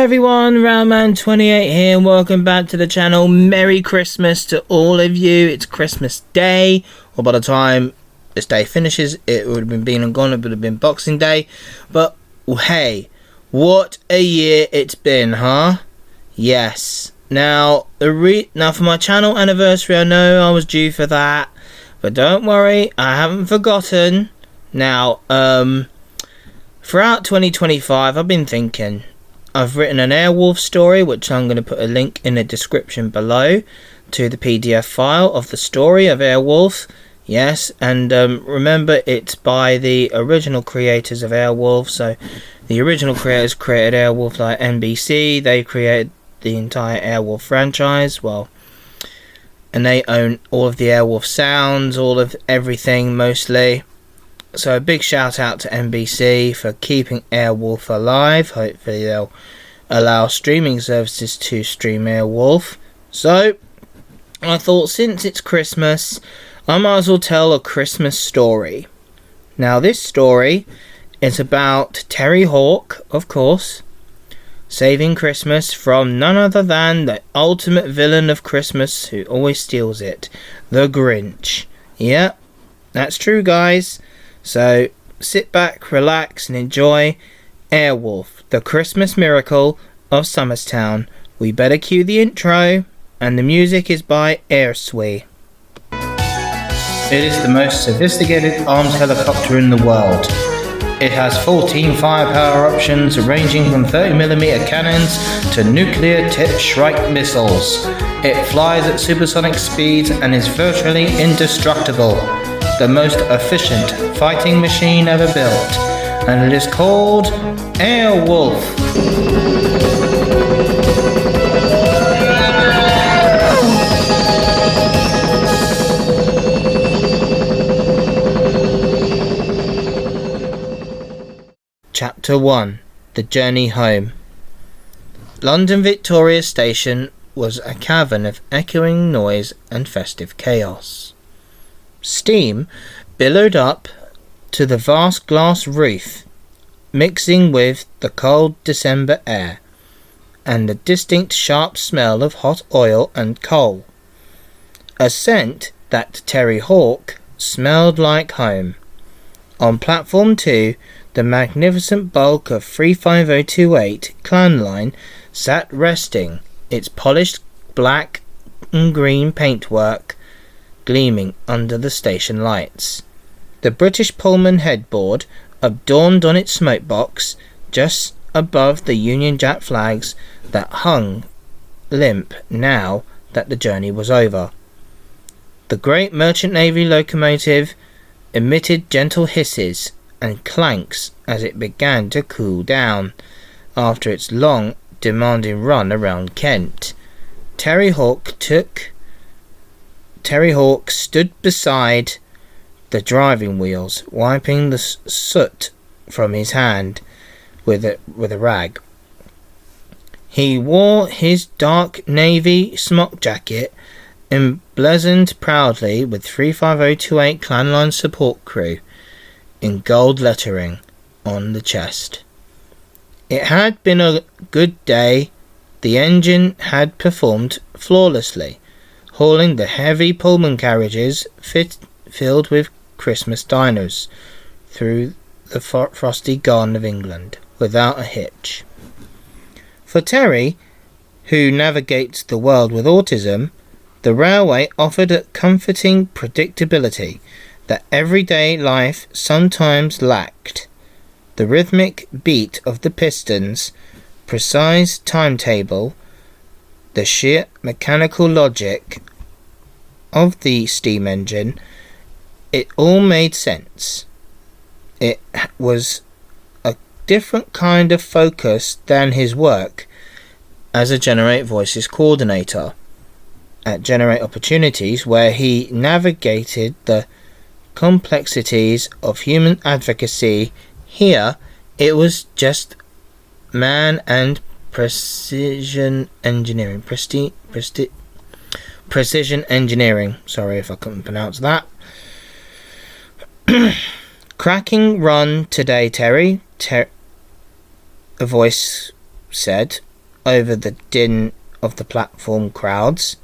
everyone, Roundman28 here, and welcome back to the channel. Merry Christmas to all of you. It's Christmas Day, or by the time this day finishes, it would have been and gone, it would have been Boxing Day. But, hey, what a year it's been, huh? Yes. Now, now for my channel anniversary, I know I was due for that, but don't worry, I haven't forgotten. Now, throughout 2025, I've been thinking. I've written an Airwolf story, which I'm going to put a link in the description below to the PDF file of the story of Airwolf. Yes, and remember, it's by the original creators of Airwolf. So the original creators created Airwolf like NBC. They created the entire Airwolf franchise. Well, and they own all of the Airwolf sounds, all of everything mostly. So a big shout out to NBC for keeping Airwolf alive. Hopefully they'll allow streaming services to stream Airwolf. So I thought, since it's Christmas, I might as well tell a Christmas story. Now this story is about Terry Hawk, of course, saving Christmas from none other than the ultimate villain of Christmas who always steals it, the Grinch. Yep, that's true, guys. So sit back, relax, and enjoy Airwolf, the Christmas miracle of Summerstown. We better cue the intro, and the music is by Airwolf. It is the most sophisticated armed helicopter in the world. It has 14 firepower options ranging from 30mm cannons to nuclear-tipped Shrike missiles. It flies at supersonic speeds and is virtually indestructible. The most efficient fighting machine ever built, and it is called Airwolf. Chapter 1. The Journey Home. London Victoria Station was a cavern of echoing noise and festive chaos. Steam billowed up to the vast glass roof, mixing with the cold December air and the distinct sharp smell of hot oil and coal. A scent that to Terry Hawk smelled like home. On platform 2, the magnificent bulk of 35028 Clan Line sat resting, its polished black and green paintwork gleaming under the station lights. The British Pullman headboard adorned on its smokebox just above the Union Jack flags that hung limp now that the journey was over. The great Merchant Navy locomotive emitted gentle hisses and clanks as it began to cool down after its long, demanding run around Kent. Terry Hawk stood beside the driving wheels, wiping the soot from his hand with a rag. He wore his dark navy smock jacket, emblazoned proudly with 35028 Clan Line support crew in gold lettering on the chest. It had been a good day. The engine had performed flawlessly, hauling the heavy Pullman carriages filled with Christmas diners through the frosty garden of England without a hitch. For Terry, who navigates the world with autism, the railway offered a comforting predictability that everyday life sometimes lacked. The rhythmic beat of the pistons, precise timetable, the sheer mechanical logic of the steam engine, it all made sense. It was a different kind of focus than his work as a Generate Voices coordinator at Generate Opportunities, where he navigated the complexities of human advocacy. Here it was just man and precision engineering. Precision engineering. Sorry if I couldn't pronounce that. Cracking run today, Terry, a voice said. over the din of the platform crowds.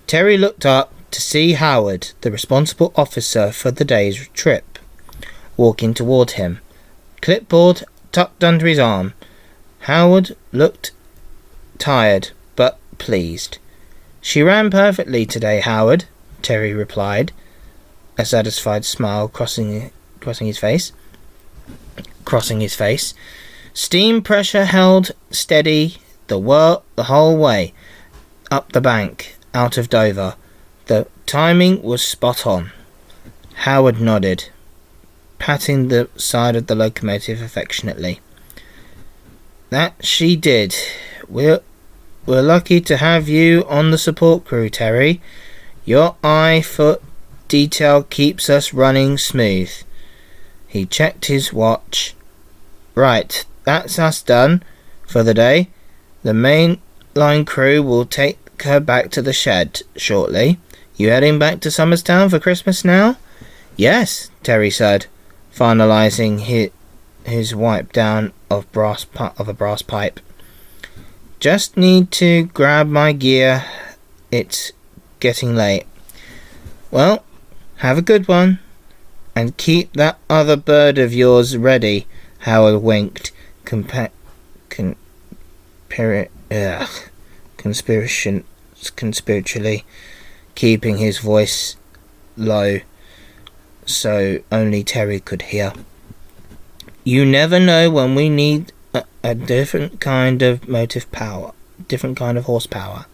Terry looked up to see Howard, the responsible officer for the day's trip, walking toward him, clipboard tucked under his arm. Howard looked tired, but pleased. "She ran perfectly today, Howard," Terry replied, a satisfied smile crossing his face. Steam pressure held steady the whole way up the bank, out of Dover. The timing was spot on. Howard nodded, patting the side of the locomotive affectionately. "That she did. We're lucky to have you on the support crew, Terry. Your eye for detail keeps us running smooth." He checked his watch. "Right, that's us done for the day. The main line crew will take her back to the shed shortly. You heading back to Summerstown for Christmas now?" "Yes," Terry said, finalizing his wipe down of a brass pipe. "Just need to grab my gear. It's getting late." "Well, have a good one. And keep that other bird of yours ready," Howard winked, conspiratorially, keeping his voice low so only Terry could hear. "You never know when we need a different kind of motive power, different kind of horsepower."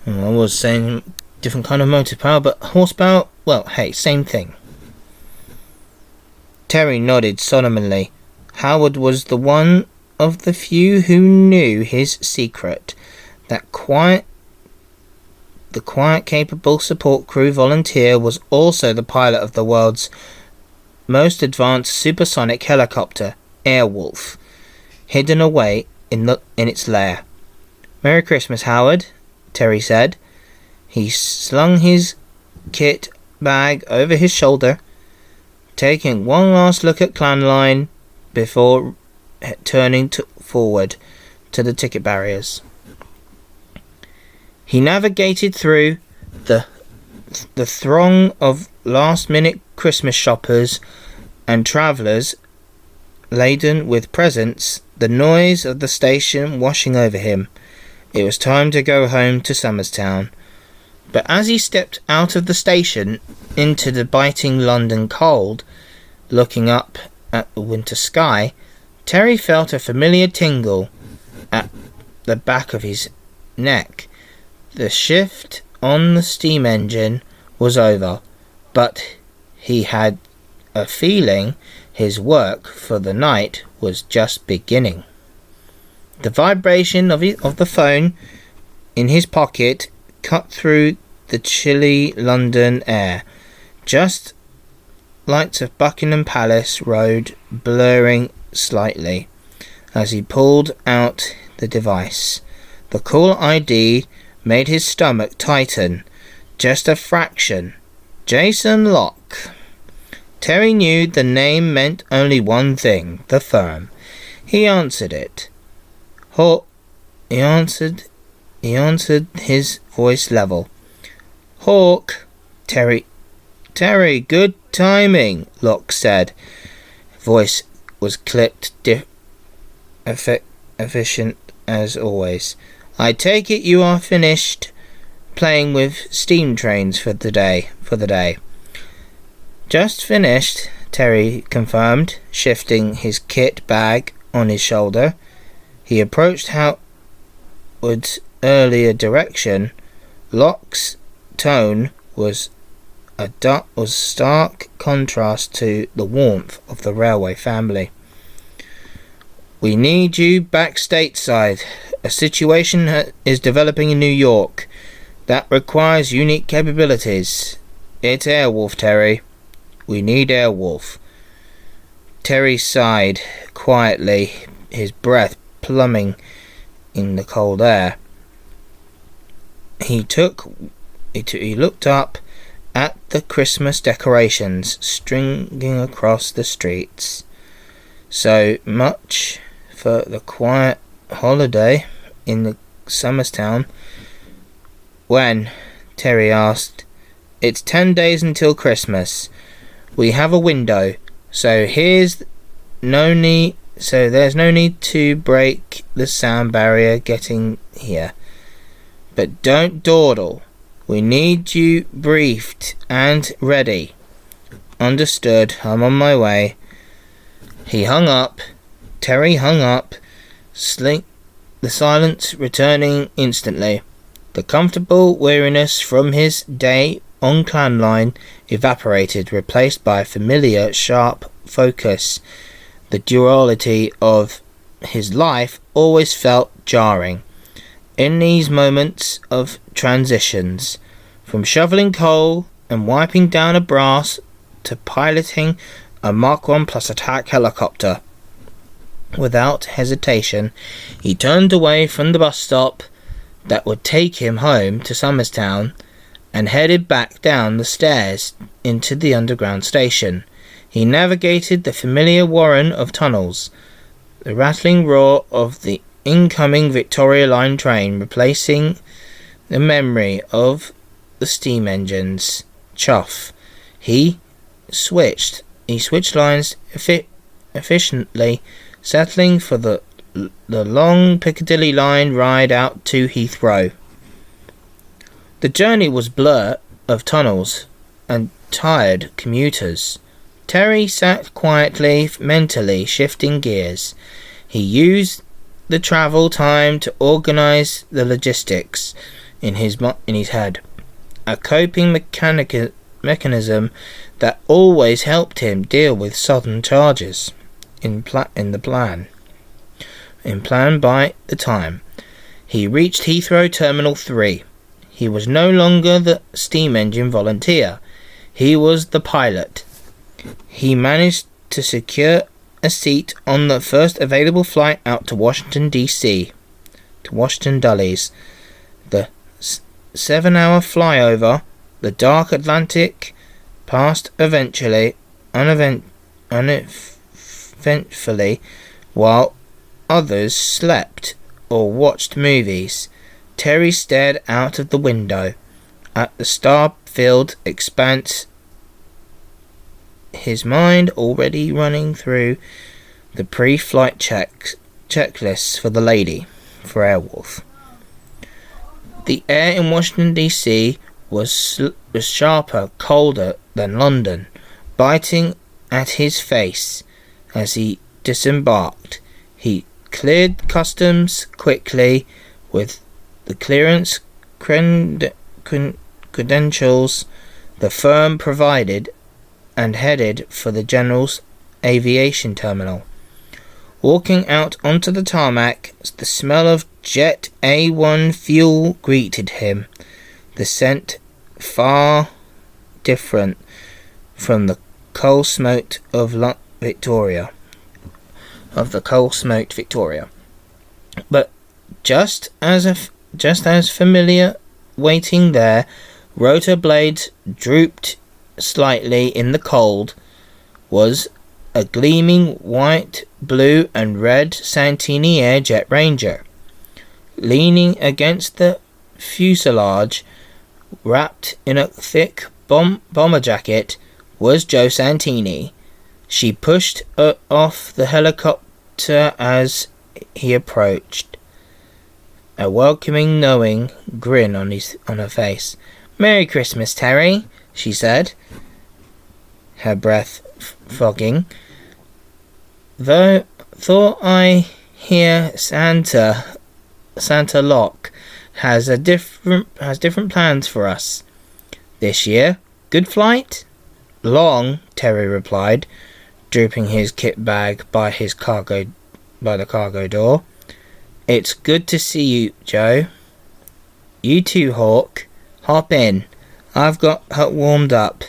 I was saying different kind of motive power, but horsepower, well, hey, same thing. Terry nodded solemnly. Howard was the one of the few who knew his secret. The quiet, capable support crew volunteer was also the pilot of the world's most advanced supersonic helicopter, Airwolf, hidden away in its lair. "Merry Christmas, Howard," Terry said. He slung his kit bag over his shoulder, taking one last look at Clan Line before turning forward to the ticket barriers. He navigated through the throng of last-minute Christmas shoppers and travellers laden with presents, the noise of the station washing over him. It was time to go home to Summerstown. But as he stepped out of the station into the biting London cold, looking up at the winter sky, Terry felt a familiar tingle at the back of his neck. The shift on the steam engine was over, but he had a feeling his work for the night was just beginning. The vibration of the phone in his pocket cut through the chilly London air, just lights of Buckingham Palace Road blurring slightly as he pulled out the device. The call ID made his stomach tighten just a fraction. Jason Locke. Terry knew the name meant only one thing, the firm. He answered it. He answered, his voice level. "Hawk." Terry, good timing, Locke said. Voice was clipped, efficient as always. "I take it you are finished playing with steam trains for the day. "Just finished," Terry confirmed, shifting his kit bag on his shoulder. He approached Howard's earlier direction. Locke's tone was stark contrast to the warmth of the railway family. "We need you back stateside. A situation is developing in New York that requires unique capabilities. It's Airwolf, Terry. We need Airwolf." Terry sighed quietly, his breath plumbing in the cold air. He looked up at the Christmas decorations stringing across the streets. So much for the quiet holiday in the Summerstown. When? Terry asked. It's 10 days until Christmas. We have a window, so there's no need to break the sound barrier getting here. But don't dawdle. We need you briefed and ready. Understood. I'm on my way. He hung up. Terry hung up. The silence returning instantly. The comfortable weariness from his day on clan line evaporated, replaced by familiar sharp focus. The duality of his life always felt jarring. In these moments of transitions, from shoveling coal and wiping down a brass to piloting a Mark 1 plus attack helicopter. Without hesitation, he turned away from the bus stop that would take him home to Summerstown and headed back down the stairs into the underground station. He navigated the familiar warren of tunnels, the rattling roar of the incoming Victoria Line train replacing the memory of the steam engines. Chuff. He switched lines efficiently, settling for the long Piccadilly line ride out to Heathrow. The journey was blur of tunnels and tired commuters. Terry sat quietly, mentally shifting gears. He used the travel time to organize the logistics in his head, a coping mechanism that always helped him deal with sudden charges. In plan by the time he reached Heathrow Terminal 3, he was no longer the steam engine volunteer. He was the pilot. He managed to secure a seat on the first available flight out to Washington, D.C., to Washington Dulles. The 7-hour flyover the dark Atlantic passed uneventfully, while others slept or watched movies. Terry stared out of the window at the star-filled expanse, his mind already running through the pre-flight checklists for the lady, for Airwolf. The air in Washington, D.C. was sharper, colder than London, biting at his face as he disembarked. He cleared customs quickly with the clearance credentials the firm provided and headed for the General's aviation terminal. Walking out onto the tarmac, the smell of Jet A1 fuel greeted him, the scent far different from the coal-smoked Victoria. But just as familiar, waiting there, rotor blades drooped slightly in the cold, was a gleaming white, blue and red Santini Air Jet Ranger. Leaning against the fuselage, wrapped in a thick bomber jacket, was Joe Santini. She pushed off the helicopter as he approached, a welcoming, knowing grin on her face. "Merry Christmas, Terry," she said, her breath fogging. Thought I hear Santa Locke has different plans for us this year. Good flight?" "Long," Terry replied, drooping his kit bag by the cargo door. "It's good to see you, Joe." "You too, Hawk. Hop in. I've got her warmed up.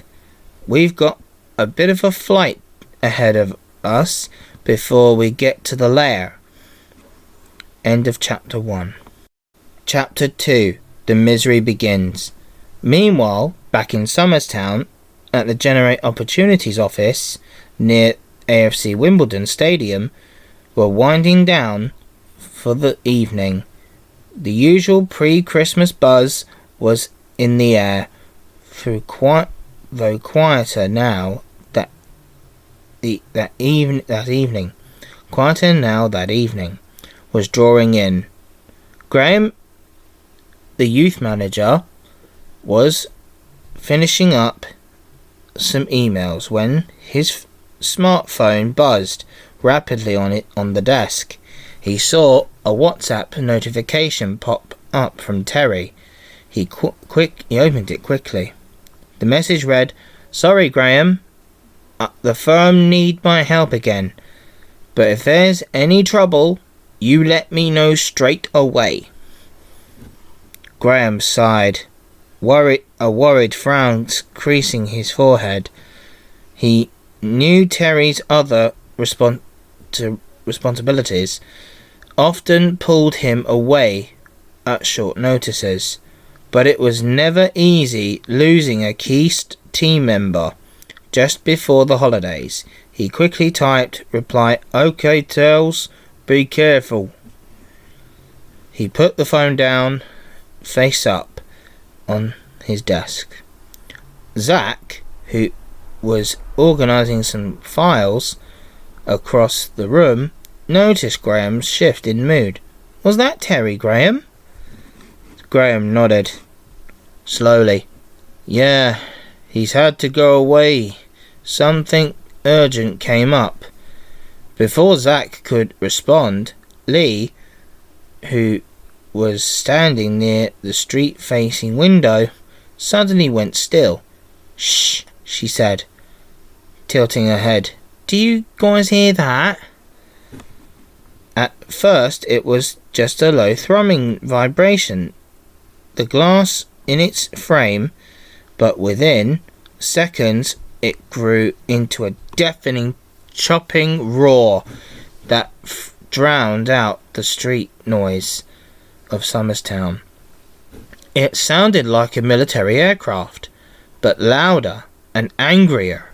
We've got a bit of a flight ahead of us before we get to the lair." End of Chapter 1. Chapter 2. The Misery Begins. Meanwhile, back in Summerstown, at the Generate Opportunities office near AFC Wimbledon Stadium, were winding down for the evening. The usual pre-Christmas buzz was in the air, though quieter now that evening. Quieter now that evening was drawing in. Graham, the youth manager, was finishing up some emails when his smartphone buzzed rapidly on the desk. He saw a WhatsApp notification pop up from Terry. He opened it quickly. The message read, "Sorry, Graham. The firm need my help again. But if there's any trouble, you let me know straight away." Graham sighed, a worried frown creasing his forehead. He knew Terry's other responsibilities often pulled him away at short notices, but it was never easy losing a key team member just before the holidays. He quickly typed reply, "Okay, Tells, be careful." He put the phone down, face up, on his desk. Zach, who was organising some files across the room, noticed Graham's shift in mood. "Was that Terry, Graham?" Graham nodded slowly. "Yeah, he's had to go away. Something urgent came up." Before Zach could respond, Lee, who was standing near the street-facing window, suddenly went still. "Shh," she said, tilting her head. "Do you guys hear that?" At first it was just a low thrumming vibration, the glass in its frame, but within seconds it grew into a deafening chopping roar that drowned out the street noise of Summerstown. It sounded like a military aircraft, but louder and angrier.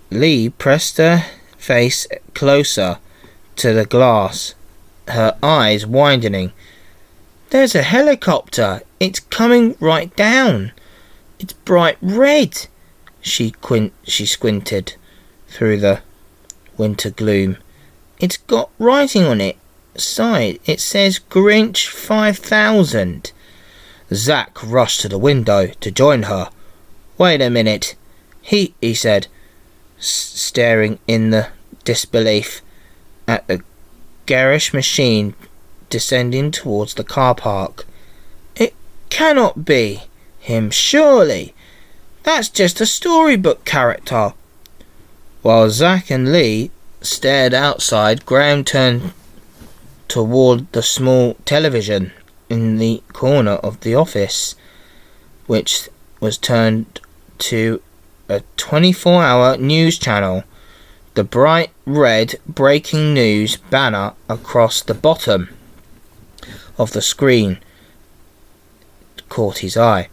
Lee pressed her face closer to the glass, her eyes widening. "There's a helicopter. It's coming right down. It's bright red." She squinted through the winter gloom. "It's got writing on its side. It says Grinch 5000. Zach rushed to the window to join her. "Wait a minute," he said, staring in the disbelief at the garish machine descending towards the car park. "It cannot be him, surely. That's just a storybook character." While Zach and Lee stared outside, Graham turned toward the small television in the corner of the office, which was turned to a 24-hour news channel. The bright red breaking news banner across the bottom of the screen caught his eye.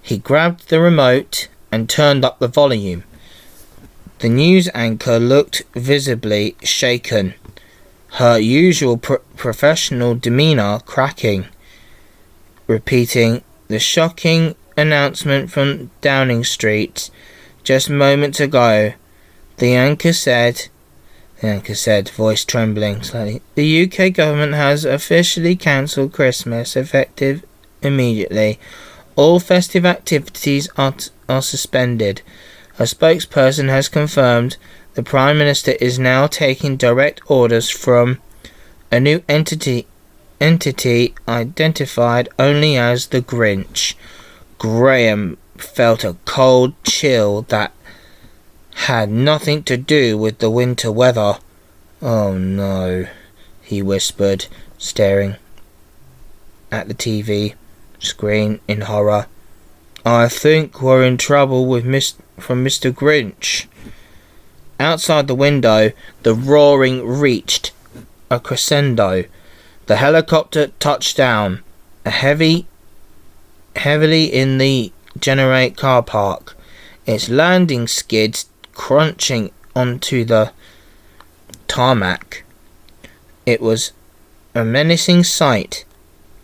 He grabbed the remote and turned up the volume. The news anchor looked visibly shaken, her usual professional demeanour cracking, repeating the shocking announcement from Downing Street just moments ago. The anchor said, voice trembling slightly, "The UK government has officially cancelled Christmas, effective immediately. All festive activities are suspended. A spokesperson has confirmed the Prime Minister is now taking direct orders from a new entity identified only as the Grinch." Graham felt a cold chill that had nothing to do with the winter weather. "Oh no," he whispered, staring at the TV screen in horror. "I think we're in trouble with from Mr. Grinch." Outside the window, the roaring reached a crescendo. The helicopter touched down heavily in the Generate car park, its landing skids crunching onto the tarmac. It was a menacing sight,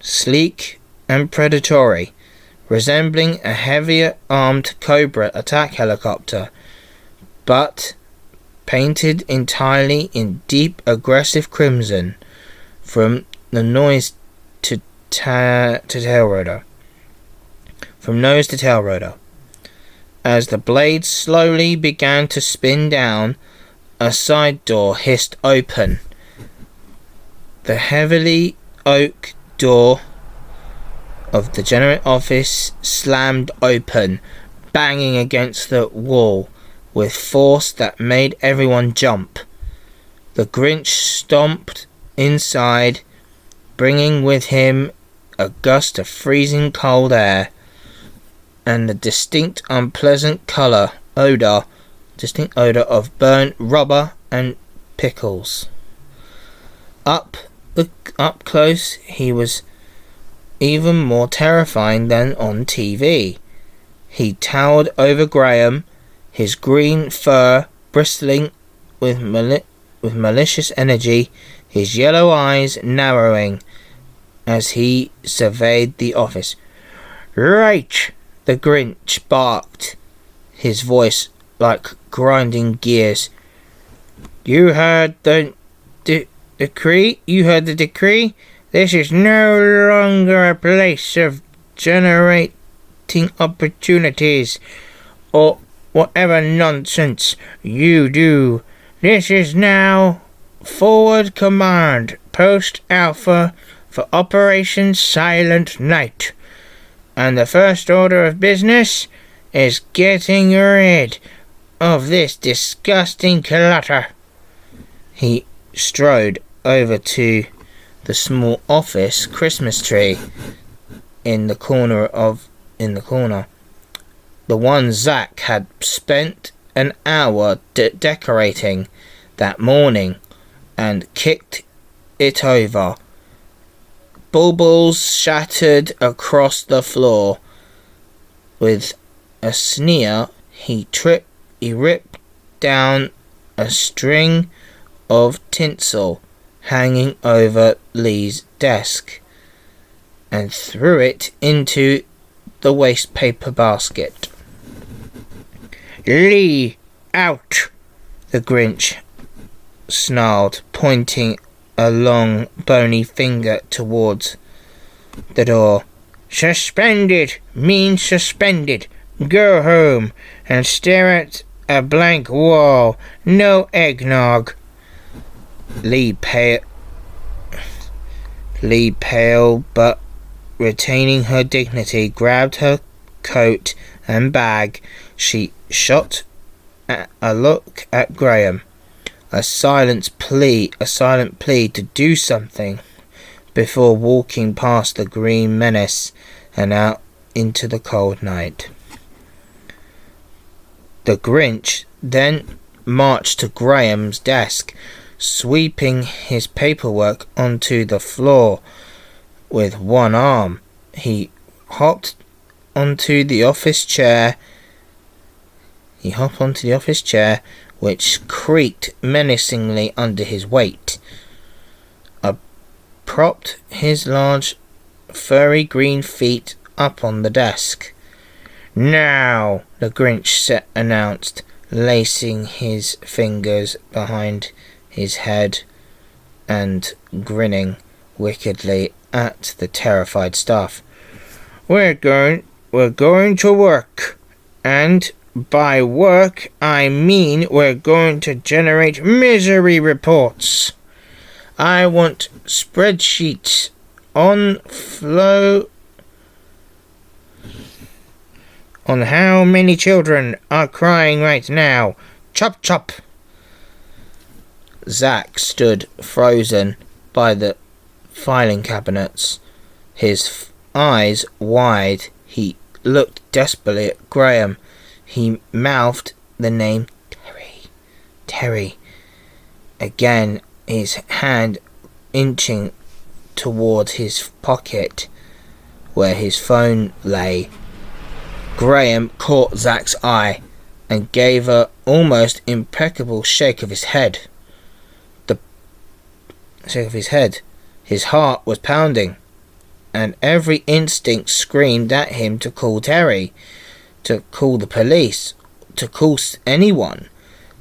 sleek and predatory, resembling a heavier armed Cobra attack helicopter, but painted entirely in deep aggressive crimson from the nose to tail rotor. From nose to tail rotor. As the blades slowly began to spin down, a side door hissed open. The heavily oak door of the general office slammed open, banging against the wall with force that made everyone jump. The Grinch stomped inside, bringing with him a gust of freezing cold air and the distinct unpleasant odor of burnt rubber and pickles. Up close, he was even more terrifying than on TV. He towered over Graham, his green fur bristling with malicious energy, his yellow eyes narrowing as he surveyed the office. "Right," the Grinch barked, his voice like grinding gears. "You heard the decree? You heard the decree? This is no longer a place of generating opportunities or whatever nonsense you do. This is now Forward Command, Post Alpha for Operation Silent Night. And the first order of business is getting rid of this disgusting clutter." He strode over to the small office Christmas tree in the corner. The one Zack had spent an hour decorating that morning, and kicked it over. Baubles shattered across the floor. With a sneer, he ripped down a string of tinsel hanging over Lee's desk and threw it into the waste paper basket. "Lee, out!" the Grinch snarled, pointing a long, bony finger towards the door. "Suspended means suspended. Go home and stare at a blank wall. No eggnog." Lee, pale but retaining her dignity, grabbed her coat and bag. She shot a look at Graham, a silent plea to do something, before walking past the green menace and out into the cold night. The Grinch then marched to Graham's desk, sweeping his paperwork onto the floor with one arm. He hopped onto the office chair, which creaked menacingly under his weight. Propped his large, furry green feet up on the desk. "Now," the Grinch announced, lacing his fingers behind his head and grinning wickedly at the terrified staff. We're going to work, and by work I mean we're going to generate misery reports. I want spreadsheets on how many children are crying right now. Chop chop." Zack stood frozen by the filing cabinets, his eyes wide. He looked desperately at Graham. He mouthed the name Terry. Again, his hand inching toward his pocket where his phone lay. Graham caught Zack's eye and gave an almost impeccable shake of his head. His heart was pounding, and every instinct screamed at him to call Terry, to call the police, to call anyone.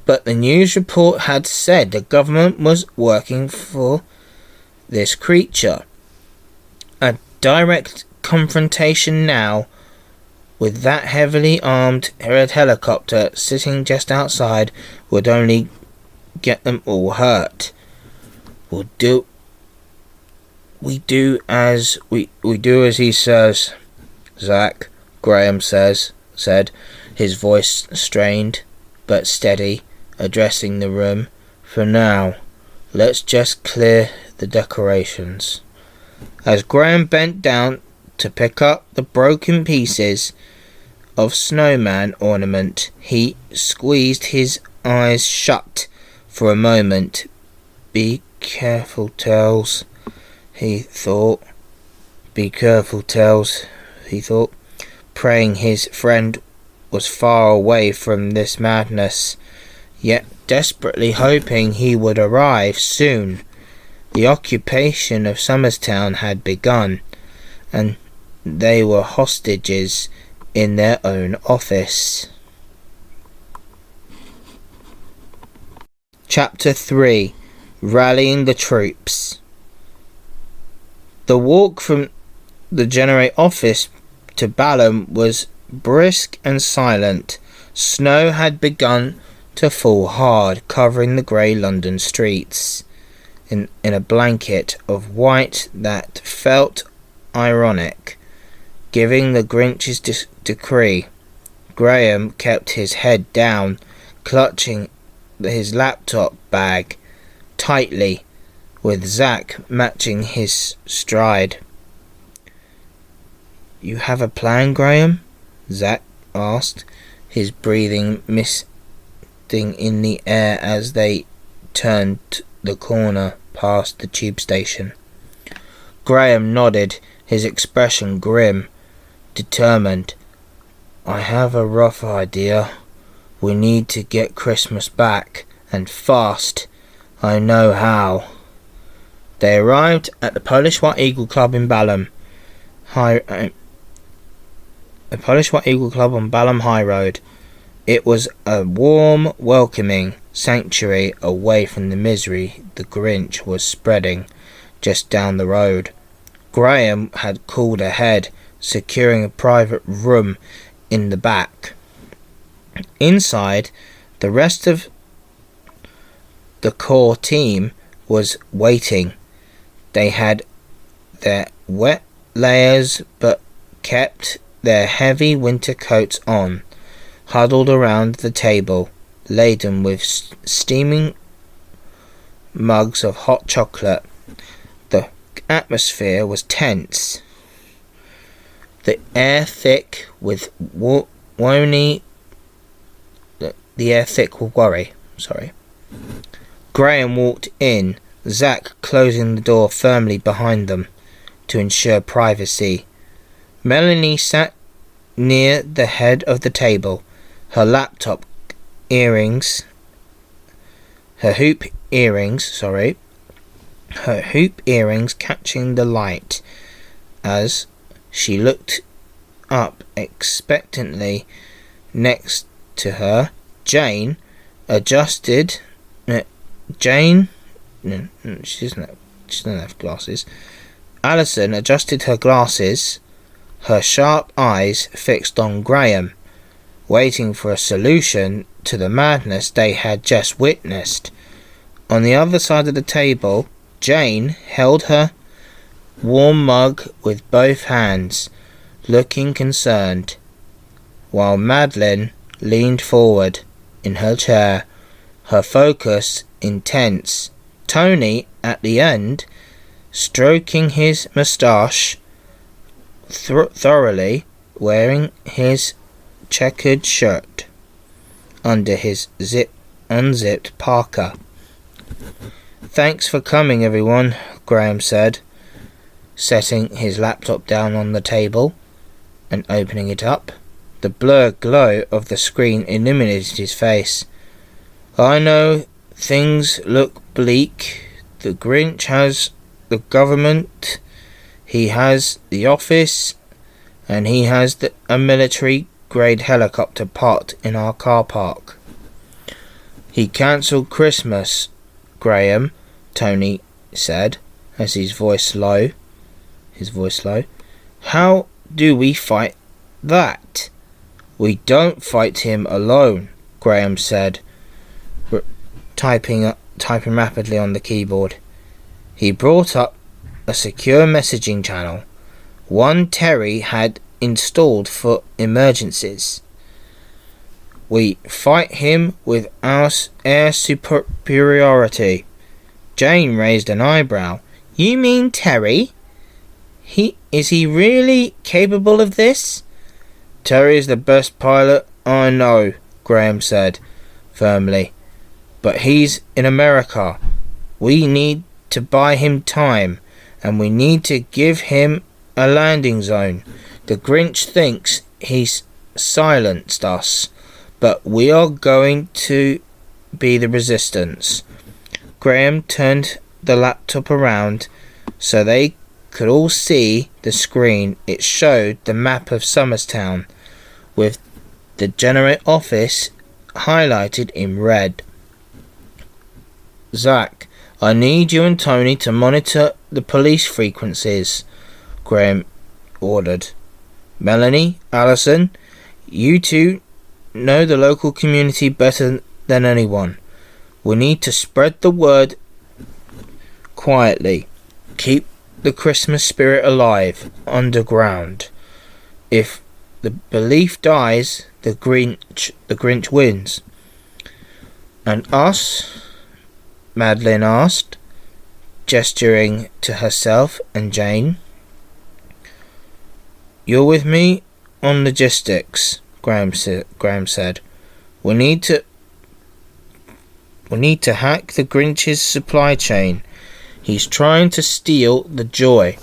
But the news report had said the government was working for this creature. A direct confrontation now, with that heavily armed red helicopter sitting just outside, would only get them all hurt. We do as he says, Zach, Graham said, his voice strained but steady, addressing the room. For now, let's just clear the decorations. As Graham bent down to pick up the broken pieces of snowman ornament, he squeezed his eyes shut for a moment. Be careful, Tails, he thought. Be careful, Tails, he thought, praying his friend was far away from this madness, yet desperately hoping he would arrive soon. The occupation of Summerstown had begun, and they were hostages in their own office. Chapter 3. Rallying the Troops. The walk from the Generate office to Balham was brisk and silent. Snow had begun to fall hard, covering the grey London streets in a blanket of white that felt ironic, giving the Grinch's decree. Graham kept his head down, clutching his laptop bag tightly, with Zach matching his stride. You have a plan, Graham? Zach asked, his breathing misting in the air as they turned the corner past the tube station. Graham nodded, his expression grim, determined. I have a rough idea. We need to get Christmas back, and fast. I know how. They arrived at the Polish White Eagle Club in Balham High Road. It was a warm, welcoming sanctuary away from the misery the Grinch was spreading just down the road. Graham had called ahead, securing a private room in the back. Inside, the rest of the core team was waiting. They had their wet layers but kept their heavy winter coats on, huddled around the table, laden with steaming mugs of hot chocolate. The atmosphere was tense, the air thick with worry. Graham walked in, Zach closing the door firmly behind them to ensure privacy. Melanie sat near the head of the table, her hoop earrings catching the light as she looked up expectantly. Next to her, Jane adjusted. She doesn't have glasses. Alison adjusted her glasses, her sharp eyes fixed on Graham, waiting for a solution to the madness they had just witnessed. On the other side of the table, Jane held her warm mug with both hands, looking concerned, while Madeline leaned forward in her chair, her focus intense. Tony, at the end, stroking his moustache thoroughly, wearing his checkered shirt under his unzipped parka. Thanks for coming, everyone, Graham said, setting his laptop down on the table and opening it up. The blurred glow of the screen illuminated his face. I know things look bleak. The Grinch has the government, he has the office, and he has a military-grade helicopter parked in our car park. He cancelled Christmas, Graham, Tony said, as his voice low. How do we fight that? We don't fight him alone, Graham said, typing rapidly on the keyboard. He brought up a secure messaging channel, one Terry had installed for emergencies. We fight him with our air superiority. Jane raised an eyebrow. You mean Terry? Is he really capable of this? Terry is the best pilot I know, Graham said firmly. But he's in America. We need to buy him time, and we need to give him a landing zone. The Grinch thinks he's silenced us, but we are going to be the resistance. Graham turned the laptop around so they could all see the screen. It showed the map of Summerstown, with the Generate office highlighted in red. Zach, I need you and Tony to monitor the police frequencies, Graham ordered. Melanie, Allison, you two know the local community better than anyone. We need to spread the word quietly. Keep the Christmas spirit alive underground. If the belief dies, the Grinch wins. And us? Madeline asked, gesturing to herself and Jane. You're with me on logistics, Graham said. We need to hack the Grinch's supply chain. He's trying to steal the joy.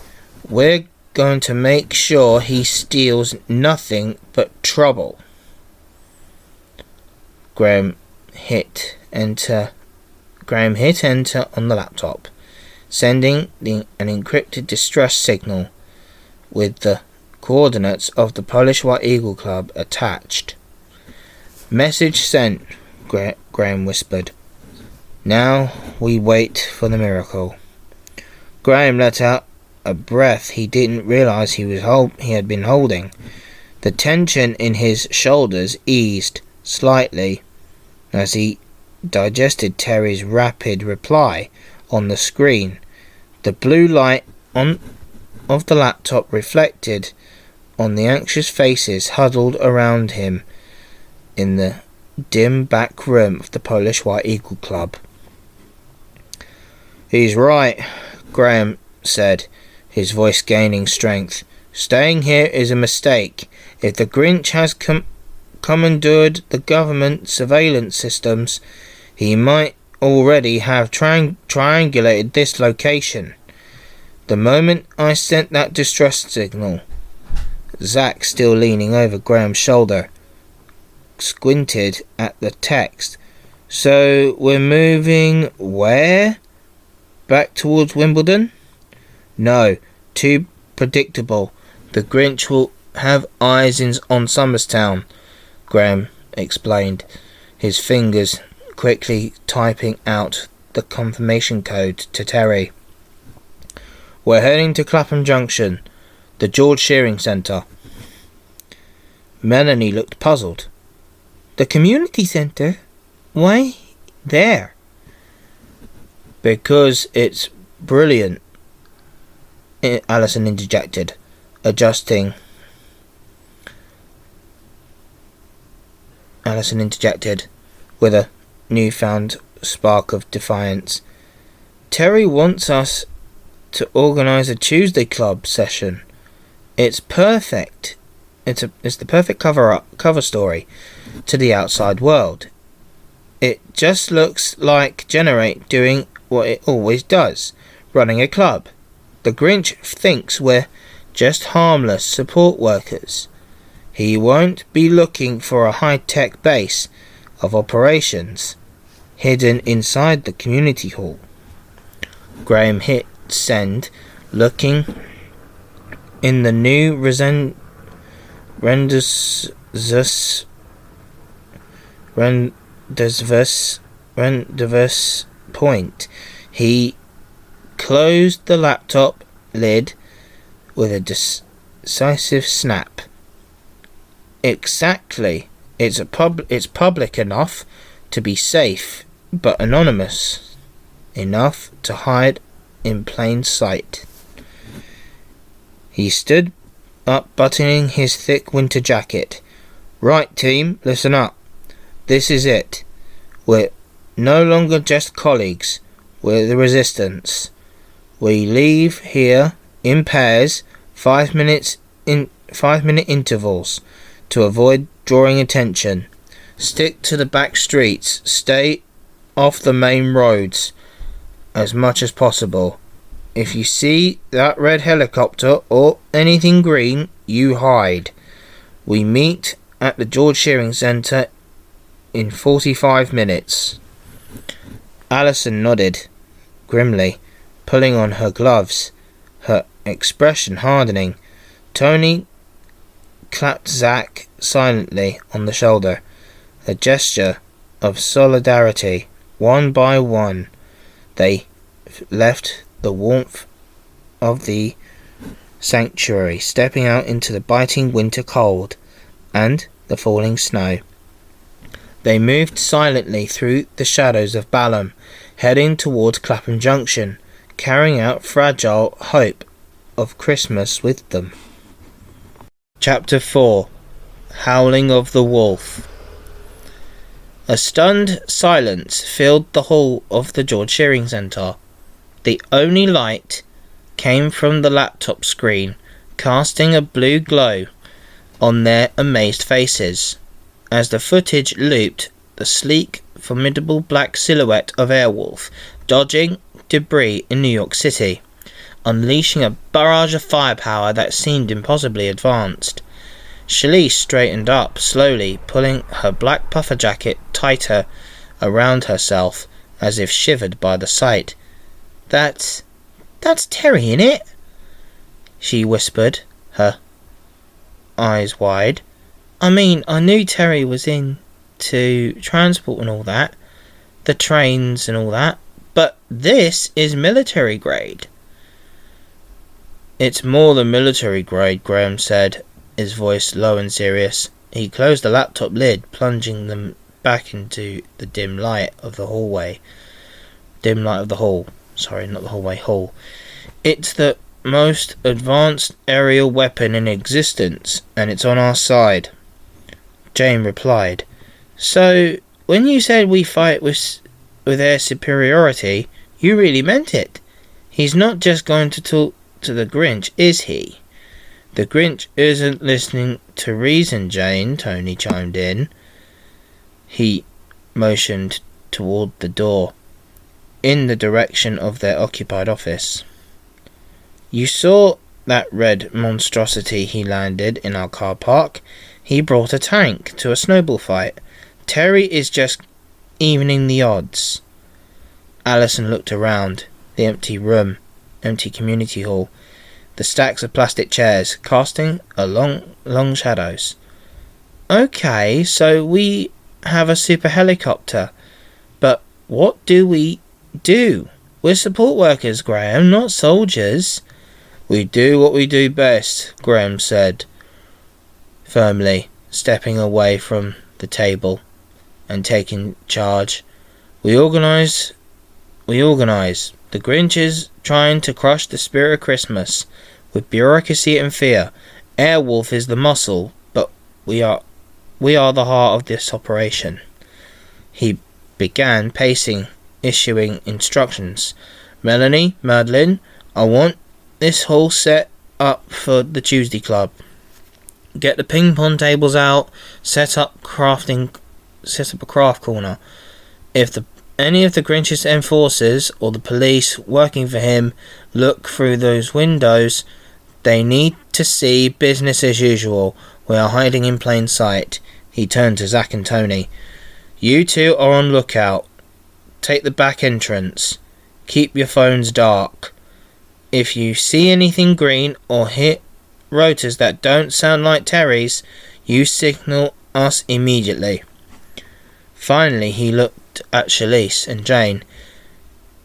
We're going to make sure he steals nothing but trouble. Graham hit enter on the laptop, sending an encrypted distress signal with the coordinates of the Polish White Eagle Club attached. Message sent, Graham whispered. Now we wait for the miracle. Graham let out a breath he didn't realize he had been holding. The tension in his shoulders eased slightly as he digested Terry's rapid reply on the screen. The blue light of the laptop reflected on the anxious faces huddled around him in the dim back room of the Polish White Eagle Club. He's right, Graham said, his voice gaining strength. Staying here is a mistake. If the Grinch has commandeered the government surveillance systems, he might already have triangulated this location. The moment I sent that distress signal, Zach, still leaning over Graham's shoulder, squinted at the text. So we're moving where? Back towards Wimbledon? No, too predictable. The Grinch will have eyes on Summerstown, Graham explained, his fingers quickly typing out the confirmation code to Terry. We're heading to Clapham Junction, the George Shearing Centre. Melanie looked puzzled. The community centre? Why there? Because it's brilliant, Allison interjected, adjusting. Allison interjected, with a newfound spark of defiance. Terry wants us to organise a Tuesday club session. It's perfect. It's the perfect cover story to the outside world. It just looks like Generate doing what it always does, running a club. The Grinch thinks we're just harmless support workers. He won't be looking for a high-tech base of operations hidden inside the community hall. Graham send, looking in the new rendezvous point. He closed the laptop lid with a decisive snap. Exactly. It's public enough to be safe, but anonymous enough to hide in plain sight. He stood up, buttoning his thick winter jacket. Right, team, listen up. This is it. We're no longer just colleagues. We're the resistance. We leave here in pairs, 5-minute intervals, to avoid drawing attention. Stick to the back streets. Stay off the main roads as much as possible. If you see that red helicopter or anything green, you hide. We meet at the George Shearing Centre in 45 minutes. Alison nodded grimly, pulling on her gloves, her expression hardening. Tony clapped Zack silently on the shoulder, a gesture of solidarity. One by one, they left the warmth of the sanctuary, stepping out into the biting winter cold and the falling snow. They moved silently through the shadows of Balham, heading towards Clapham Junction, carrying out fragile hope of Christmas with them. Chapter 4. Howling of the Wolf. A stunned silence filled the hall of the George Shearing Centre. The only light came from the laptop screen, casting a blue glow on their amazed faces. As the footage looped, the sleek, formidable black silhouette of Airwolf dodging debris in New York City, unleashing a barrage of firepower that seemed impossibly advanced. Shalise straightened up slowly, pulling her black puffer jacket tighter around herself, as if shivered by the sight. That's Terry, innit? She whispered, her eyes wide. I mean, I knew Terry was into transport and all that, the trains and all that, but this is military grade. It's more than military grade, Graham said, his voice low and serious. He closed the laptop lid, plunging them back into the dim light of the hallway. Dim light of the hall. Sorry, not the hallway, hall. It's the most advanced aerial weapon in existence, and it's on our side. Jane replied. So, when you said we fight with air superiority, you really meant it. He's not just going to talk to the Grinch, is he? The Grinch isn't listening to reason, Jane, Tony chimed in. He motioned toward the door, in the direction of their occupied office. You saw that red monstrosity he landed in our car park? He brought a tank to a snowball fight. Terry is just evening the odds. Alison looked around the empty community hall, the stacks of plastic chairs casting a long shadows. Okay, so we have a super helicopter, but what do we do? We're support workers, Graham, not soldiers. We do what we do best, Graham said firmly, stepping away from the table and taking charge. We organise. The Grinch is trying to crush the spirit of Christmas with bureaucracy and fear. Airwolf is the muscle, but we are the heart of this operation. He began pacing, issuing instructions. Melanie, Madeline, I want this hall set up for the Tuesday Club. Get the ping pong tables out, set up a craft corner. If any of the Grinch's enforcers or the police working for him look through those windows, they need to see business as usual. We are hiding in plain sight. He turned to Zack and Tony. You two are on lookout. Take the back entrance. Keep your phones dark. If you see anything green or hear rotors that don't sound like Terry's, you signal us immediately. Finally, he looked at Shalise and Jane.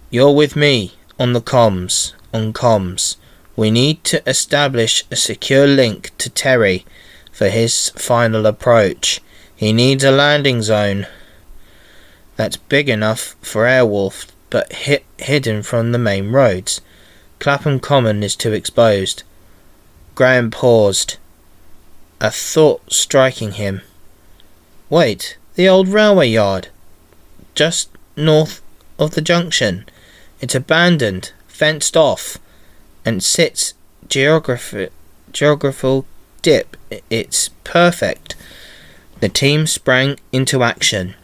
You're with me on the comms. On comms. We need to establish a secure link to Terry for his final approach. He needs a landing zone that's big enough for Airwolf, but hidden from the main roads. Clapham Common is too exposed. Graham paused, a thought striking him. Wait, the old railway yard, just north of the junction. It's abandoned, fenced off, and sits geographical dip. It's perfect. The team sprang into action.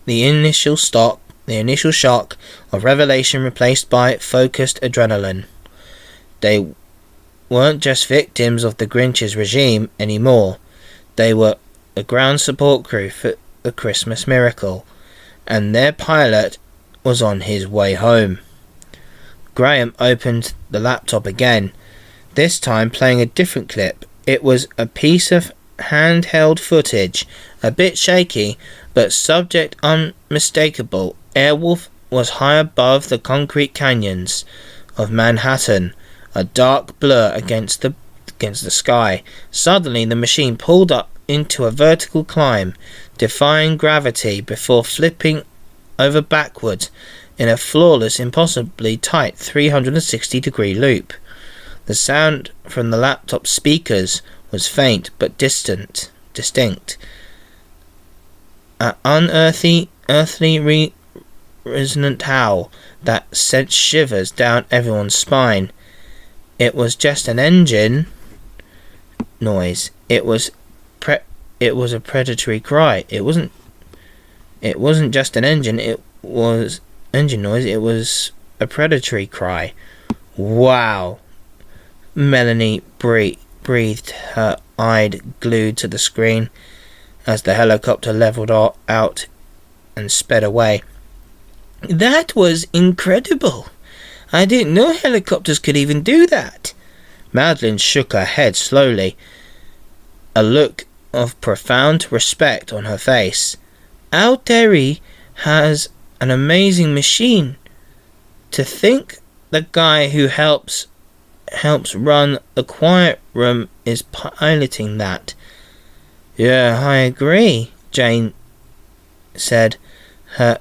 The initial shock of revelation replaced by focused adrenaline. They weren't just victims of the Grinch's regime anymore. They were a ground support crew for the Christmas miracle, and their pilot was on his way home. Graham opened the laptop again, this time playing a different clip. It was a piece of handheld footage, a bit shaky, but subject unmistakable. Airwolf was high above the concrete canyons of Manhattan, a dark blur against the sky. Suddenly the machine pulled up into a vertical climb, defying gravity before flipping over backwards in a flawless, impossibly tight 360-degree loop. The sound from the laptop speakers was faint but distinct. An unearthly resonant howl that sent shivers down everyone's spine. It was just an engine noise. It was a predatory cry. It wasn't just an engine. It was engine noise. It was a predatory cry. Wow. Melanie breathed, her eye glued to the screen as the helicopter levelled out and sped away. That was incredible. I didn't know helicopters could even do that. Madeline shook her head slowly, a look of profound respect on her face. Al Terry has an amazing machine. To think the guy who helps run the quiet room is piloting that. Yeah, I agree, Jane said, her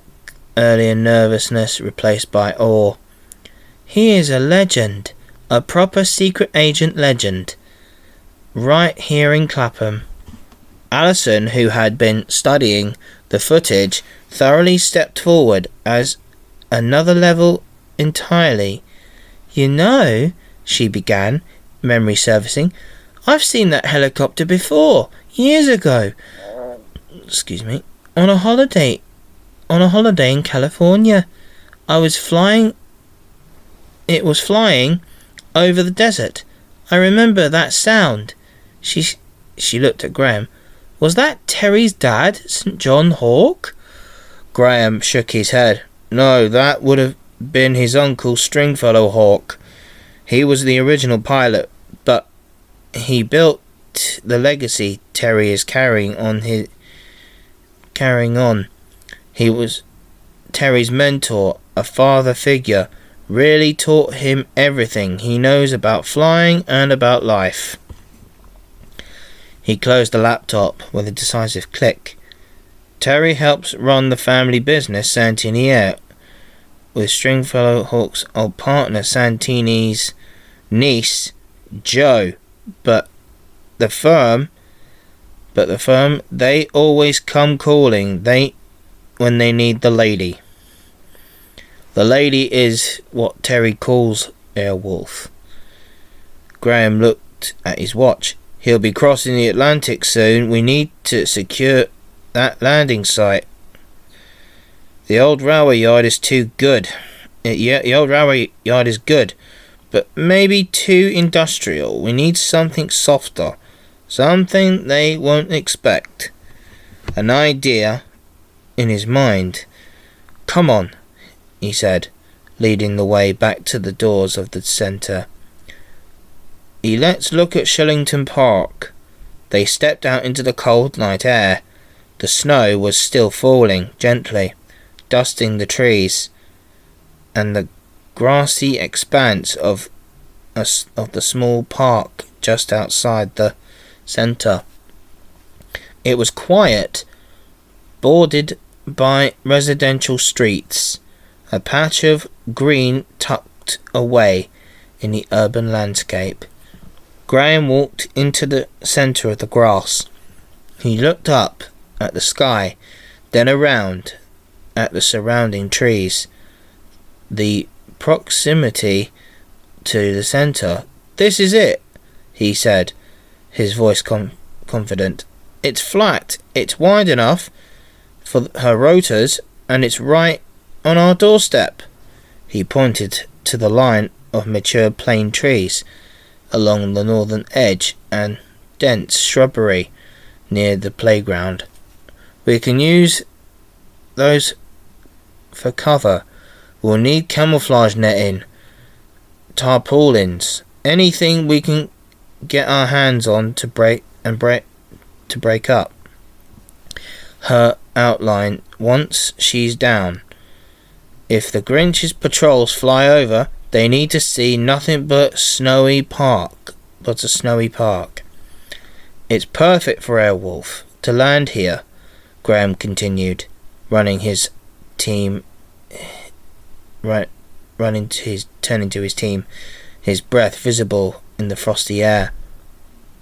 earlier nervousness replaced by awe. He is a legend, a proper secret agent legend, right here in Clapham. Alison, who had been studying the footage, thoroughly stepped forward as another level entirely. You know, she began, memory surfacing, I've seen that helicopter before, years ago. On a holiday in California. It was flying over the desert. I remember that sound. She looked at Graham. Was that Terry's dad, St. John Hawke? Graham shook his head. No, that would have been his uncle Stringfellow Hawke. He was the original pilot, but he built the legacy Terry is carrying on. He was Terry's mentor, a father figure, really taught him everything he knows about flying and about life. He closed the laptop with a decisive click. Terry helps run the family business Santini Air, with Stringfellow Hawke's old partner Santini's niece, Jo. But the firm, they always come calling when they need the lady. The lady is what Terry calls Airwolf. Graham looked at his watch. He'll be crossing the Atlantic soon. We need to secure that landing site. The old railway yard is too good. The old railway yard is good, but maybe too industrial. We need something softer, something they won't expect. An idea in his mind. Come on, he said. leading the way back to the doors of the centre. "Let's look at Shillington Park." They stepped out into the cold night air. The snow was still falling gently, dusting the trees and the grassy expanse of the small park just outside the centre. It was quiet, bordered by residential streets, a patch of green tucked away in the urban landscape. Graham walked into the centre of the grass. He looked up at the sky, then around at the surrounding trees. The proximity to the centre. "This is it," he said, his voice confident. "It's flat, it's wide enough for her rotors, and it's right on our doorstep." He pointed to the line of mature plane trees along the northern edge and dense shrubbery near the playground. "We can use those for cover. We'll need camouflage netting, tarpaulins, anything we can get our hands on to break up her outline once she's down. If the Grinch's patrols fly over, they need to see nothing but a snowy park. It's perfect for Airwolf to land here," Graham continued, turning to his team, his breath visible in the frosty air.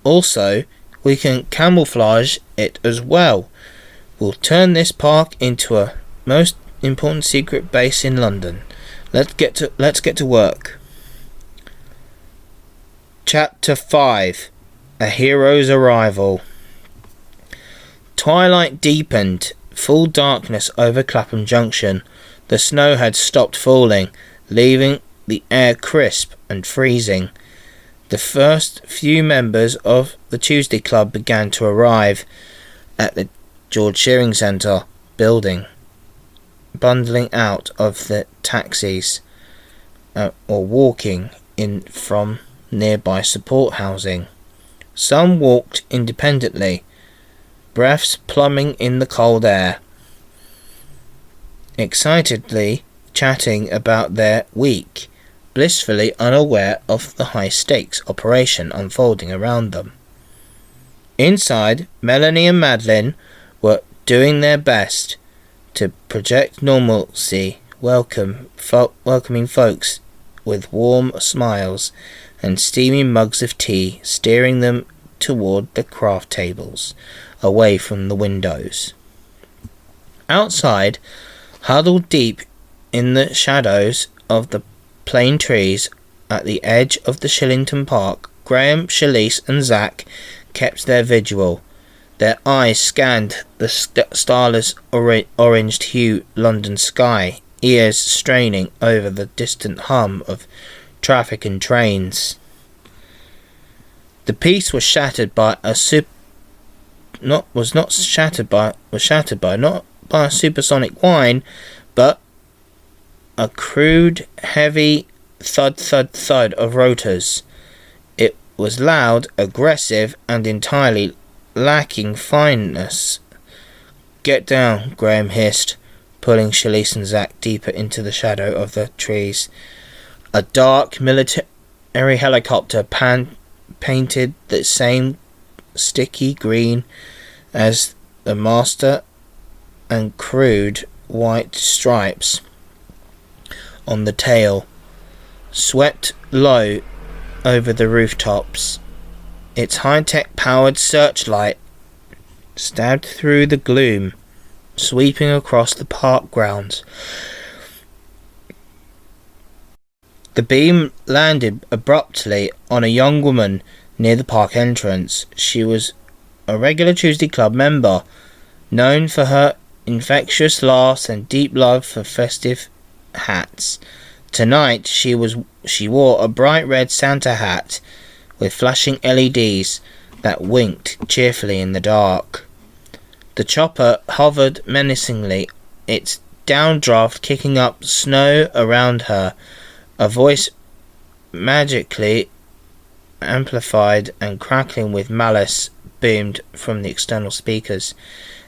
"Also, we can camouflage it as well. We'll turn this park into a most important secret base in London. Let's get to work." Chapter 5: A Hero's Arrival. Twilight deepened, full darkness over Clapham Junction. The snow had stopped falling, leaving the air crisp and freezing. The first few members of the Tuesday Club began to arrive at the George Shearing Centre building, bundling out of the taxis or walking in from nearby support housing. Some walked independently, breaths plumbing in the cold air, excitedly chatting about their week, blissfully unaware of the high-stakes operation unfolding around them. Inside, Melanie and Madeline were doing their best to project normalcy, welcoming folks with warm smiles and steaming mugs of tea, steering them toward the craft tables, away from the windows. Outside, huddled deep in the shadows of the plane trees at the edge of the Shillington Park, Graham, Shalise and Zack kept their vigil. Their eyes scanned the starless oranged hue London sky, ears straining over the distant hum of traffic and trains. The peace was shattered by not by a supersonic whine, but a crude, heavy thud of rotors. It was loud, aggressive, and entirely lacking fineness. "Get down," Graham hissed, pulling Shalise and Zack deeper into the shadow of the trees. A dark military helicopter painted the same sticky green as the master and crude white stripes on the tail swept low over the rooftops. Its high-tech powered searchlight stabbed through the gloom, sweeping across the park grounds. The beam landed abruptly on a young woman near the park entrance. She was a regular Tuesday Club member, known for her infectious laughs and deep love for festive hats. Tonight she wore a bright red Santa hat with flashing LEDs that winked cheerfully in the dark. The chopper hovered menacingly, its downdraft kicking up snow around her. A voice magically amplified and crackling with malice boomed from the external speakers.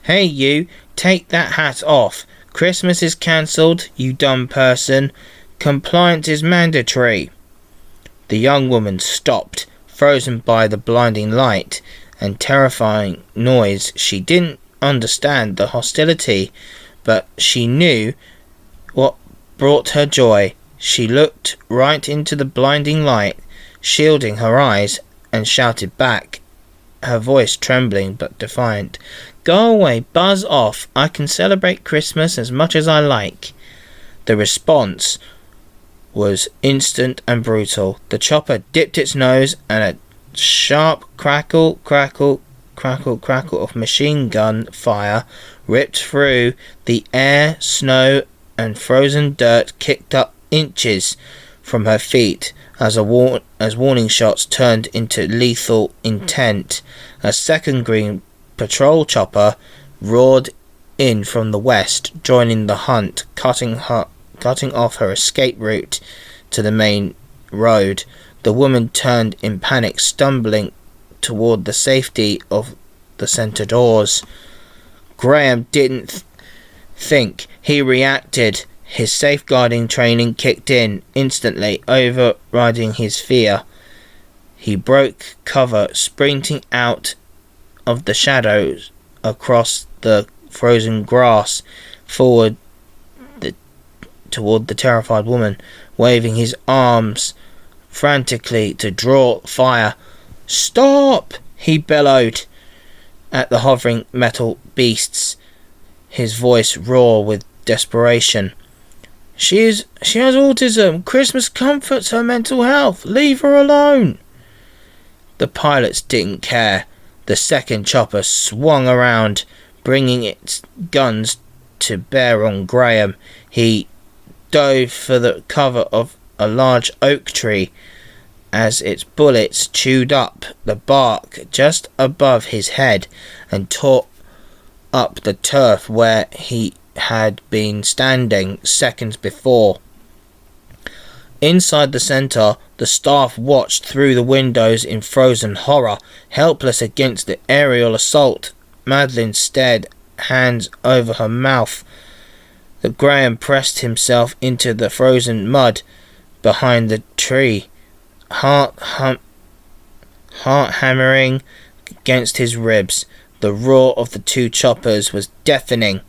"Hey you, take that hat off. Christmas is cancelled, you dumb person. Compliance is mandatory." The young woman stopped, frozen by the blinding light and terrifying noise. She didn't understand the hostility, but she knew what brought her joy. She looked right into the blinding light, shielding her eyes, and shouted back, her voice trembling but defiant, "Go away, buzz off. I can celebrate Christmas as much as I like." The response was instant and brutal. The chopper dipped its nose, and a sharp crackle of machine gun fire ripped through the air. Snow and frozen dirt kicked up inches from her feet as warning shots turned into lethal intent. A second green patrol chopper roared in from the west, joining the hunt, cutting off her escape route to the main road. The woman turned in panic, stumbling toward the safety of the center doors. Graham didn't think. He reacted. His safeguarding training kicked in, instantly overriding his fear. He broke cover, sprinting out of the shadows across the frozen grass toward the terrified woman, waving his arms frantically to draw fire. "Stop!" he bellowed at the hovering metal beasts, his voice raw with desperation. She has autism. Christmas comforts her mental health. Leave her alone." The pilots didn't care. The second chopper swung around, bringing its guns to bear on Graham. He dove for the cover of a large oak tree as its bullets chewed up the bark just above his head and tore up the turf where he had been standing seconds before. Inside the centre, the staff watched through the windows in frozen horror, helpless against the aerial assault. Madeline stared, hands over her mouth. Graham pressed himself into the frozen mud behind the tree, heart hammering against his ribs. The roar of the two choppers was deafening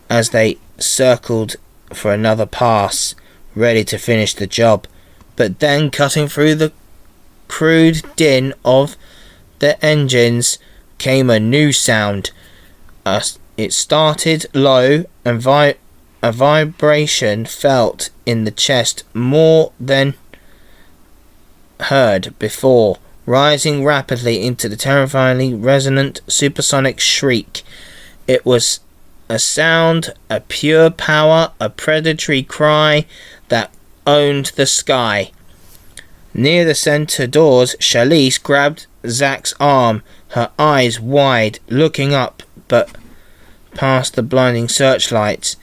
as they circled for another pass, ready to finish the job. But then, cutting through the crude din of the engines, came a new sound. It started low, and a vibration felt in the chest more than heard before, rising rapidly into the terrifyingly resonant supersonic shriek. It was a sound, a pure power, a predatory cry that owned the sky. Near the center doors, Shalise grabbed Zach's arm, her eyes wide, looking up but past the blinding searchlights.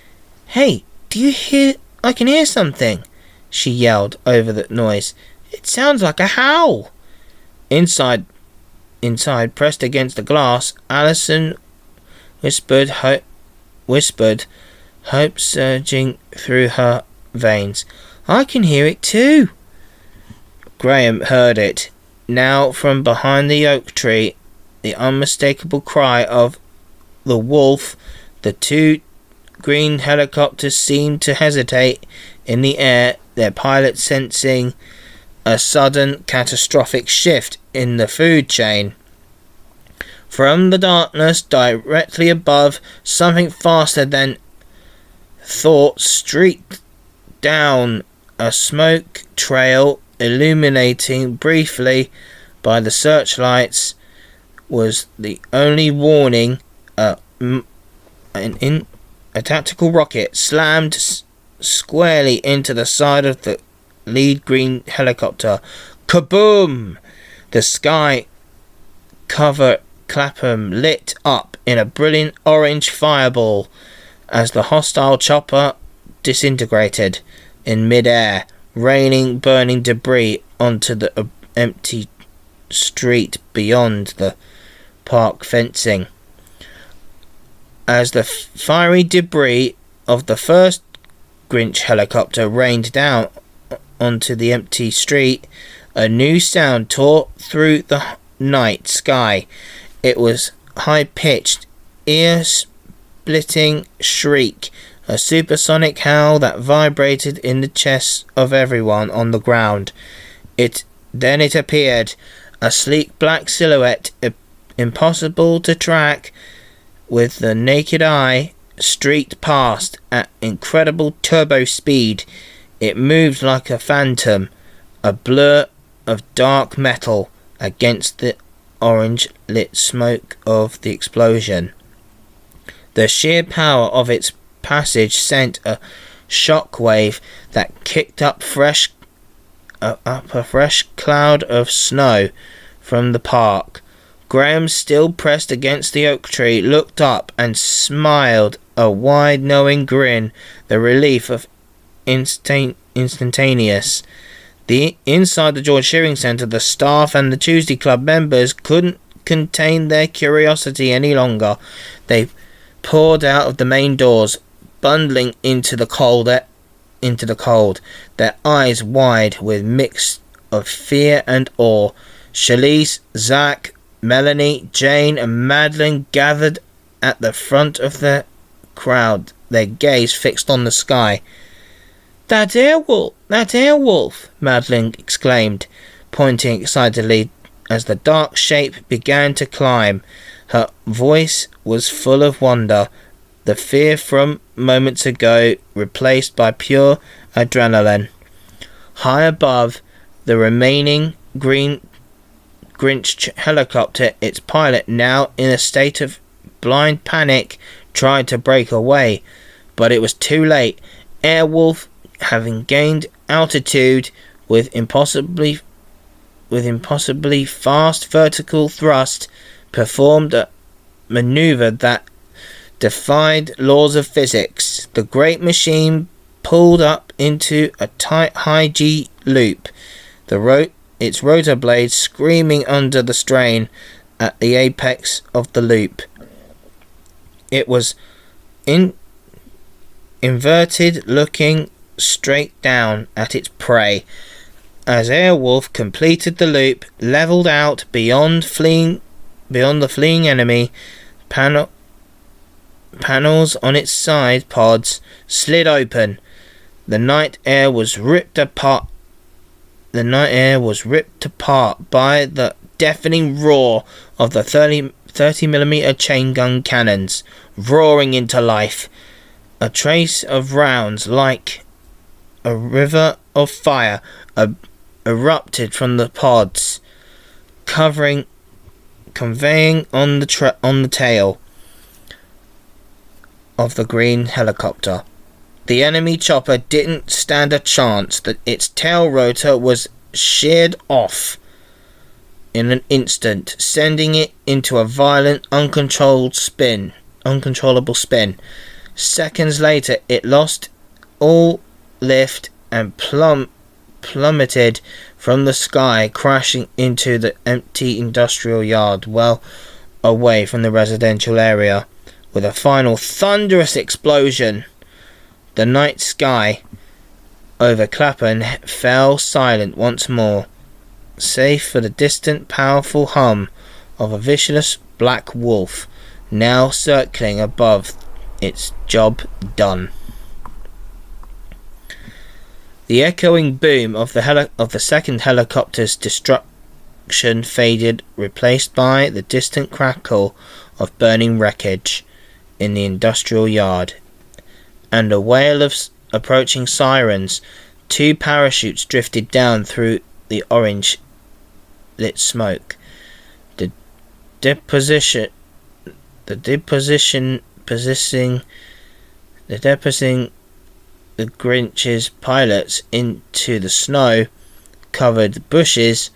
"Hey, do you hear? I can hear something," she yelled over the noise. "It sounds like a howl." Inside, pressed against the glass, Allison whispered, hope surging through her veins. "I can hear it too." Graham heard it. Now from behind the oak tree, the unmistakable cry of the wolf. The two green helicopters seemed to hesitate in the air, their pilot sensing a sudden catastrophic shift in the food chain. From the darkness directly above, something faster than thought streaked down a smoke trail, illuminating briefly by the searchlights. Was the only warning. A tactical rocket slammed squarely into the side of the lead green helicopter. Kaboom! The sky cover Clapham lit up in a brilliant orange fireball as the hostile chopper disintegrated in mid-air, raining burning debris onto the empty street beyond the park fencing. As the fiery debris of the first Grinch helicopter rained down onto the empty street, a new sound tore through the night sky. It was high-pitched, ear-splitting shriek, a supersonic howl that vibrated in the chests of everyone on the ground. Then it appeared, a sleek black silhouette, impossible to track with the naked eye, streaked past at incredible turbo speed. It moved like a phantom, a blur of dark metal against the orange-lit smoke of the explosion. The sheer power of its passage sent a shock wave that kicked up a fresh cloud of snow from the park. Graham, still pressed against the oak tree, looked up and smiled a wide, knowing grin, the relief of instantaneous. Inside the George Shearing Centre, the staff and the Tuesday Club members couldn't contain their curiosity any longer. They poured out of the main doors, bundling into the cold, their eyes wide with mix of fear and awe. Shalise, Zach, Melanie, Jane and Madeline gathered at the front of the crowd, their gaze fixed on the sky. That Airwolf! Madeline exclaimed, pointing excitedly as the dark shape began to climb. Her voice was full of wonder, the fear from moments ago replaced by pure adrenaline. High above, the remaining Grinch helicopter, its pilot, now in a state of blind panic, tried to break away, but it was too late. Airwolf, having gained altitude with impossibly fast vertical thrust, performed a maneuver that defied laws of physics. The great machine pulled up into a tight high G loop, its rotor blades screaming under the strain at the apex of the loop. It was inverted, looking straight down at its prey. As Airwolf completed the loop, levelled out beyond the fleeing enemy, panels on its side pods slid open. The night air was ripped apart by the deafening roar of the 30mm chain gun cannons, roaring into life. A trace of rounds like a river of fire erupted from the pods, conveying on the tail of the green helicopter. The enemy chopper didn't stand a chance. That its tail rotor was sheared off in an instant, sending it into a violent, uncontrollable spin. Seconds later, it lost all lift and plummeted from the sky, crashing into the empty industrial yard well away from the residential area. With a final thunderous explosion, the night sky over Clapham fell silent once more, save for the distant, powerful hum of a vicious black wolf now circling above, its job done. The echoing boom of the second helicopter's destruction faded, replaced by the distant crackle of burning wreckage in the industrial yard, and a wail of approaching sirens. 2 parachutes drifted down through the orange-lit smoke. The depositing the Grinch's pilots into the snow-covered bushes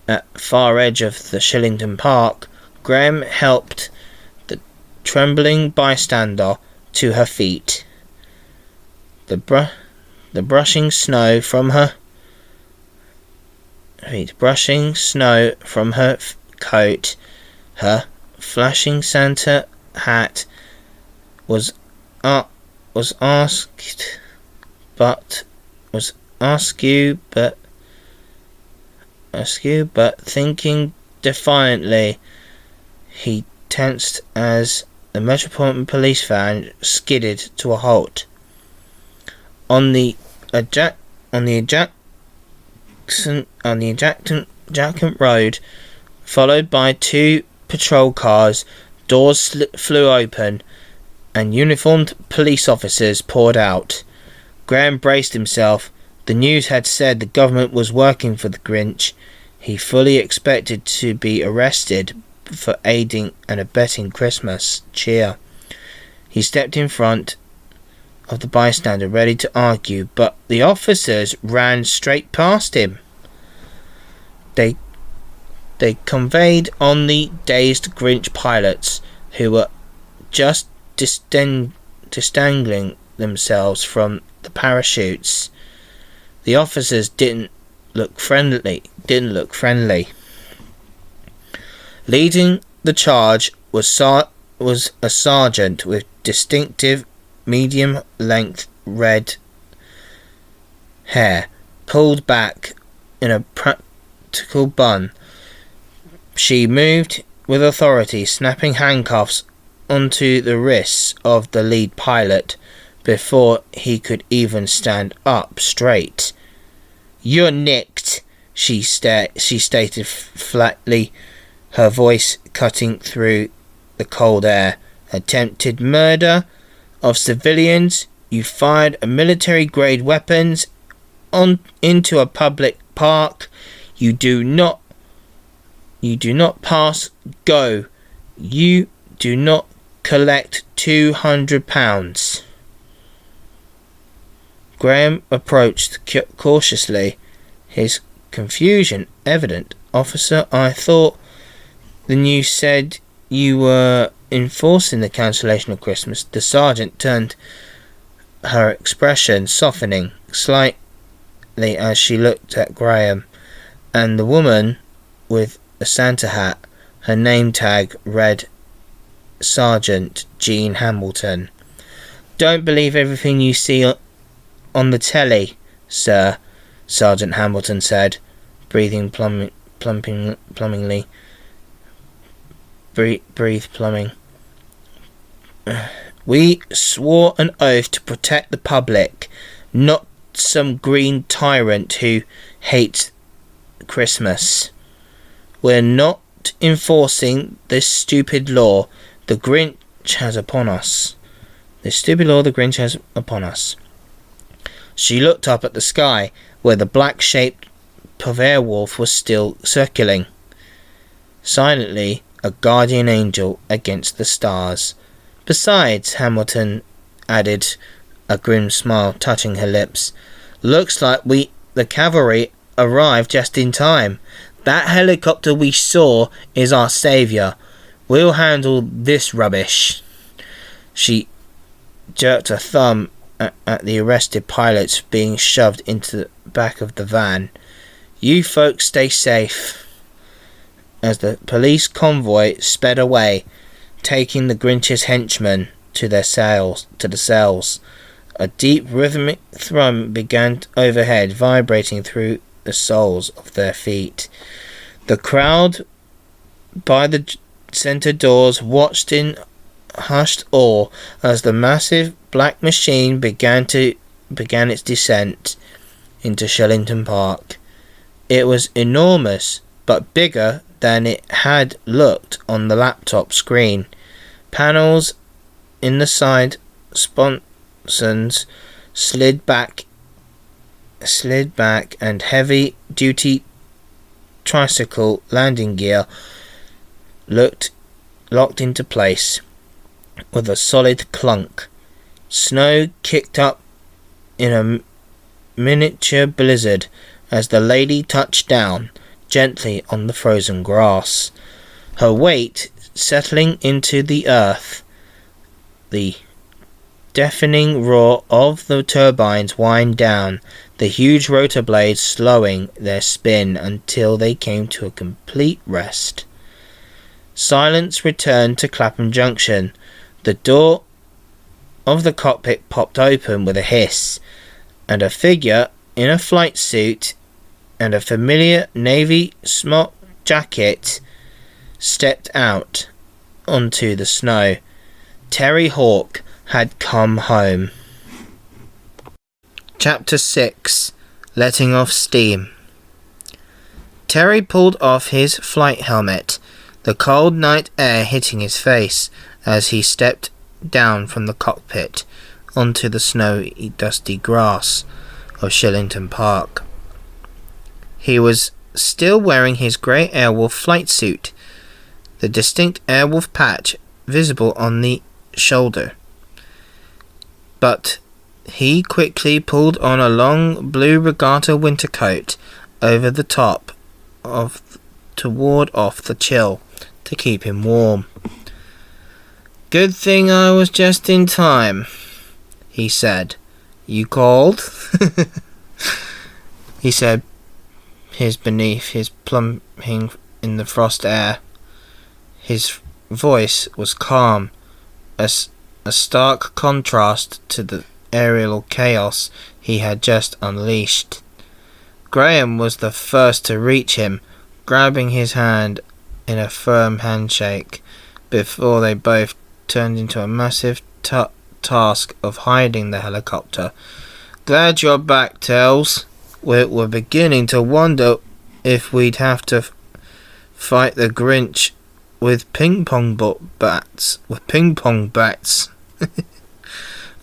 at the far edge of the Shillington Park. Graham helped the trembling bystander to her feet. The brushing snow from her coat, her flashing Santa hat was askew, but thinking defiantly, he tensed as the Metropolitan Police van skidded to a halt. On the adjacent road, followed by two patrol cars, doors flew open and uniformed police officers poured out. Graham braced himself. The news had said the government was working for the Grinch. He fully expected to be arrested for aiding and abetting Christmas cheer. He stepped in front of the bystander, ready to argue, but the officers ran straight past him. They conveyed on the dazed Grinch pilots, who were just distangling themselves from the parachutes. The officers didn't look friendly. Leading the charge was a sergeant with distinctive medium-length red hair, pulled back in a practical bun. She moved with authority, snapping handcuffs onto the wrists of the lead pilot before he could even stand up straight. "You're nicked," she stated flatly, her voice cutting through the cold air. "Attempted murder of civilians. You fired a military-grade weapons into a public park. You do not pass go. You do not collect £200. Graham approached cautiously, his confusion evident. "Officer, I thought the news said you were enforcing the cancellation of Christmas." The sergeant turned, her expression softening slightly as she looked at Graham and the woman with a Santa hat. Her name tag read Sergeant Jean Hamilton. "Don't believe everything you see on the telly, sir," Sergeant Hamilton said, breathing plumbingly. Breathe plumbing. "We swore an oath to protect the public, not some green tyrant who hates Christmas. We're not enforcing this stupid law the Grinch has upon us. She looked up at the sky, where the black shape of Airwolf was still circling, silently a guardian angel against the stars. "Besides," Hamilton added, a grim smile touching her lips, "looks like the cavalry arrived just in time. That helicopter we saw is our saviour. We'll handle this rubbish." She jerked a thumb at the arrested pilots being shoved into the back of the van. "You folks stay safe." As the police convoy sped away, taking the Grinch's henchmen to the cells, a deep rhythmic thrum began overhead, vibrating through the soles of their feet. The crowd by the centre doors watched in hushed awe as the massive black machine began its descent into Shellington Park. It was enormous, but bigger than it had looked on the laptop screen. Panels in the side sponsons slid back, and heavy-duty tricycle landing gear locked into place with a solid clunk. Snow kicked up in a miniature blizzard as the lady touched down gently on the frozen grass, her weight settling into the earth. The deafening roar of the turbines wind down, the huge rotor blades slowing their spin until they came to a complete rest. Silence returned to Clapham Junction. The door of the cockpit popped open with a hiss, and a figure in a flight suit and a familiar navy smock jacket stepped out onto the snow. Terry Hawke had come home. Chapter 6. Letting off steam. Terry pulled off his flight helmet, the cold night air hitting his face as he stepped down from the cockpit onto the snowy, dusty grass of Shillington Park. He was still wearing his grey Airwolf flight suit, the distinct Airwolf patch visible on the shoulder. But he quickly pulled on a long blue regatta winter coat over the top to ward off the chill, to keep him warm. "Good thing I was just in time," he said. "You called?" he said, his beneath his plumbing in the frost air. His voice was calm, a stark contrast to the aerial chaos he had just unleashed. Graham was the first to reach him, grabbing his hand in a firm handshake, before they both turned into a massive task of hiding the helicopter. "Glad you're back, Tells. We're beginning to wonder if we'd have to fight the Grinch with ping-pong bats.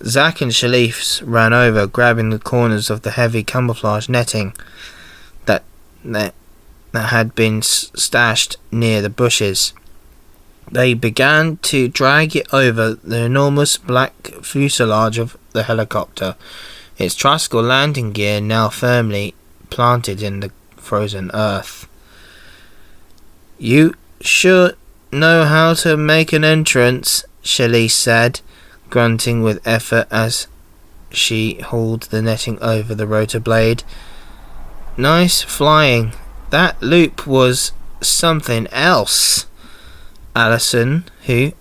Zack and Shalif ran over, grabbing the corners of the heavy camouflage netting that had been stashed near the bushes. They began to drag it over the enormous black fuselage of the helicopter, its tricycle landing gear now firmly planted in the frozen earth. "You sure know how to make an entrance," Shalif said, grunting with effort as she hauled the netting over the rotor blade. "Nice flying. That loop was something else." Allison, who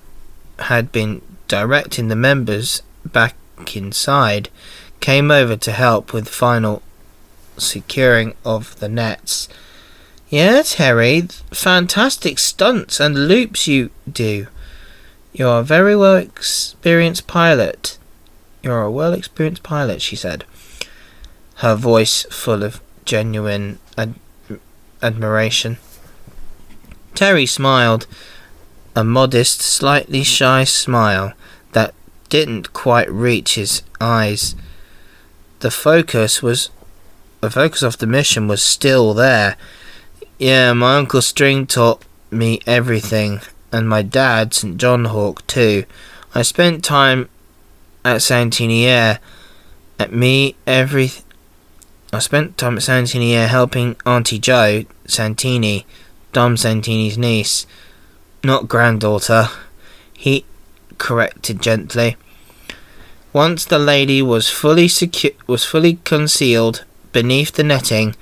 had been directing the members back inside, came over to help with final securing of the nets. "Yeah, Terry, fantastic stunts and loops you do. You're a very well-experienced pilot. You're a well-experienced pilot," she said, her voice full of genuine admiration. Terry smiled, a modest, slightly shy smile that didn't quite reach his eyes. The focus of the mission was still there. "Yeah, my Uncle String taught me everything, and my dad, St. John Hawke, too. I spent time at Santini Air. I spent time at Santini Air helping Auntie Jo Santini, Dom Santini's niece. Not granddaughter," he corrected gently. Once the lady was fully concealed beneath the netting,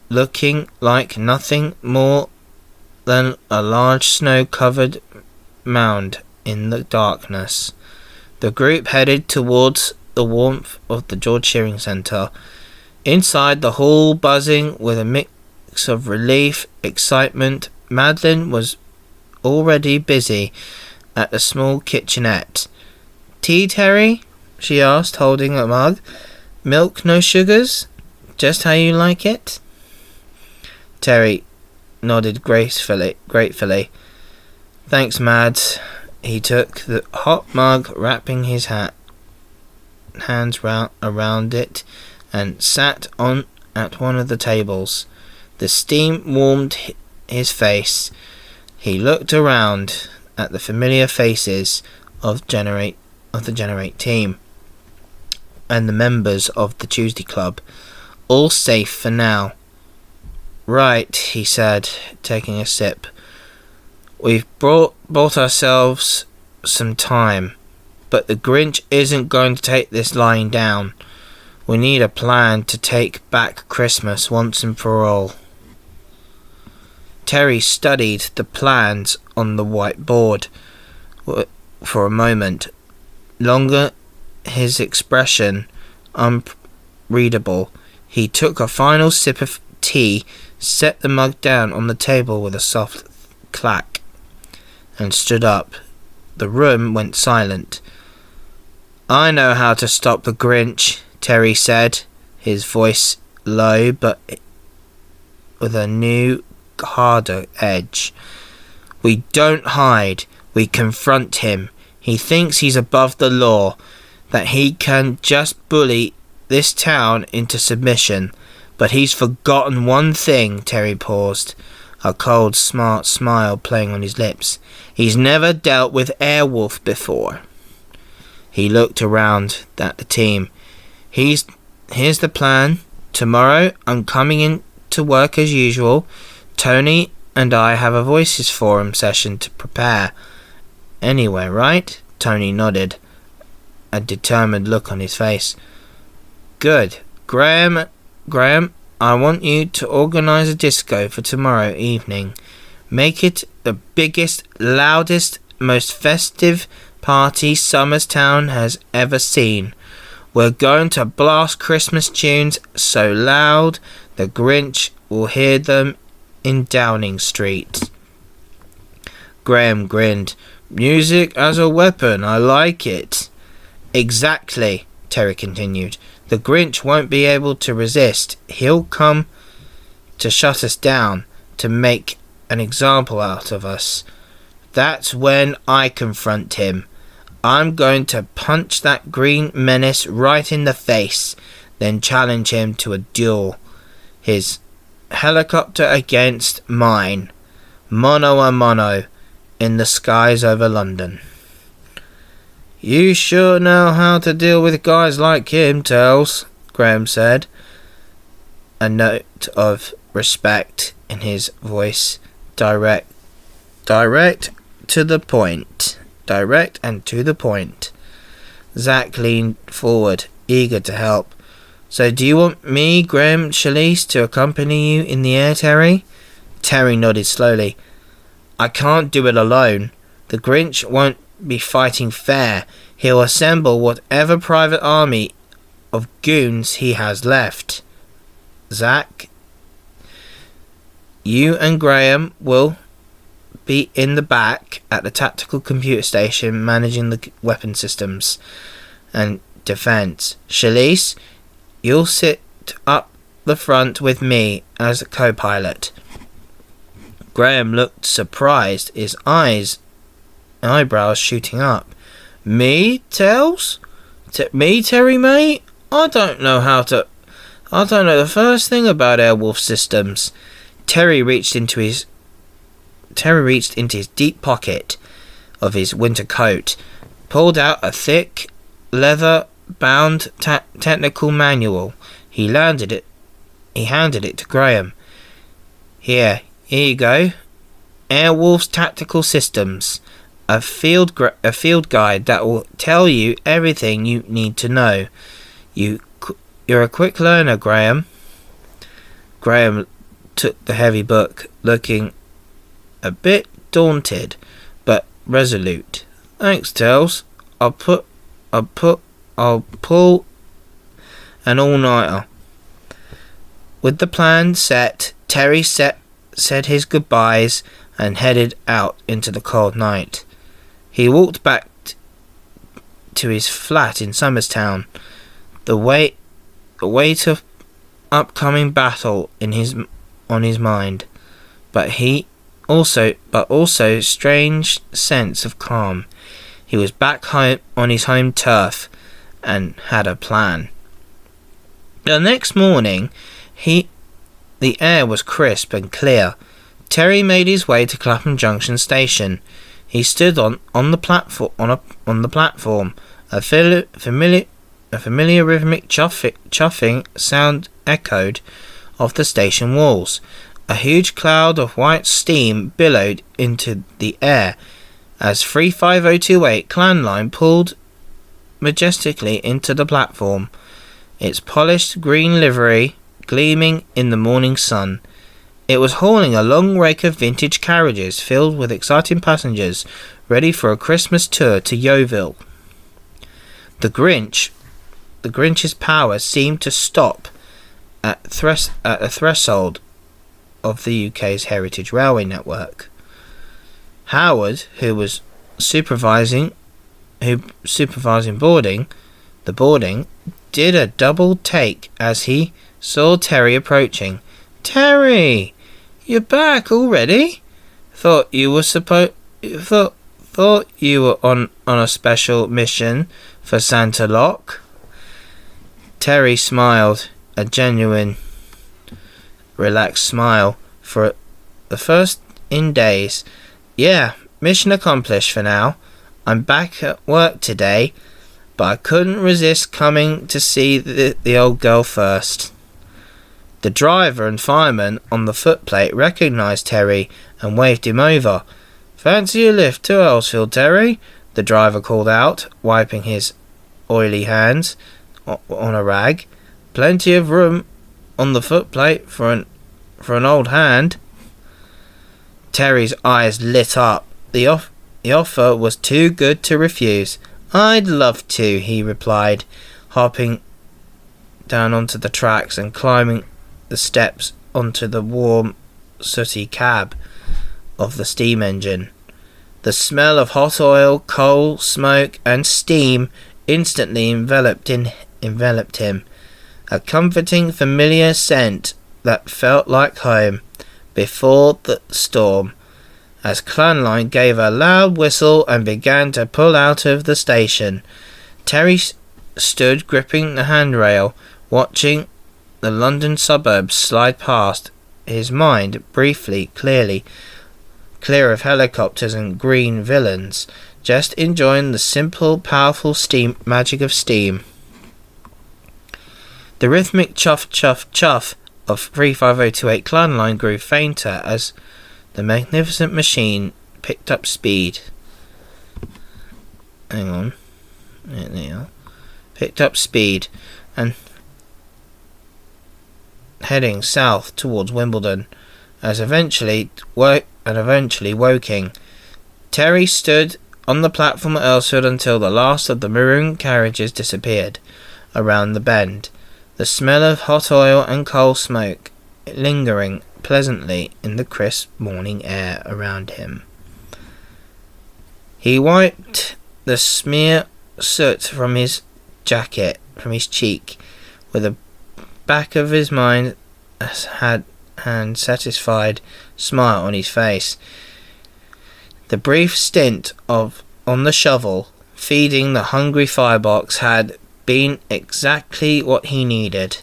looking like nothing more than a large snow-covered mound in the darkness, the group headed towards the warmth of the George Shearing Centre. Inside the hall, buzzing with a mix of relief, excitement, Madeline was already busy at the small kitchenette. "Tea, Terry?" she asked, holding a mug. "Milk, no sugars? Just how you like it?" Terry nodded gratefully. "Thanks, Mads." He took the hot mug, wrapping his hands around it, and sat at one of the tables. The steam warmed his face. He looked around at the familiar faces of the Generate team and the members of the Tuesday Club, all safe for now. "Right," he said, taking a sip. "We've bought ourselves some time. but the Grinch isn't going to take this lying down. We need a plan to take back Christmas once and for all. Terry studied the plans on the whiteboard for a moment. Longer, his expression unreadable. He took a final sip of tea, set the mug down on the table with a soft clack, and stood up. The room went silent. "I know how to stop the Grinch," Terry said, his voice low but with a new, harder edge. "We don't hide. We confront him. He thinks he's above the law, that he can just bully this town into submission. But he's forgotten one thing." Terry paused, a cold, smart smile playing on his lips. "He's never dealt with Airwolf before." He looked around at the team. Here's the plan. Tomorrow I'm coming in to work as usual. Tony and I have a voices forum session to prepare. Anyway, right? Tony nodded, a determined look on his face. "Good. Graham, I want you to organise a disco for tomorrow evening. Make it the biggest, loudest, most festive party Summerstown has ever seen. We're going to blast Christmas tunes so loud the Grinch will hear them in Downing Street." Graham grinned. "Music as a weapon, I like it." "Exactly," Terry continued. "The Grinch won't be able to resist. He'll come to shut us down, to make an example out of us. That's when I confront him. I'm going to punch that green menace right in the face, then challenge him to a duel. His helicopter against mine. Mono a mono, in the skies over London." "You sure know how to deal with guys like him, Tells," Graham said, a note of respect in his voice. Direct to the point. Direct and to the point. Zach leaned forward, eager to help. "So do you want me, Graham Chalice, to accompany you in the air, Terry?" Terry nodded slowly. "I can't do it alone. The Grinch won't be fighting fair. He'll assemble whatever private army of goons he has left. Zach, you and Graham will be in the back at the tactical computer station managing the weapon systems and defense. Chalice, you'll sit up the front with me as a co-pilot." Graham looked surprised, his eyebrows shooting up. "Me, Tells? Me, Terry, mate? I don't know the first thing about Airwolf systems." Terry reached into his deep pocket of his winter coat, pulled out a thick, leather-bound technical manual. He handed it to Graham. Here you go. Airwolf's Tactical Systems. A field guide that will tell you everything you need to know. You're a quick learner, Graham." Graham took the heavy book, looking a bit daunted, but resolute. "Thanks, Tells. I'll pull an all-nighter." With the plan set, Terry said his goodbyes and headed out into the cold night. He walked back to his flat in Summerstown, the weight of upcoming battle on his mind, but also strange sense of calm. He was back home on his home turf and had a plan. The next morning, the air was crisp and clear. Terry made his way to Clapham Junction Station. He stood on the platform. A familiar rhythmic chuffing sound echoed off the station walls. A huge cloud of white steam billowed into the air as 35028 Clan Line pulled majestically into the platform, its polished green livery gleaming in the morning sun. It was hauling a long rake of vintage carriages filled with exciting passengers ready for a Christmas tour to Yeovil. The Grinch's power seemed to stop at the threshold of the UK's heritage railway network. Howard, who was supervising boarding, did a double take as he saw Terry approaching. "Terry, you're back already? Thought you were on a special mission for Santa Lock." Terry smiled, a genuine, relaxed smile for the first in days. "Yeah, mission accomplished for now. I'm back at work today, but I couldn't resist coming to see the old girl first." The driver and fireman on the footplate recognised Terry and waved him over. "Fancy a lift to Earlsfield, Terry?" the driver called out, wiping his oily hands on a rag. "Plenty of room on the footplate for an old hand." Terry's eyes lit up. The offer was too good to refuse. "I'd love to," he replied, hopping down onto the tracks and climbing the steps onto the warm, sooty cab of the steam engine. The smell of hot oil, coal, smoke, and steam instantly enveloped him, a comforting, familiar scent that felt like home before the storm, as Clanline gave a loud whistle and began to pull out of the station. Terry stood gripping the handrail, watching the London suburbs slide past, his mind briefly clear of helicopters and green villains, just enjoying the simple, powerful magic of steam. The rhythmic chuff chuff chuff of 35028 Clanline grew fainter as the magnificent machine picked up speed. Picked up speed and heading south towards Wimbledon, as eventually Woking. Terry stood on the platform at Earlsfield until the last of the maroon carriages disappeared around the bend, the smell of hot oil and coal smoke lingering pleasantly in the crisp morning air around him. He wiped the smear soot from his cheek, with a back of his mind had and satisfied smile on his face. The brief stint on the shovel feeding the hungry firebox had been exactly what he needed.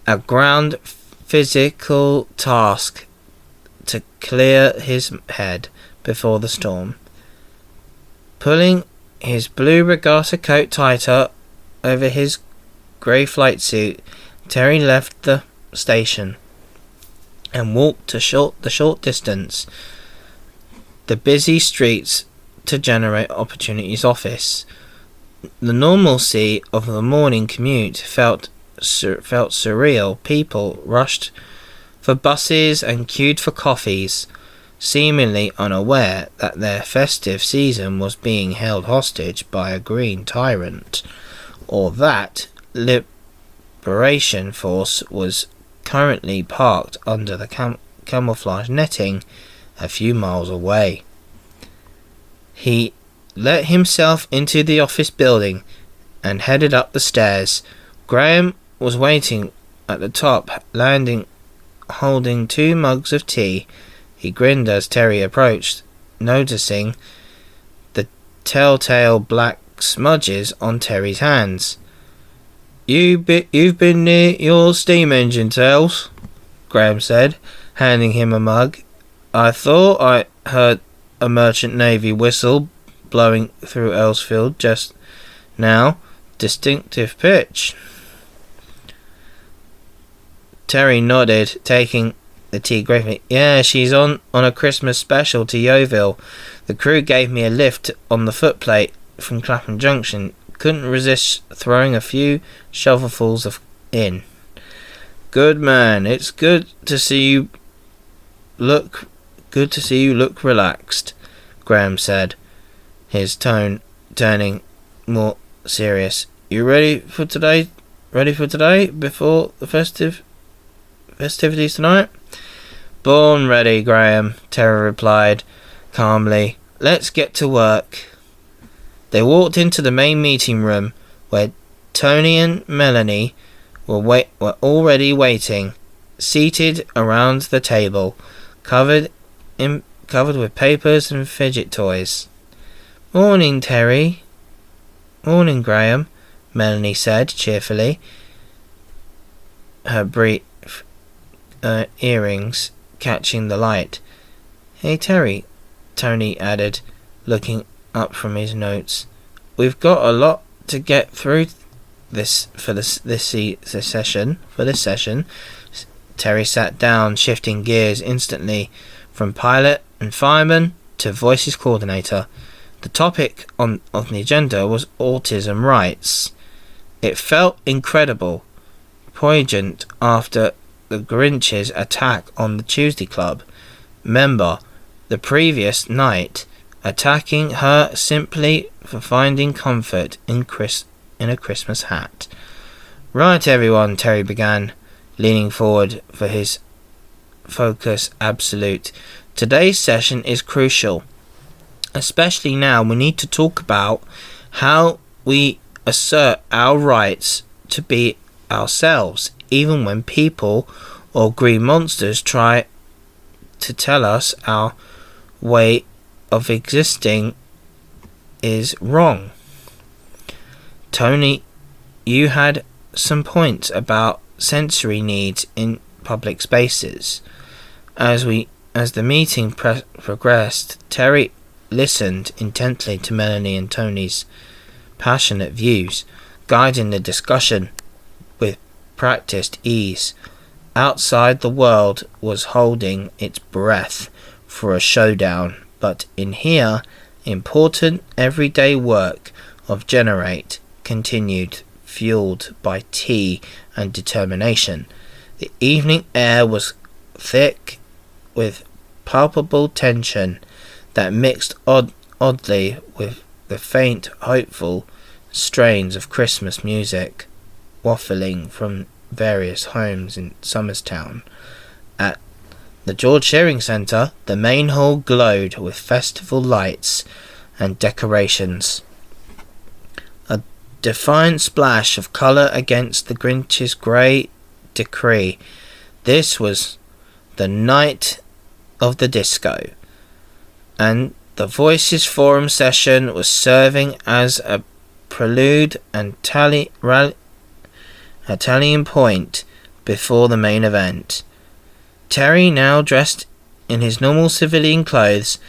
A ground physical task to clear his head before the storm. Pulling his blue regatta coat tighter over his grey flight suit, Terry left the station and walked the short distance, the busy streets to Generate Opportunities office. The normalcy of the morning commute felt surreal. People rushed for buses and queued for coffees, seemingly unaware that their festive season was being held hostage by a green tyrant, or that Liberation Force was currently parked under the camouflage netting a few miles away. He let himself into the office building and headed up the stairs. Graham was waiting at the top, holding 2 mugs of tea. He grinned as Terry approached, noticing the telltale black smudges on Terry's hands. You've been near your steam engine, Tells, Graham said, handing him a mug. I thought I heard a merchant navy whistle blowing through Earlsfield just now. Distinctive pitch. Terry nodded, taking the tea gravely. Yeah, she's on a Christmas special to Yeovil. The crew gave me a lift on the footplate from Clapham Junction. couldn't resist throwing a few shovelfuls in. "Good man, it's good to see you look relaxed," Graham said, his tone turning more serious. "You ready for today? Before the festivities tonight?" "Born ready, Graham," Terry replied calmly. "Let's get to work." They walked into the main meeting room, where Tony and Melanie were already waiting, seated around the table, covered with papers and fidget toys. "Morning, Terry." "Morning, Graham," Melanie said cheerfully, her brief earrings catching the light. "Hey, Terry," Tony added, looking up from his notes. "We've got a lot to get through this session. Terry sat down, shifting gears instantly from pilot and fireman to voices coordinator. The topic on the agenda was autism rights. It felt incredible, poignant after the Grinch's attack on the Tuesday Club member the previous night, attacking her simply for finding comfort in a Christmas hat. "Right, everyone," Terry began, leaning forward for his focus absolute. "Today's session is crucial. Especially now, we need to talk about how we assert our rights to be ourselves, even when people or green monsters try to tell us our way of existing is wrong." "Tony, you had some points about sensory needs in public spaces." As the meeting progressed, Terry listened intently to Melanie and Tony's passionate views, guiding the discussion with practiced ease. Outside, the world was holding its breath for a showdown, but in here, important everyday work of Generate continued, fueled by tea and determination. The evening air was thick with palpable tension that mixed oddly with the faint, hopeful strains of Christmas music waffling from various homes in Summerstown. At the George Shearing Centre, the main hall glowed with festival lights and decorations. A defiant splash of colour against the Grinch's grey decree. This was the night of the disco, and the Voices Forum session was serving as a prelude and tallying point before the main event. Terry, now dressed in his normal civilian clothes,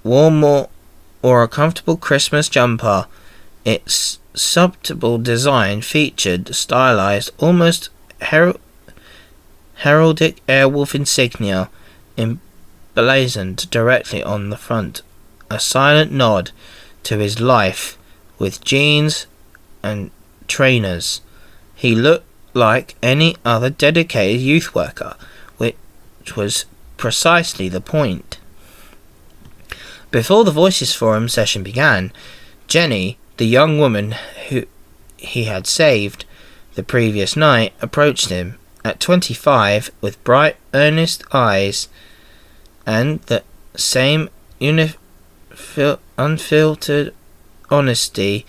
wore a comfortable Christmas jumper. Its subtle design featured stylized, almost heraldic Airwolf insignia emblazoned directly on the front, a silent nod to his life with jeans and trainers. He looked like any other dedicated youth worker, which was precisely the point. Before the Voices Forum session began, Jenny, the young woman who he had saved the previous night, approached him. At 25, with bright, earnest eyes and the same unfiltered honesty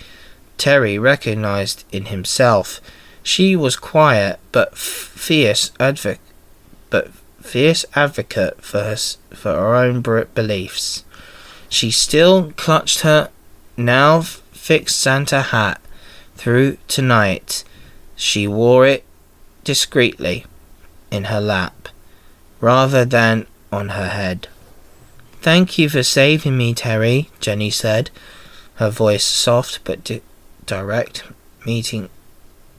Terry recognized in himself, she was quiet but fierce advocate for her own beliefs. She still clutched her now fixed Santa hat through tonight. She wore it discreetly in her lap, rather than on her head. "Thank you for saving me, Terry," Jenny said, her voice soft but direct, meeting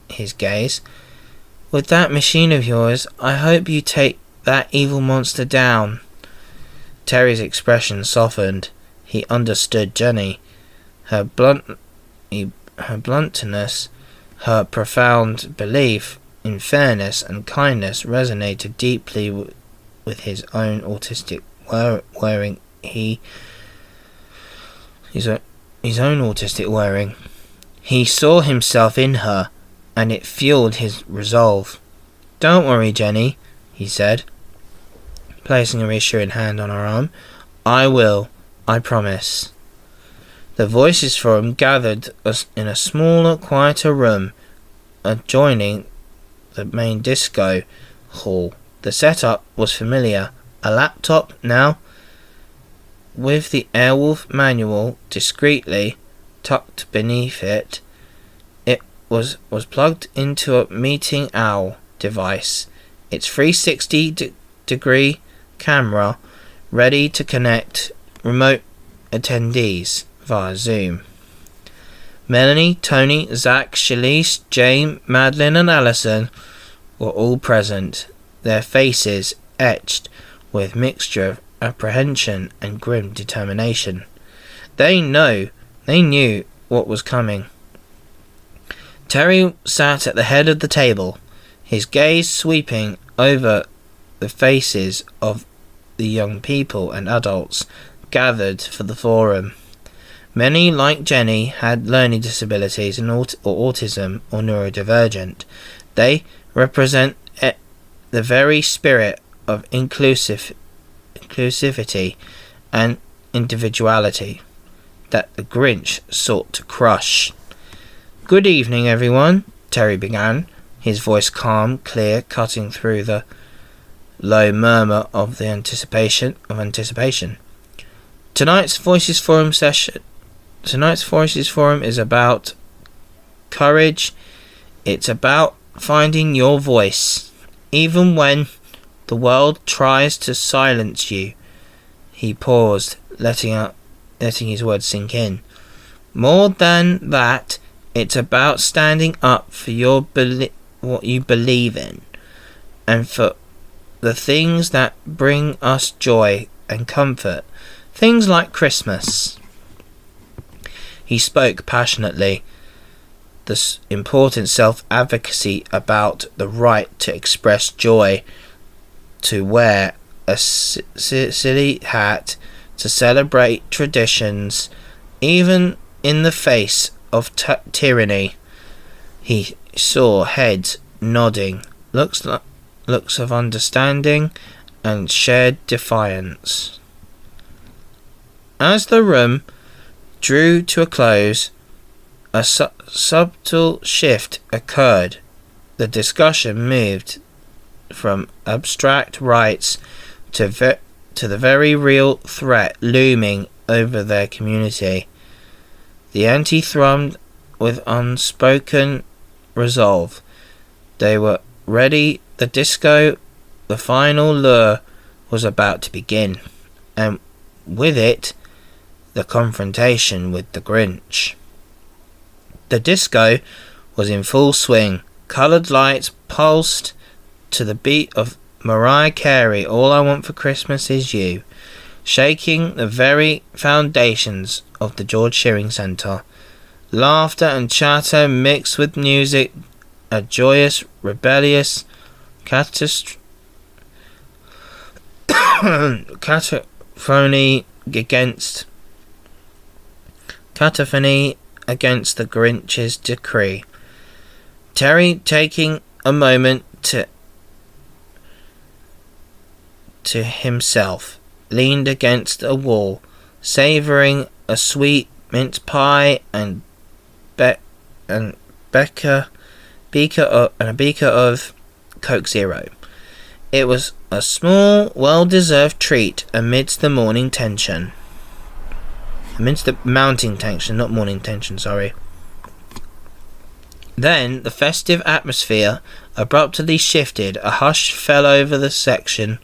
his gaze. "With that machine of yours, I hope you take that evil monster down." Terry's expression softened. He understood Jenny. Her bluntly her bluntness, her profound belief in fairness and kindness resonated deeply with his own autistic wearing. His own autistic wearing. He saw himself in her, and it fueled his resolve. "Don't worry, Jenny," he said, placing a reassuring hand on her arm. "I will, I promise." The Voices Forum gathered us in a smaller, quieter room adjoining the main disco hall. The setup was familiar. A laptop now, with the Airwolf manual discreetly tucked beneath it. It was plugged into a meeting owl device, its 360-degree camera ready to connect remote attendees via Zoom. Melanie, Tony, Zach, Shalise, Jane, Madeline and Alison were all present, their faces etched with mixture of apprehension and grim determination. They knew what was coming. Terry sat at the head of the table, his gaze sweeping over the faces of the young people and adults gathered for the forum. Many, like Jenny, had learning disabilities or autism or neurodivergent. They represent the very spirit of inclusivity and individuality that the Grinch sought to crush. "Good evening, everyone," Terry began, his voice calm, clear, cutting through the low murmur of the anticipation. Tonight's Voices Forum is about courage. It's about finding your voice, even when the world tries to silence you. He paused, letting his words sink in. More than that, it's about standing up for what you believe in, and for the things that bring us joy and comfort. Things like Christmas. He spoke passionately. The important self-advocacy about the right to express joy, to wear a silly hat, to celebrate traditions, even in the face of tyranny. He saw heads nodding, looks of understanding and shared defiance. As the room drew to a close, a subtle shift occurred. The discussion moved from abstract rights to the very real threat looming over their community. The ante thrummed with unspoken resolve. They were ready. The disco, the final lure, was about to begin, and with it, the confrontation with the Grinch. The disco was in full swing. Coloured lights pulsed to the beat of Mariah Carey, "All I Want for Christmas Is You," shaking the very foundations of the George Shearing Centre. Laughter and chatter mixed with music, a joyous, rebellious cacophony against the Grinch's decree. Terry, taking a moment to himself, leaned against a wall, savouring a sweet mince pie and a beaker of Coke Zero. It was a small, well-deserved treat amidst the mounting tension, not morning tension, sorry. Then the festive atmosphere abruptly shifted. A hush fell over the section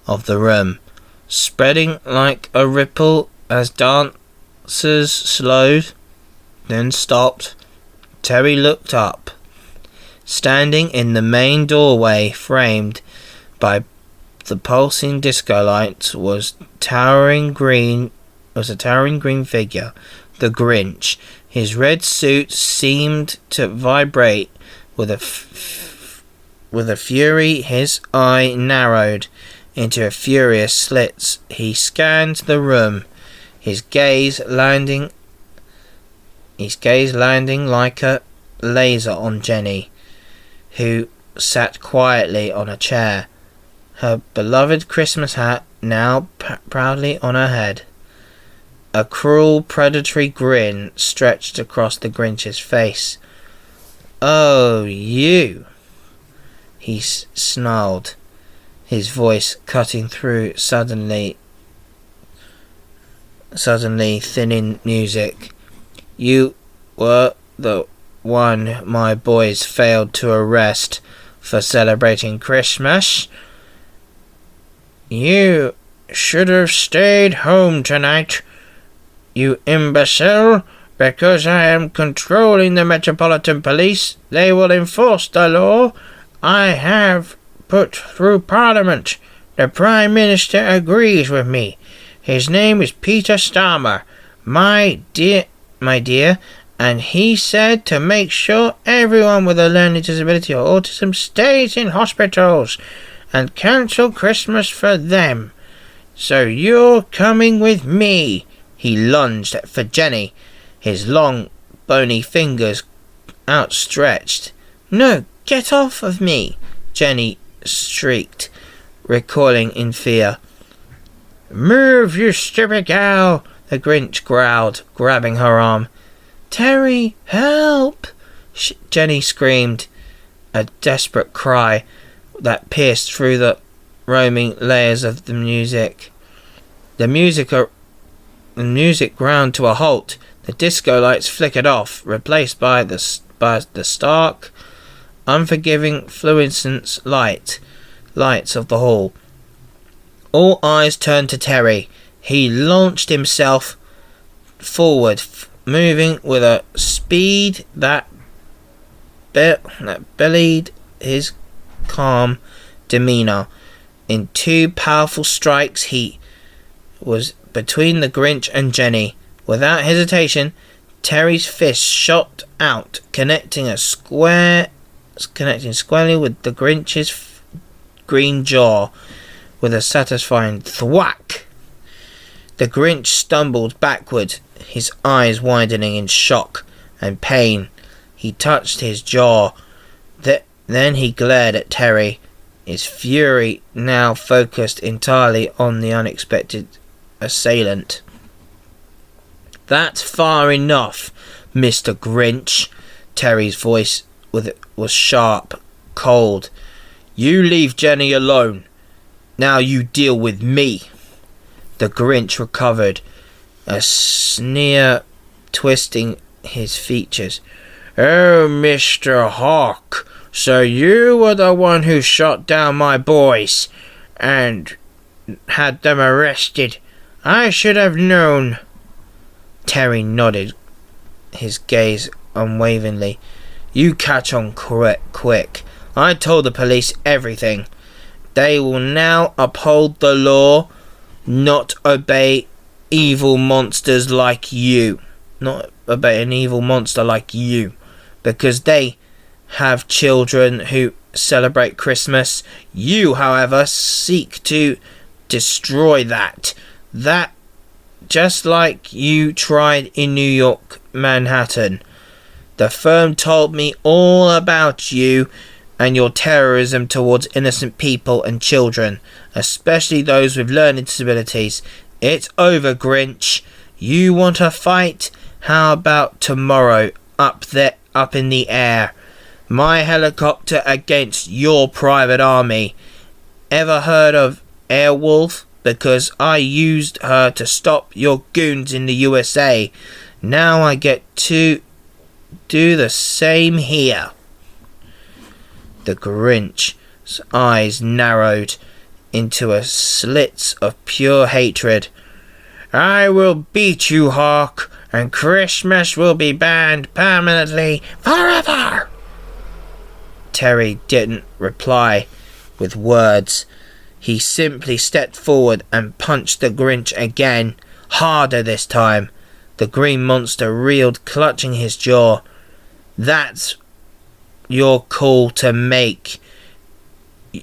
of the room, spreading like a ripple as dancers slowed, then stopped. Terry looked up. Standing in the main doorway, framed by the pulsing disco lights, was a towering green figure, the Grinch. His red suit seemed to vibrate with a fury. His eye narrowed into a furious slits. He scanned the room, his gaze landing like a laser on Jenny, who sat quietly on a chair, her beloved Christmas hat now proudly on her head. A cruel, predatory grin stretched across the Grinch's face. "Oh, you," he snarled, his voice cutting through suddenly thinning music. "You were the one my boys failed to arrest for celebrating Christmas. You should have stayed home tonight, you imbecile. Because I am controlling the Metropolitan Police, they will enforce the law I have put through Parliament. The Prime Minister agrees with me. His name is Peter Starmer, my dear, and he said to make sure everyone with a learning disability or autism stays in hospitals and cancel Christmas for them. So you're coming with me." He lunged for Jenny, his long, bony fingers outstretched. "No, get off of me," Jenny shrieked, recoiling in fear. "Move, you stupid gal," the Grinch growled, grabbing her arm. "Terry, help!" Jenny screamed, a desperate cry that pierced through the roaming layers of the music. The music ground to a halt. The disco lights flickered off, replaced by the stark, unforgiving fluorescent lights of the hall. All eyes turned to Terry. He launched himself forward, moving with a speed that belied his calm demeanour. In two powerful strikes, he was between the Grinch and Jenny. Without hesitation, Terry's fist shot out, connecting squarely with the Grinch's green jaw with a satisfying thwack. The Grinch stumbled backward, his eyes widening in shock and pain. He touched his jaw. Then he glared at Terry, his fury now focused entirely on the unexpected assailant. "That's far enough, Mr. Grinch." Terry's voice was sharp, cold. "You leave Jenny alone. Now you deal with me." The Grinch recovered, a sneer twisting his features. "Oh, Mr. Hawk, so you were the one who shot down my boys and had them arrested. I should have known." Terry nodded, his gaze unwaveringly. "You catch on quick. I told the police everything. They will now uphold the law, not obey evil monsters like you. Not obey an evil monster like you. Because they have children who celebrate Christmas. You, however, seek to destroy that. Just like you tried in New York, Manhattan. The firm told me all about you and your terrorism towards innocent people and children, especially those with learning disabilities. It's over, Grinch. You want a fight? How about tomorrow, up in the air? My helicopter against your private army. Ever heard of Airwolf? Because I used her to stop your goons in the USA. Now I get to do the same here." The Grinch's eyes narrowed into a slits of pure hatred. "I will beat you, Hawk, and Christmas will be banned permanently forever." Terry didn't reply with words. He simply stepped forward and punched the Grinch again, harder this time. The green monster reeled, clutching his jaw. "That's your call to make.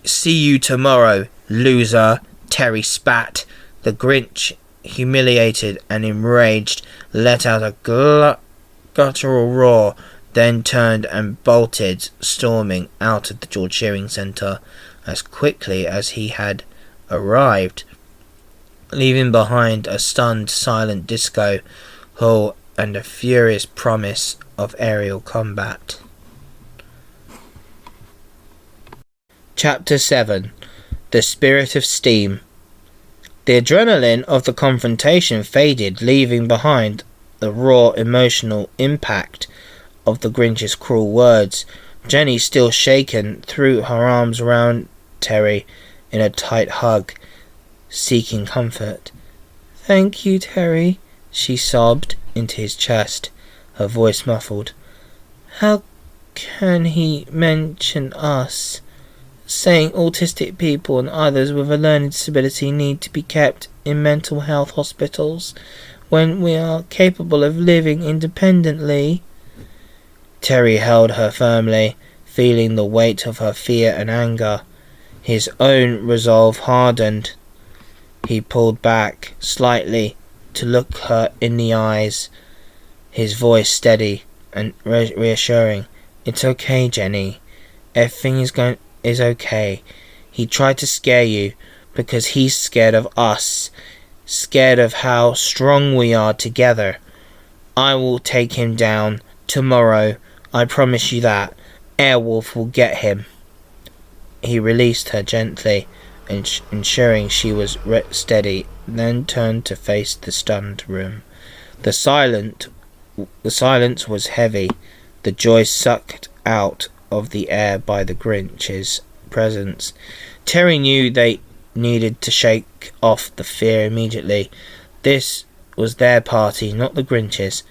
See you tomorrow, loser," Terry spat. The Grinch, humiliated and enraged, let out a guttural roar, then turned and bolted, storming out of the George Shearing Centre as quickly as he had arrived, leaving behind a stunned, silent disco hall and a furious promise of aerial combat. Chapter 7. The Spirit of Steam. The adrenaline of the confrontation faded, leaving behind the raw emotional impact of the Grinch's cruel words. Jenny, still shaken, threw her arms around Terry in a tight hug, seeking comfort. "Thank you, Terry," she sobbed into his chest, her voice muffled. "How can he mention us? Saying autistic people and others with a learning disability need to be kept in mental health hospitals when we are capable of living independently." Terry held her firmly, feeling the weight of her fear and anger. His own resolve hardened. He pulled back slightly to look her in the eyes, his voice steady and reassuring. "It's okay, Jenny. Everything is okay. He tried to scare you because he's scared of us, scared of how strong we are together. I will take him down tomorrow. I promise you that. Airwolf will get him." He released her gently, ensuring she was steady, then turned to face the stunned room. The silence was heavy, the joy sucked out of the air by the Grinch's presence. Terry knew they needed to shake off the fear immediately. This was their party, not the Grinch's.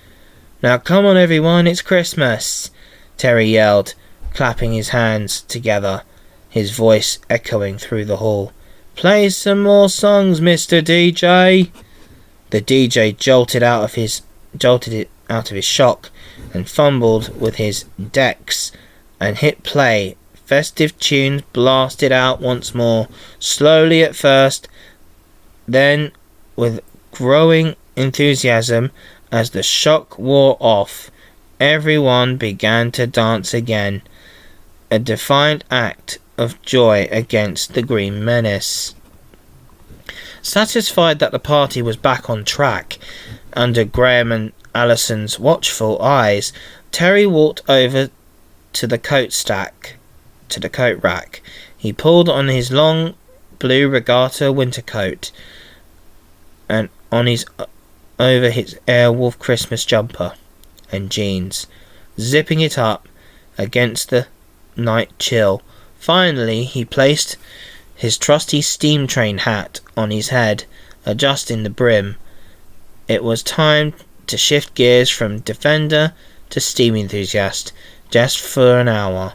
"Now come on everyone, it's Christmas," Terry yelled, clapping his hands together, his voice echoing through the hall. "Play some more songs, Mr. DJ." The DJ jolted out of his shock and fumbled with his decks and hit play. Festive tunes blasted out once more, slowly at first, then with growing enthusiasm. As the shock wore off, everyone began to dance again, a defiant act of joy against the green menace. Satisfied that the party was back on track, under Graham and Alison's watchful eyes, Terry walked over to the coat rack. He pulled on his long blue regatta winter coat and over his Airwolf Christmas jumper and jeans, zipping it up against the night chill. Finally, he placed his trusty steam train hat on his head, adjusting the brim. It was time to shift gears from defender to steam enthusiast, just for an hour.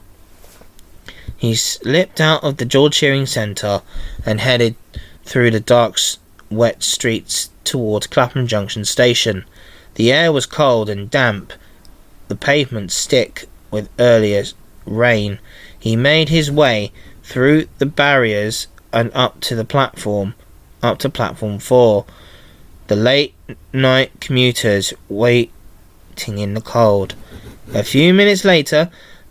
He slipped out of the George Shearing Centre and headed through the dark, wet streets toward Clapham Junction Station. The air was cold and damp, the pavements thick with earlier rain. He made his way through the barriers and up to platform 4. The late night commuters waiting in the cold. A few minutes later,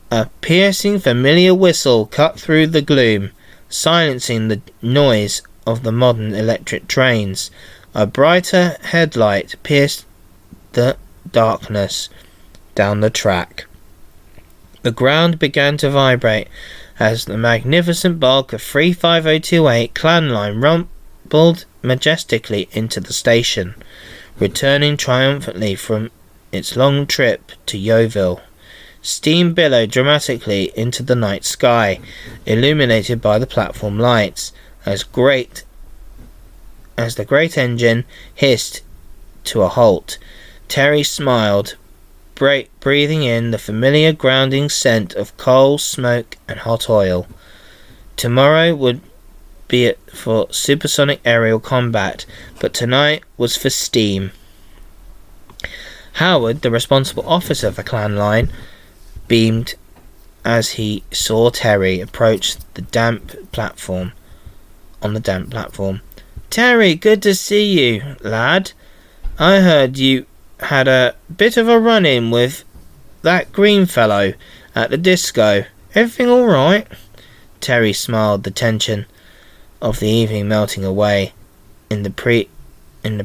a piercing familiar whistle cut through the gloom, silencing the noise of the modern electric trains. A brighter headlight pierced the darkness down the track. The ground began to vibrate as the magnificent bulk of 35028 Clan Line rumbled majestically into the station, returning triumphantly from its long trip to Yeovil. Steam billowed dramatically into the night sky, illuminated by the platform lights, as the great engine hissed to a halt. Terry smiled, breathing in the familiar grounding scent of coal, smoke and hot oil. Tomorrow would be it for supersonic aerial combat, but tonight was for steam. Howard, the responsible officer of the clan line, beamed as he saw Terry approach the damp platform. Terry, good to see you, lad. I heard you had a bit of a run-in with that green fellow at the disco. Everything all right? Terry smiled, the tension of the evening melting away in the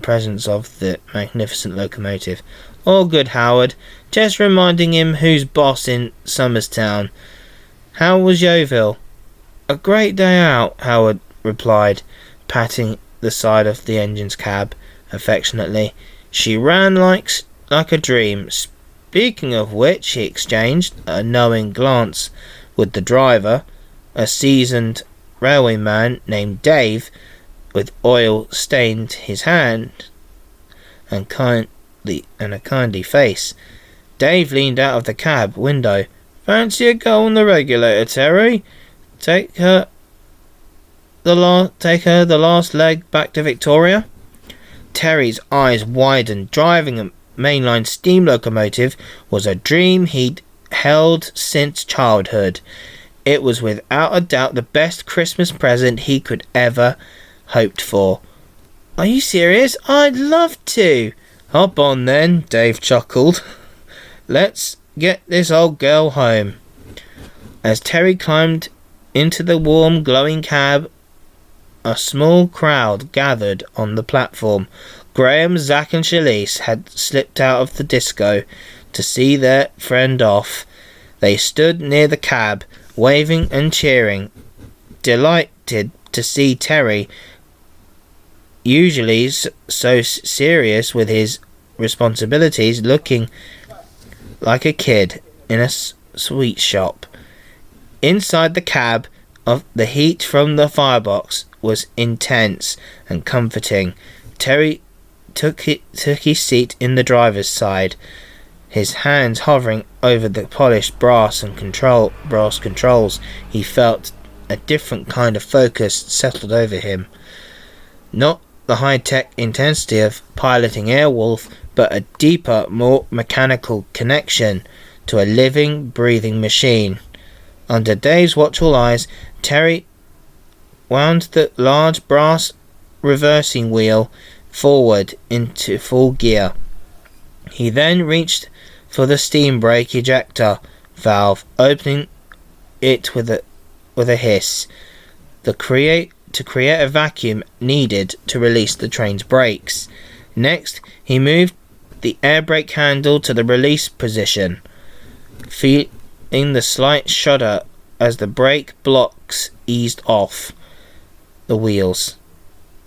presence of the magnificent locomotive. All good, Howard. Just reminding him who's boss in Summerstown. How was Yeovil? A great day out, Howard replied, patting the side of the engine's cab affectionately. She ran like a dream. Speaking of which, he exchanged a knowing glance with the driver, a seasoned railwayman named Dave, with oil stained his hand and a kindly face. Dave leaned out of the cab window. Fancy a go on the regulator, Terry? Take her the last leg back to Victoria? Terry's eyes widened. Driving a mainline steam locomotive was a dream he'd held since childhood. It was without a doubt the best Christmas present he could ever hoped for. Are you serious? I'd love to. Hop on then, Dave chuckled. Let's get this old girl home. As Terry climbed into the warm, glowing cab, a small crowd gathered on the platform. Graham, Zack and Shalise had slipped out of the disco to see their friend off. They stood near the cab, waving and cheering, delighted to see Terry, usually so serious with his responsibilities, looking like a kid in a sweet shop. Inside the cab, the heat from the firebox was intense and comforting. Terry took his seat in the driver's side, his hands hovering over the polished brass controls. He felt a different kind of focus settled over him. Not the high-tech intensity of piloting Airwolf, but a deeper, more mechanical connection to a living, breathing machine. Under Dave's watchful eyes, Terry wound the large brass reversing wheel forward into full gear. He then reached for the steam brake ejector valve, opening it with a hiss. To create a vacuum needed to release the train's brakes. Next, he moved the air brake handle to the release position, feeling the slight shudder as the brake blocks eased off the wheels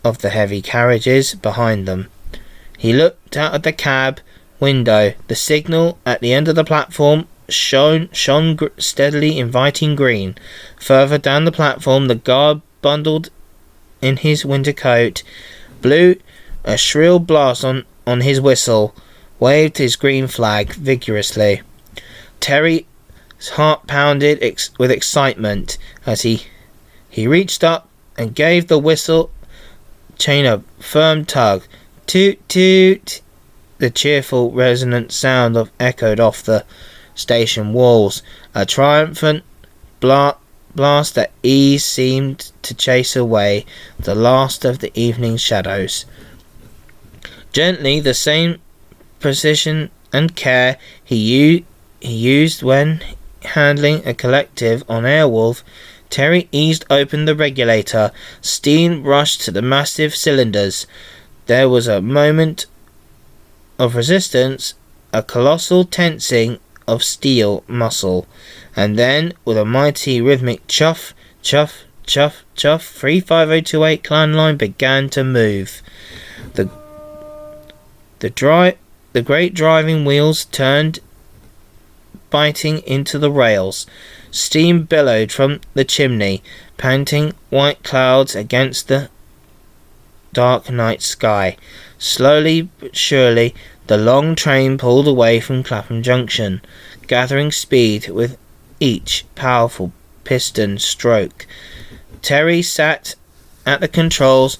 of the heavy carriages behind them. He looked out of the cab window. The signal at the end of the platform shone steadily, inviting green. Further down the platform, the guard, bundled in his winter coat, blew a shrill blast on his whistle, waved his green flag vigorously. Terry's heart pounded with excitement as he reached up and gave the whistle chain a firm tug. Toot toot! The cheerful resonant sound echoed off the station walls. A triumphant blast at ease seemed to chase away the last of the evening's shadows. Gently, the same precision and care he used when handling a collective on Airwolf, Terry eased open the regulator. Steam rushed to the massive cylinders. There was a moment of resistance, a colossal tensing of steel muscle, and then, with a mighty rhythmic chuff, chuff, chuff, chuff, 35028 clan line began to move. The great driving wheels turned, biting into the rails. Steam billowed from the chimney, panting white clouds against the dark night sky. Slowly but surely, the long train pulled away from Clapham Junction, gathering speed with each powerful piston stroke. Terry sat at the controls,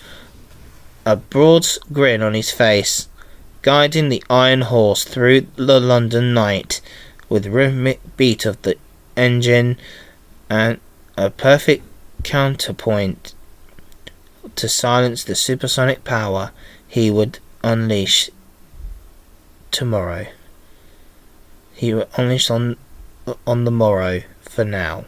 a broad grin on his face. guiding the iron horse through the London night, with rhythmic beat of the engine and a perfect counterpoint to silence the supersonic power he would unleash tomorrow. He would unleash on the morrow. For now,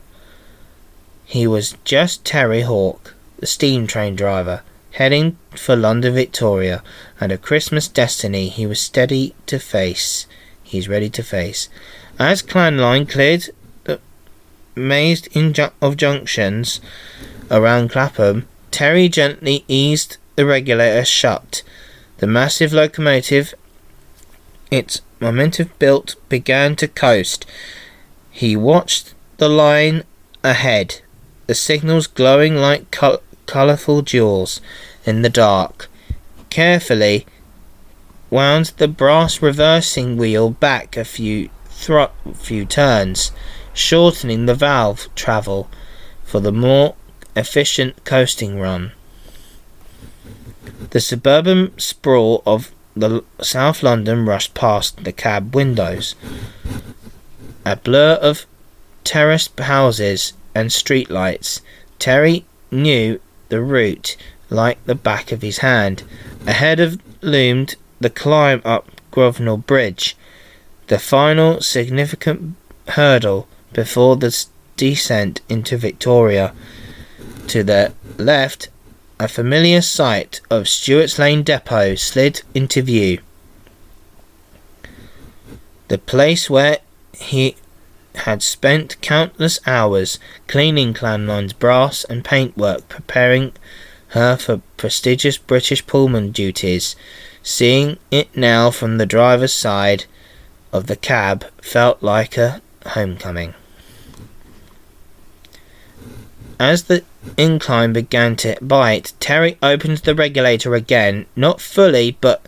he was just Terry Hawk, the steam train driver, heading for London Victoria, and a Christmas destiny he was ready to face. As Clan Line cleared the maze of junctions around Clapham, Terry gently eased the regulator shut. The massive locomotive, its momentum built, began to coast. He watched the line ahead, the signals glowing like colourful jewels in the dark. Carefully wound the brass reversing wheel back a few turns, shortening the valve travel for the more efficient coasting run. The suburban sprawl of the South London rushed past the cab windows, a blur of terraced houses and streetlights. Terry knew the route like the back of his hand. Ahead loomed the climb up Grosvenor Bridge, the final significant hurdle before the descent into Victoria. To the left, a familiar sight of Stewart's Lane Depot slid into view. The place where he had spent countless hours cleaning Clan Line's brass and paintwork, preparing her for prestigious British Pullman duties. Seeing it now from the driver's side of the cab felt like a homecoming. As the incline began to bite, Terry opened the regulator again, not fully, but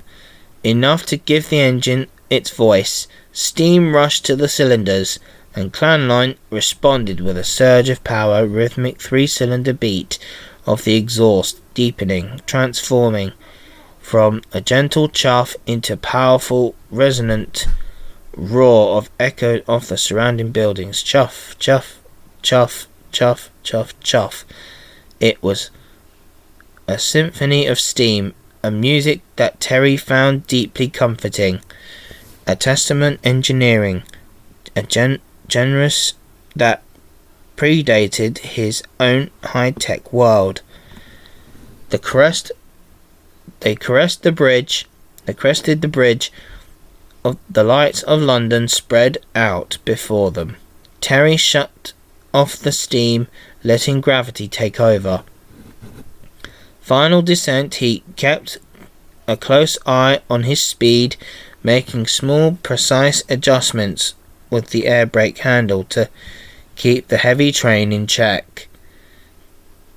enough to give the engine its voice. Steam rushed to the cylinders, and Clan Line responded with a surge of power, rhythmic three-cylinder beat of the exhaust deepening, transforming from a gentle chuff into powerful, resonant roar of echo of the surrounding buildings. Chuff, chuff, chuff, chuff, chuff, chuff. It was a symphony of steam, a music that Terry found deeply comforting, a testament engineering, a generous that predated his own high-tech world. They crested the bridge of the lights of London spread out before them. Terry shut off the steam, letting gravity take over. Final descent, he kept a close eye on his speed, making small, precise adjustments with the air brake handle to keep the heavy train in check.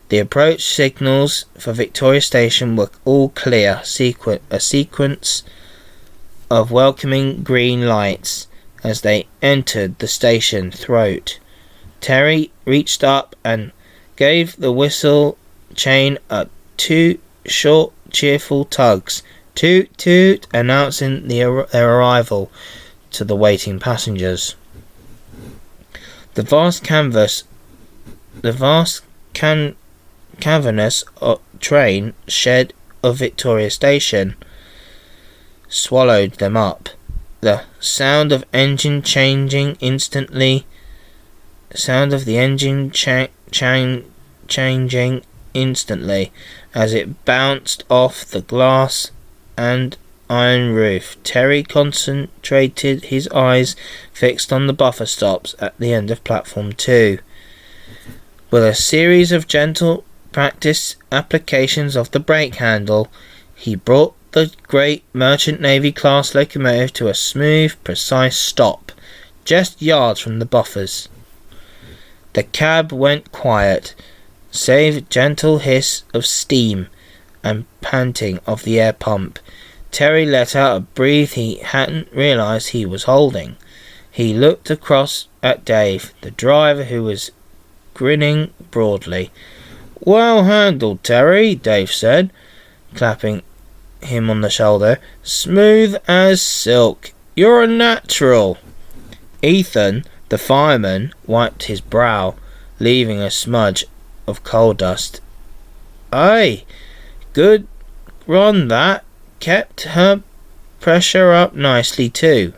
The approach signals for Victoria Station were all clear, a sequence of welcoming green lights as they entered the station throat. Terry reached up and gave the whistle chain two short, cheerful tugs. Toot toot, announcing their arrival to the waiting passengers. The vast cavernous train shed of Victoria Station swallowed them up. The sound of the engine changing instantly as it bounced off the glass and iron roof. Terry concentrated, his eyes fixed on the buffer stops at the end of platform 2. With a series of gentle practice applications of the brake handle, he brought the great Merchant Navy class locomotive to a smooth, precise stop, just yards from the buffers. The cab went quiet, save gentle hiss of steam and panting of the air pump. Terry let out a breath he hadn't realised he was holding. He looked across at Dave, the driver, who was grinning broadly. "Well handled, Terry," Dave said, clapping him on the shoulder. "Smooth as silk. You're a natural." Ethan, the fireman, wiped his brow, leaving a smudge of coal dust. "Aye, good run that. Kept her pressure up nicely too."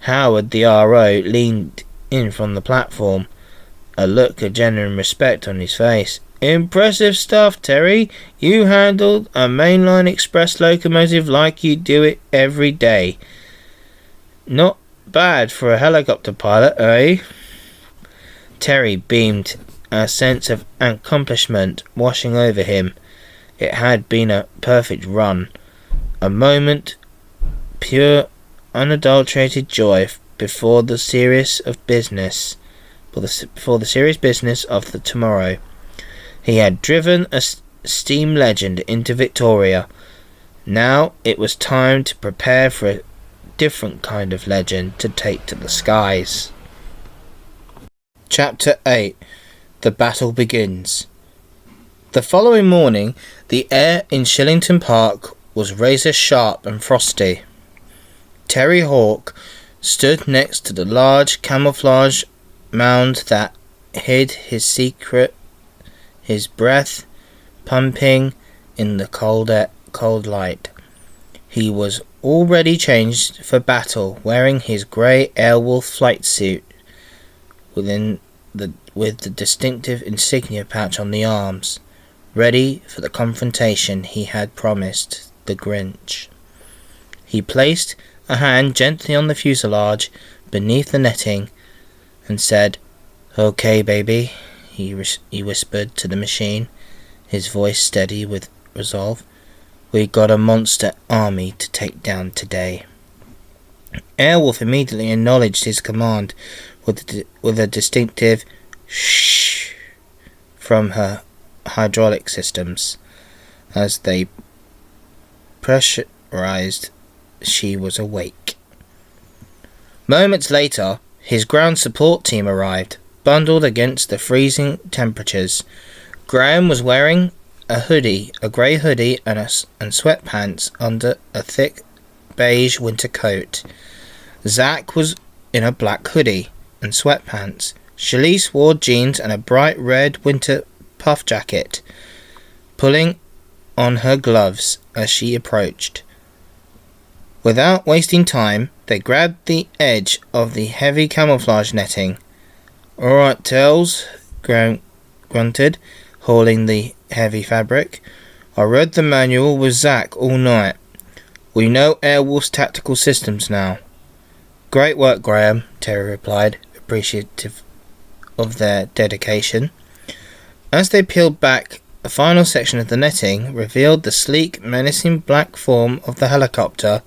Howard, the RO, leaned in from the platform, a look of genuine respect on his face. "Impressive stuff, Terry. You handled a mainline express locomotive like you do it every day. Not bad for a helicopter pilot, eh?" Terry beamed, a sense of accomplishment washing over him. It had been a perfect run, a moment pure, unadulterated joy before the serious business of the tomorrow. He had driven a steam legend into Victoria. Now it was time to prepare for a different kind of legend to take to the skies. Chapter 8. The Battle Begins. The following morning, the air in Shillington Park was razor sharp and frosty. Terry Hawke stood next to the large camouflage mound that hid his secret, his breath pumping in the cold light. He was already changed for battle, wearing his grey Airwolf flight suit with the distinctive insignia patch on the arms, ready for the confrontation he had promised the Grinch. He placed a hand gently on the fuselage beneath the netting and said, "Okay, baby," he whispered to the machine, his voice steady with resolve. "We got a monster army to take down today." Airwolf immediately acknowledged his command with a distinctive shh from her hydraulic systems. As they pressurized, she was awake. Moments later, his ground support team arrived, bundled against the freezing temperatures. Graham was wearing a grey hoodie and sweatpants under a thick beige winter coat. Zach was in a black hoodie and sweatpants. Shalise wore jeans and a bright red winter puff jacket, pulling on her gloves as she approached. Without wasting time, they grabbed the edge of the heavy camouflage netting. "All right, Tells," Graham grunted, hauling the heavy fabric. "I read the manual with Zach all night. We know Airwolf's tactical systems now." "Great work, Graham," Terry replied, appreciative of their dedication. As they peeled back, a final section of the netting revealed the sleek, menacing black form of the helicopter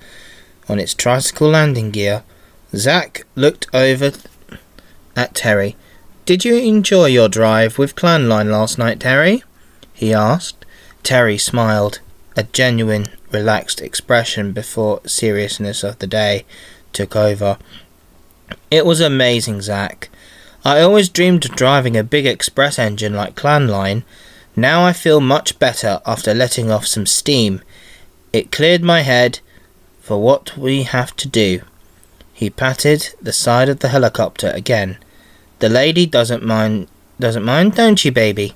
on its tricycle landing gear. Zach looked over at Terry. "Did you enjoy your drive with Clanline last night, Terry?" he asked. Terry smiled, a genuine, relaxed expression before seriousness of the day took over. "It was amazing, Zach. I always dreamed of driving a big express engine like Clanline. Now I feel much better after letting off some steam. It cleared my head for what we have to do." He patted the side of the helicopter again. "The lady doesn't mind, don't you, baby?"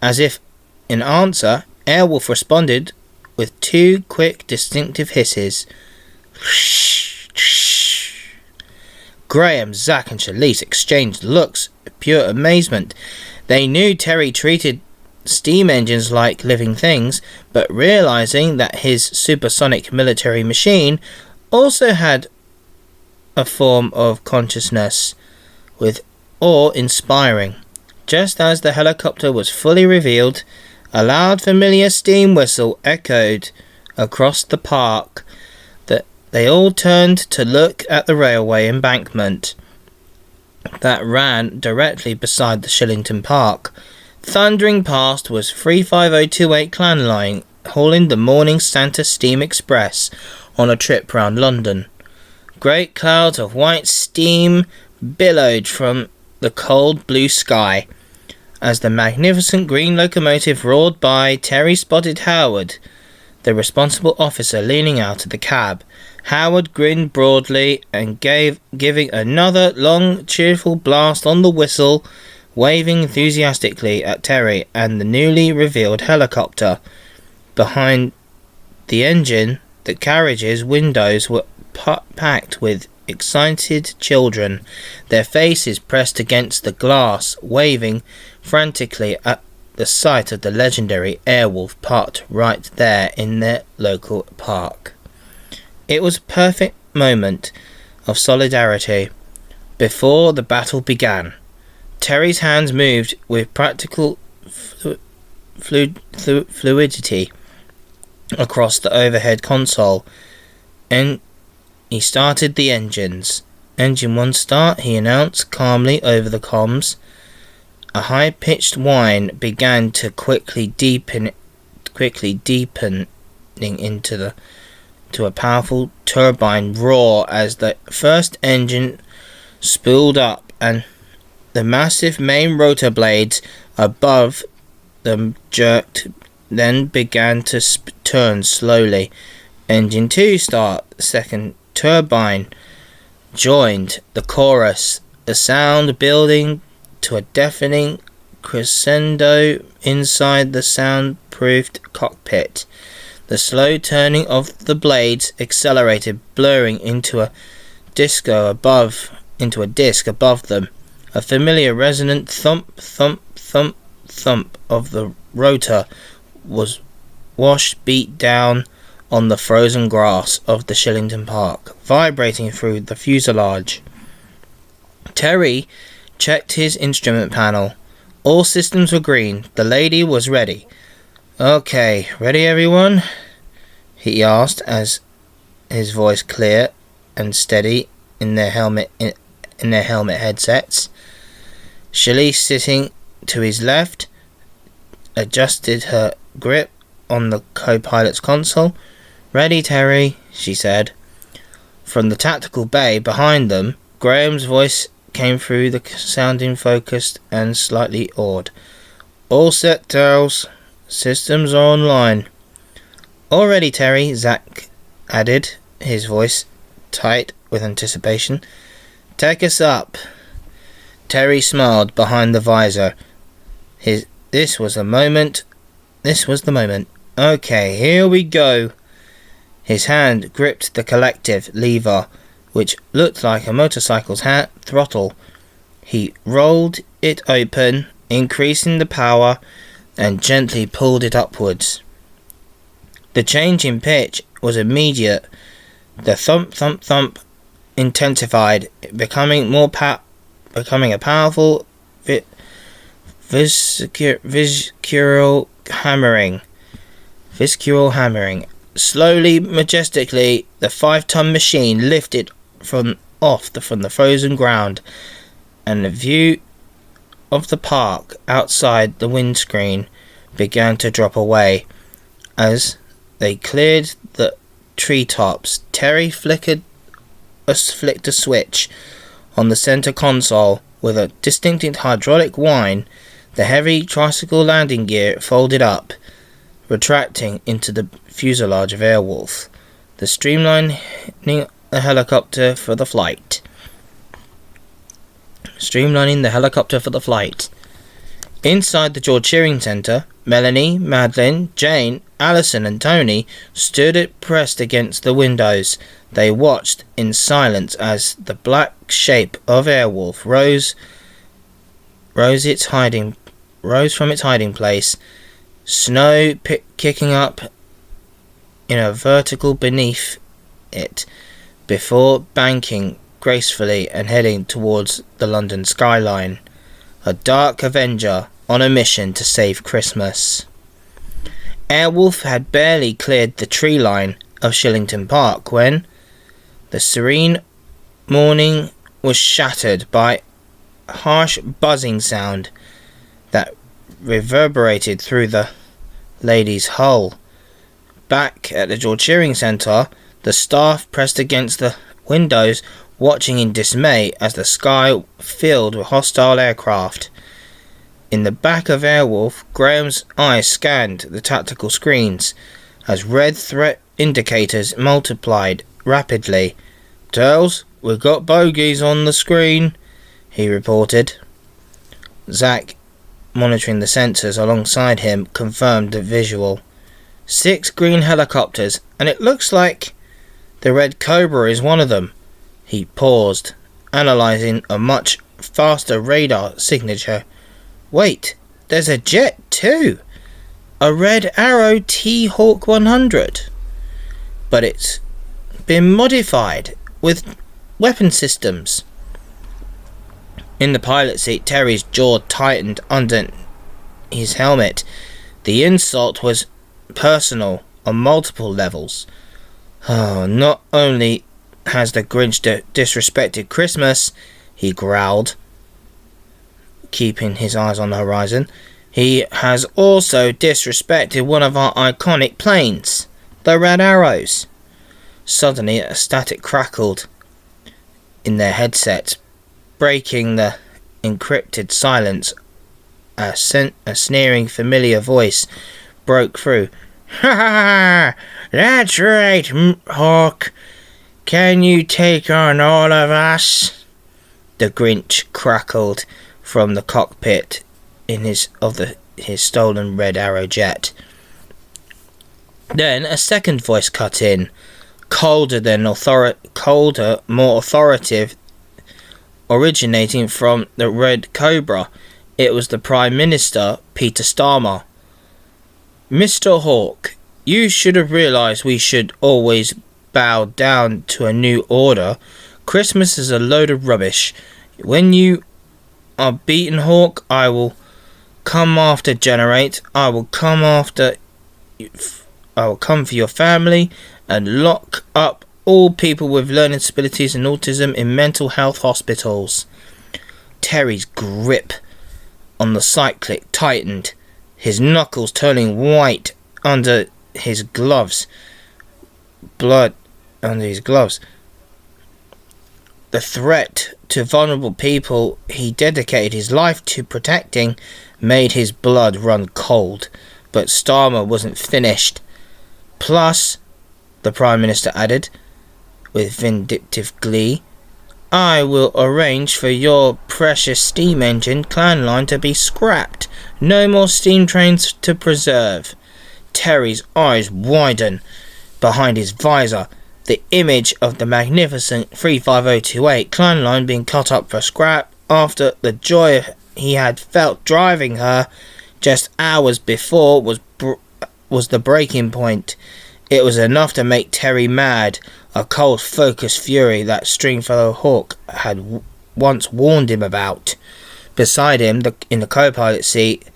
As if in answer, Airwolf responded with two quick, distinctive hisses. Graham, Zach and Shalise exchanged looks of pure amazement. They knew Terry treated steam engines like living things, but realizing that his supersonic military machine also had a form of consciousness, with awe-inspiring. Just as the helicopter was fully revealed, a loud familiar steam whistle echoed across the park. They all turned to look at the railway embankment that ran directly beside the Shillington Park. Thundering past was 35028 Clanline, hauling the morning Santa Steam Express on a trip round London. Great clouds of white steam billowed from the cold blue sky. As the magnificent green locomotive roared by, Terry spotted Howard, the responsible officer leaning out of the cab. Howard grinned broadly and giving another long, cheerful blast on the whistle, waving enthusiastically at Terry and the newly revealed helicopter. Behind the engine, the carriage's windows were packed with excited children, their faces pressed against the glass, waving frantically at the sight of the legendary Airwolf parked right there in their local park. It was a perfect moment of solidarity before the battle began. Terry's hands moved with practical fluidity across the overhead console, and he started the engines. "Engine 1 start," he announced calmly over the comms. A high-pitched whine began to quickly deepening into a powerful turbine roar as the first engine spooled up and the massive main rotor blades above them jerked, then began to turn slowly. "Engine 2 start." The second turbine joined the chorus, the sound building to a deafening crescendo inside the soundproofed cockpit. The slow turning of the blades accelerated, blurring into a disc above them. A familiar resonant thump, thump, thump, thump of the rotor was beat down on the frozen grass of the Shillington Park, vibrating through the fuselage. Terry checked his instrument panel. All systems were green. The lady was ready. "Okay, ready everyone?" he asked, as his voice clear and steady in their helmet headsets. Shelley, sitting to his left, adjusted her grip on the co-pilot's console. "Ready, Terry," she said. From the tactical bay behind them, Graham's voice came through, the sounding focused and slightly awed. "All set, Charles. Systems are online." "All ready, Terry," Zach added, his voice tight with anticipation. "Take us up." Terry smiled behind the visor. This was the moment. "Okay, here we go." His hand gripped the collective lever, which looked like a motorcycle's throttle. He rolled it open, increasing the power, and gently pulled it upwards. The change in pitch was immediate. The thump, thump, thump intensified, becoming a powerful visceral hammering. Slowly, majestically, the 5-ton machine lifted from the frozen ground, and the view of the park outside the windscreen began to drop away. As they cleared the treetops, Terry flicked a switch on the center console. With a distinct hydraulic whine, the heavy tricycle landing gear folded up, retracting into the fuselage of Airwolf, streamlining the helicopter for the flight. Inside the George Shearing Centre, Melanie, Madeline, Jane, Alison and Tony stood pressed against the windows. They watched in silence as the black shape of Airwolf rose from its hiding place, snow kicking up in a vertical beneath it, before banking gracefully and heading towards the London skyline. A dark avenger on a mission to save Christmas. Airwolf had barely cleared the tree line of Shillington Park when the serene morning was shattered by a harsh buzzing sound that reverberated through the lady's hull. Back at the George Shearing Centre, the staff pressed against the windows, watching in dismay as the sky filled with hostile aircraft. In the back of Airwolf, Graham's eyes scanned the tactical screens. as red threat indicators multiplied rapidly. "Tails, we've got bogeys on the screen," he reported. Zack, monitoring the sensors alongside him, confirmed the visual. 6 green helicopters, and it looks like the Red Cobra is one of them. He paused, analysing a much faster radar signature. "Wait, there's a jet too! A Red Arrow T-Hawk 100. But it's been modified with weapon systems." In the pilot seat, Terry's jaw tightened under his helmet. The insult was personal on multiple levels. "Oh, not only has the Grinch disrespected Christmas," he growled, keeping his eyes on the horizon, "he has also disrespected one of our iconic planes, the Red Arrows." Suddenly, a static crackled in their headsets, breaking the encrypted silence. A sneering, familiar voice broke through. "Ha ha ha! That's right, Hawk. Can you take on all of us?" The Grinch crackled from the cockpit in his stolen Red Arrow jet. Then a second voice cut in, more authoritative, originating from the Red Cobra. It was the Prime Minister, Peter Starmer. "Mr. Hawk, you should have realised we should always bow down to a new order. Christmas is a load of rubbish. When you are beaten, Hawk, I will come after Generate. I will come for your family and lock up all people with learning disabilities and autism in mental health hospitals." Terry's grip on the cyclic tightened, his knuckles turning white under his gloves. Blood under his gloves. The threat to vulnerable people he dedicated his life to protecting made his blood run cold. But Starmer wasn't finished. "Plus," the Prime Minister added, with vindictive glee, "I will arrange for your precious steam engine clan line to be scrapped. No more steam trains to preserve." Terry's eyes widened behind his visor. The image of the magnificent 35028 clan line being cut up for scrap after the joy he had felt driving her just hours before was the breaking point. It was enough to make Terry mad, a cold, focused fury that Stringfellow Hawk had once warned him about. Beside him, in the co-pilot seat,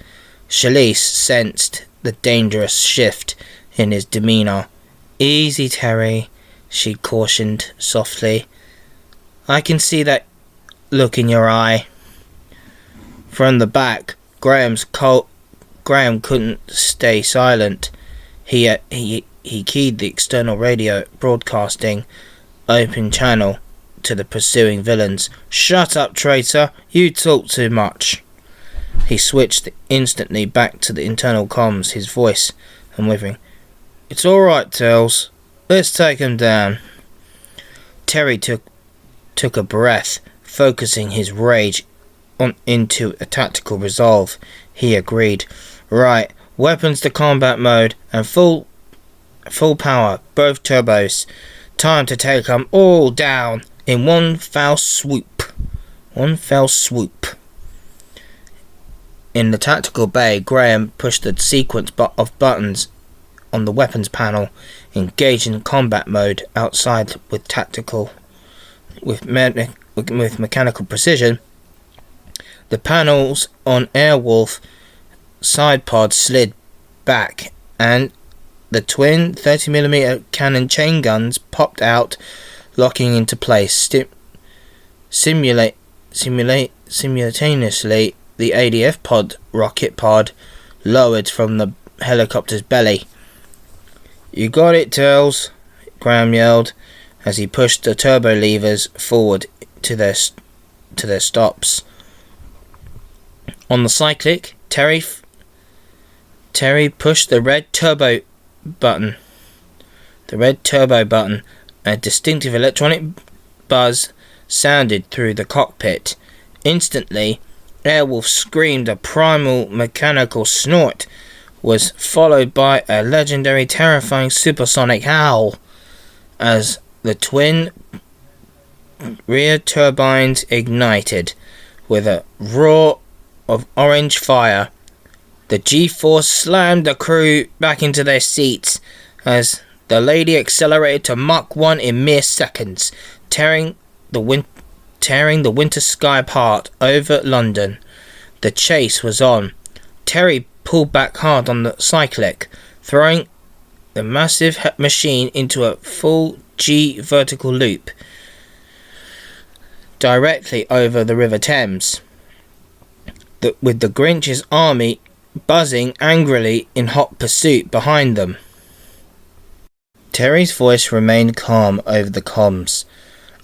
Shalise sensed the dangerous shift in his demeanour. "Easy, Terry," she cautioned softly. "I can see that look in your eye." From the back, Graham couldn't stay silent. He keyed the external radio broadcasting open channel to the pursuing villains. "Shut up, traitor! You talk too much." He switched instantly back to the internal comms, his voice unwavering. "It's all right, Tails. Let's take him down." Terry took a breath, focusing his rage into a tactical resolve. He agreed. "Right, weapons to combat mode and full power, both turbos. Time to take them all down in one fell swoop." In the tactical bay, Graham pushed the sequence of buttons on the weapons panel, engaging combat mode outside with mechanical precision. The panels on Airwolf side pod slid back, and the twin 30mm cannon chain guns popped out, locking into place. Simultaneously, the ADF rocket pod lowered from the helicopter's belly. "You got it, Tails," Graham yelled as he pushed the turbo levers forward to their stops. On the cyclic, Terry pushed the red turbo button. the red turbo button. A distinctive electronic buzz sounded through the cockpit. Instantly, Airwolf screamed. A primal mechanical snort was followed by a legendary terrifying supersonic howl as the twin rear turbines ignited. With a roar of orange fire, the G-force slammed the crew back into their seats as the Lady accelerated to Mach 1 in mere seconds, tearing the winter sky apart over London. The chase was on. Terry pulled back hard on the cyclic, throwing the massive machine into a full G vertical loop directly over the River Thames, with the Grinch's army buzzing angrily in hot pursuit behind them. Terry's voice remained calm over the comms,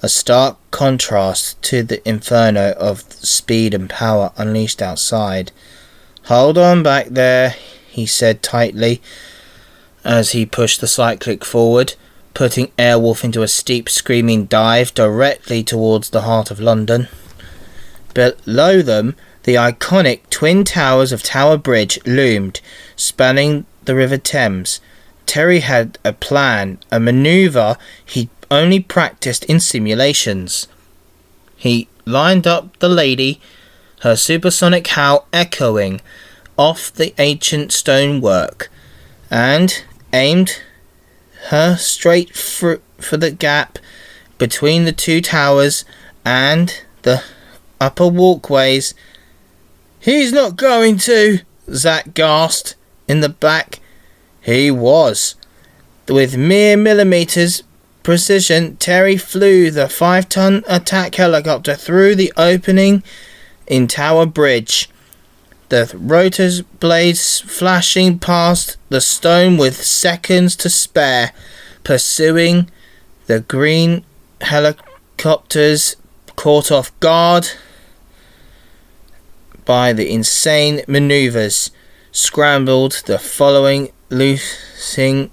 a stark contrast to the inferno of speed and power unleashed outside. "Hold on back there," he said tightly as he pushed the cyclic forward, putting Airwolf into a steep screaming dive directly towards the heart of London. Below them, the iconic twin towers of Tower Bridge loomed, spanning the River Thames. Terry had a plan, a manoeuvre he'd only practiced in simulations. He lined up the Lady, her supersonic howl echoing off the ancient stonework, and aimed her straight for the gap between the two towers and the upper walkways. "He's not going to," Zack gasped in the back. He was. With mere millimeters precision, Terry flew the 5-ton attack helicopter through the opening in Tower Bridge, the rotor's blades flashing past the stone with seconds to spare, pursuing the green helicopters caught off guard by the insane maneuvers, scrambled the following, losing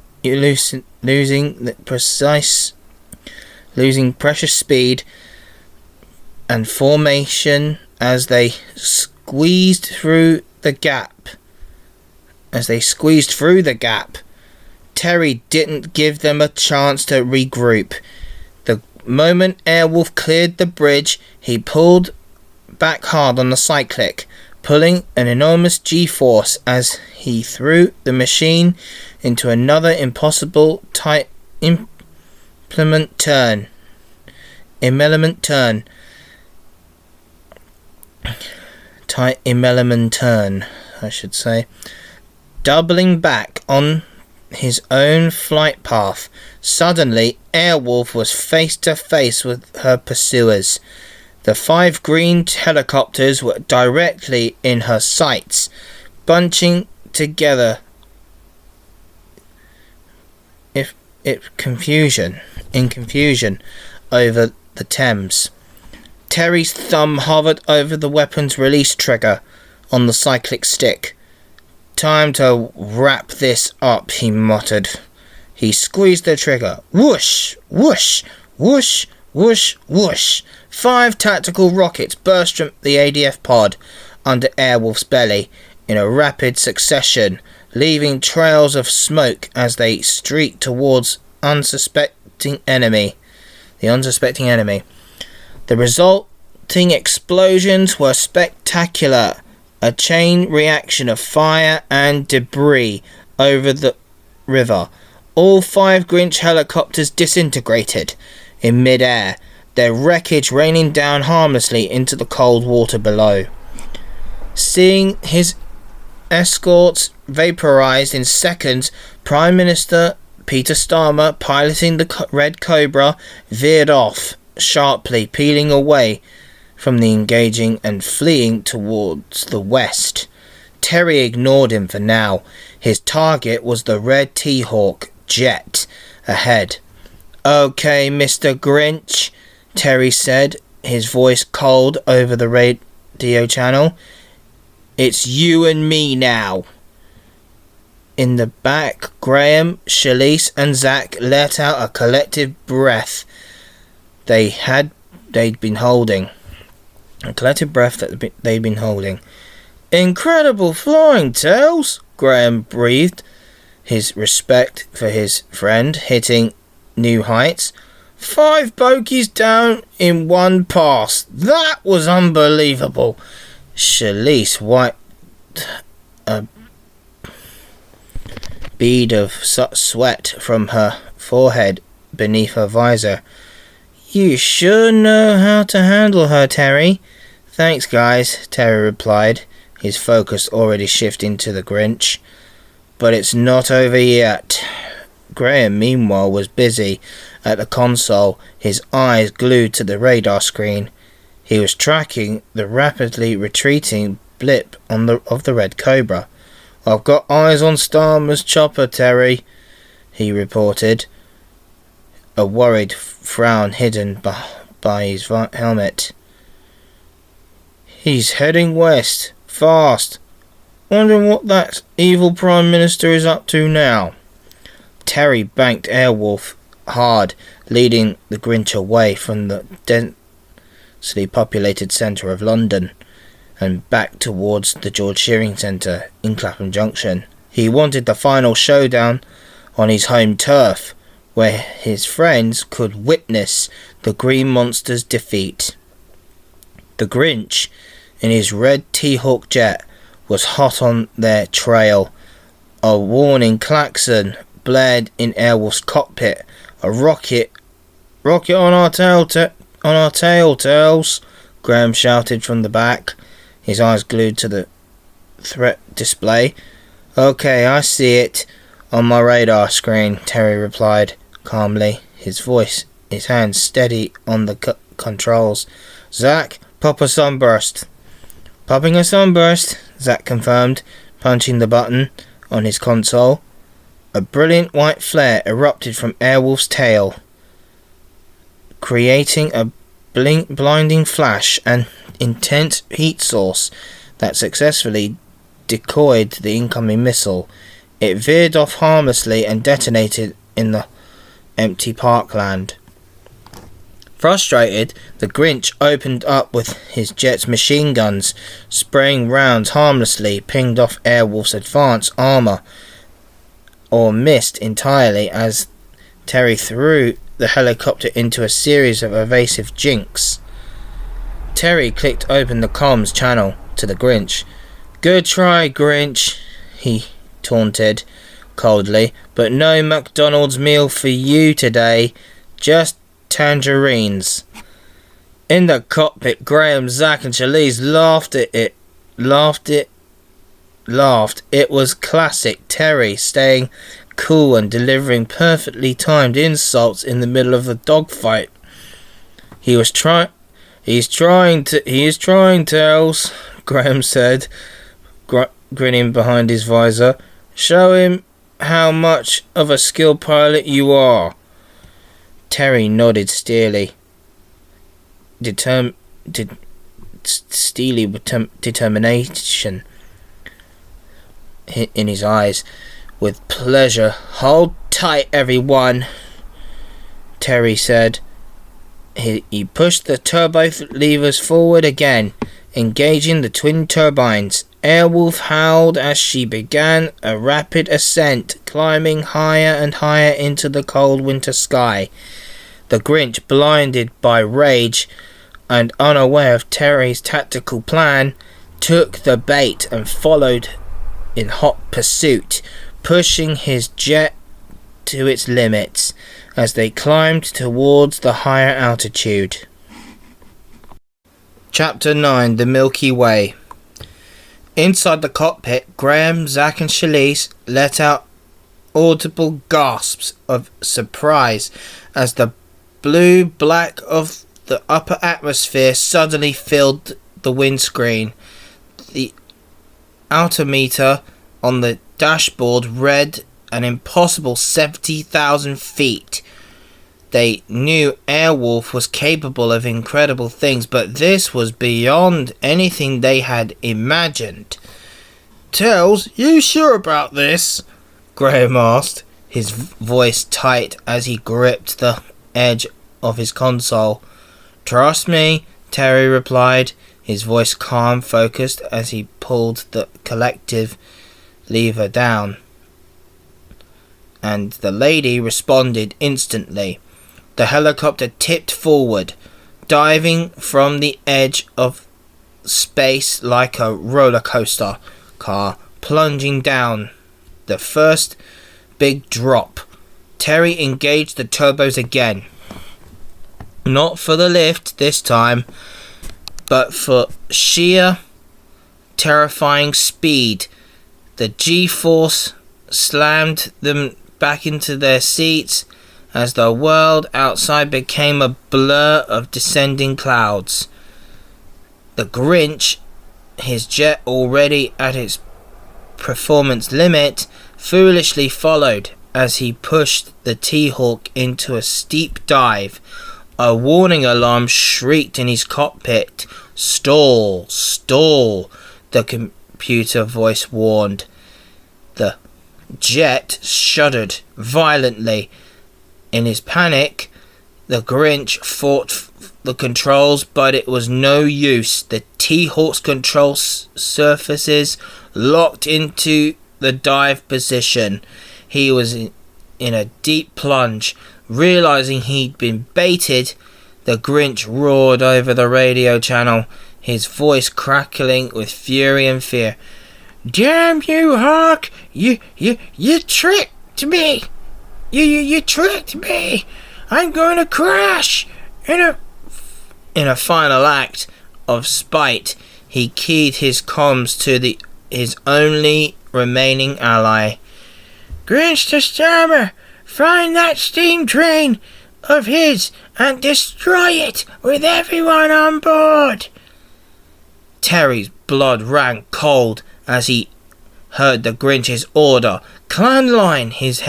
precious speed and formation as they squeezed through the gap. Terry didn't give them a chance to regroup. The moment Airwolf cleared the bridge, he pulled back hard on the cyclic, pulling an enormous G-force as he threw the machine into another impossible tight implement turn, I should say, doubling back on his own flight path. Suddenly, Airwolf was face to face with her pursuers. The 5 green helicopters were directly in her sights, bunching together in confusion over the Thames. Terry's thumb hovered over the weapon's release trigger on the cyclic stick. "Time to wrap this up," he muttered. He squeezed the trigger. Whoosh, whoosh, whoosh, whoosh, whoosh. 5 tactical rockets burst from the ADF pod under Airwolf's belly in a rapid succession, leaving trails of smoke as they streaked towards the unsuspecting enemy. The resulting explosions were spectacular, a chain reaction of fire and debris over the river. All 5 Grinch helicopters disintegrated in mid-air, their wreckage raining down harmlessly into the cold water below. Seeing his escorts vaporized in seconds, Prime Minister Peter Starmer, piloting the Red Cobra, veered off sharply, peeling away from the engaging and fleeing towards the west. Terry ignored him for now. His target was the red T-Hawk jet ahead. "Okay, Mr. Grinch," Terry said, his voice cold over the radio channel. "It's you and me now." In the back, Graham, Shalise and Zach let out a collective breath they'd been holding. A collective breath that they'd been holding. "Incredible flying, Tails," Graham breathed, his respect for his friend hitting new heights. "5 bogies down in one pass. That was unbelievable." Shalise wiped a bead of sweat from her forehead beneath her visor. "You sure know how to handle her, Terry." "Thanks, guys," Terry replied, his focus already shifting to the Grinch. "But it's not over yet." Graham, meanwhile, was busy at the console, his eyes glued to the radar screen. He was tracking the rapidly retreating blip of the Red Cobra. "I've got eyes on Starmer's chopper, Terry," he reported, a worried frown hidden by his helmet. "He's heading west, fast. Wondering what that evil Prime Minister is up to now." Terry banked Airwolf hard, leading the Grinch away from the densely populated centre of London and back towards the George Shearing Centre in Clapham Junction. He wanted the final showdown on his home turf, where his friends could witness the Green Monster's defeat. The Grinch, in his red T-Hawk jet, was hot on their trail. A warning klaxon blared in Airwolf's cockpit. "A rocket on our tail, Tails," Graham shouted from the back, his eyes glued to the threat display. "Okay, I see it on my radar screen," Terry replied calmly, his hands steady on the controls. "Zach, pop a sunburst." "Popping a sunburst," Zach confirmed, punching the button on his console. A brilliant white flare erupted from Airwolf's tail, creating a blinding flash and intense heat source that successfully decoyed the incoming missile. It veered off harmlessly and detonated in the empty parkland. Frustrated, the Grinch opened up with his jet's machine guns, spraying rounds harmlessly, pinged off Airwolf's advanced armour, or missed entirely as Terry threw the helicopter into a series of evasive jinks. Terry clicked open the comms channel to the Grinch. "Good try, Grinch," he taunted coldly, "but no McDonald's meal for you today, just tangerines." In the cockpit, Graham, Zach and Shalise laughed. It was classic Terry, staying cool and delivering perfectly timed insults in the middle of the dogfight. He is trying, Tails," Graham said, grinning behind his visor. "Show him how much of a skilled pilot you are." Terry nodded steely, with determination in his eyes. "With pleasure. Hold tight, everyone," Terry said. He pushed the turbo levers forward again, engaging the twin turbines. Airwolf howled as she began a rapid ascent, climbing higher and higher into the cold winter sky. The Grinch, blinded by rage and unaware of Terry's tactical plan, took the bait and followed in hot pursuit, pushing his jet to its limits as they climbed towards the higher altitude. Chapter 9: The Milky Way. Inside the cockpit, Graham, Zach and Shalise let out audible gasps of surprise as the blue-black of the upper atmosphere suddenly filled the windscreen. The altimeter on the dashboard read an impossible 70,000 feet. They knew Airwolf was capable of incredible things, but this was beyond anything they had imagined. "Tails, you sure about this?" Graham asked, his voice tight as he gripped the edge of his console. "Trust me," Terry replied, his voice calm, focused as he pulled the collective lever down. And the lady responded instantly. The helicopter tipped forward, diving from the edge of space like a roller coaster car, plunging down. The first big drop. Terry engaged the turbos again. Not for the lift this time, but for sheer, terrifying speed. The G-force slammed them back into their seats as the world outside became a blur of descending clouds. The Grinch, his jet already at its performance limit, foolishly followed as he pushed the T-Hawk into a steep dive. A warning alarm shrieked in his cockpit. "Stall, stall," the computer voice warned. The jet shuddered violently. In his panic, the Grinch fought the controls, but it was no use. The T-Hawk's control surfaces locked into the dive position. He was in a deep plunge. Realizing he'd been baited, the Grinch roared over the radio channel, his voice crackling with fury and fear. "Damn you, Hawk! You tricked me! You tricked me! I'm going to crash!" In a final act of spite, he keyed his comms to his only remaining ally. "Grinch the Stammer, find that steam train of his and destroy it with everyone on board." Terry's blood ran cold as he heard the Grinch's order. Clan line, his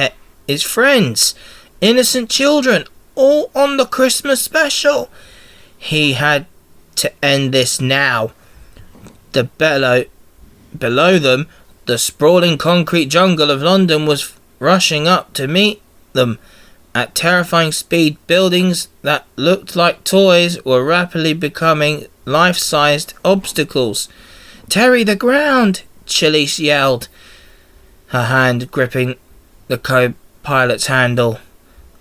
friends, innocent children, all on the Christmas special. He had to end this now. Below them, the sprawling concrete jungle of London was rushing up to meet them. At terrifying speed, buildings that looked like toys were rapidly becoming life-sized obstacles. "Terry, the ground!" Chilice yelled, her hand gripping the co-pilot's handle.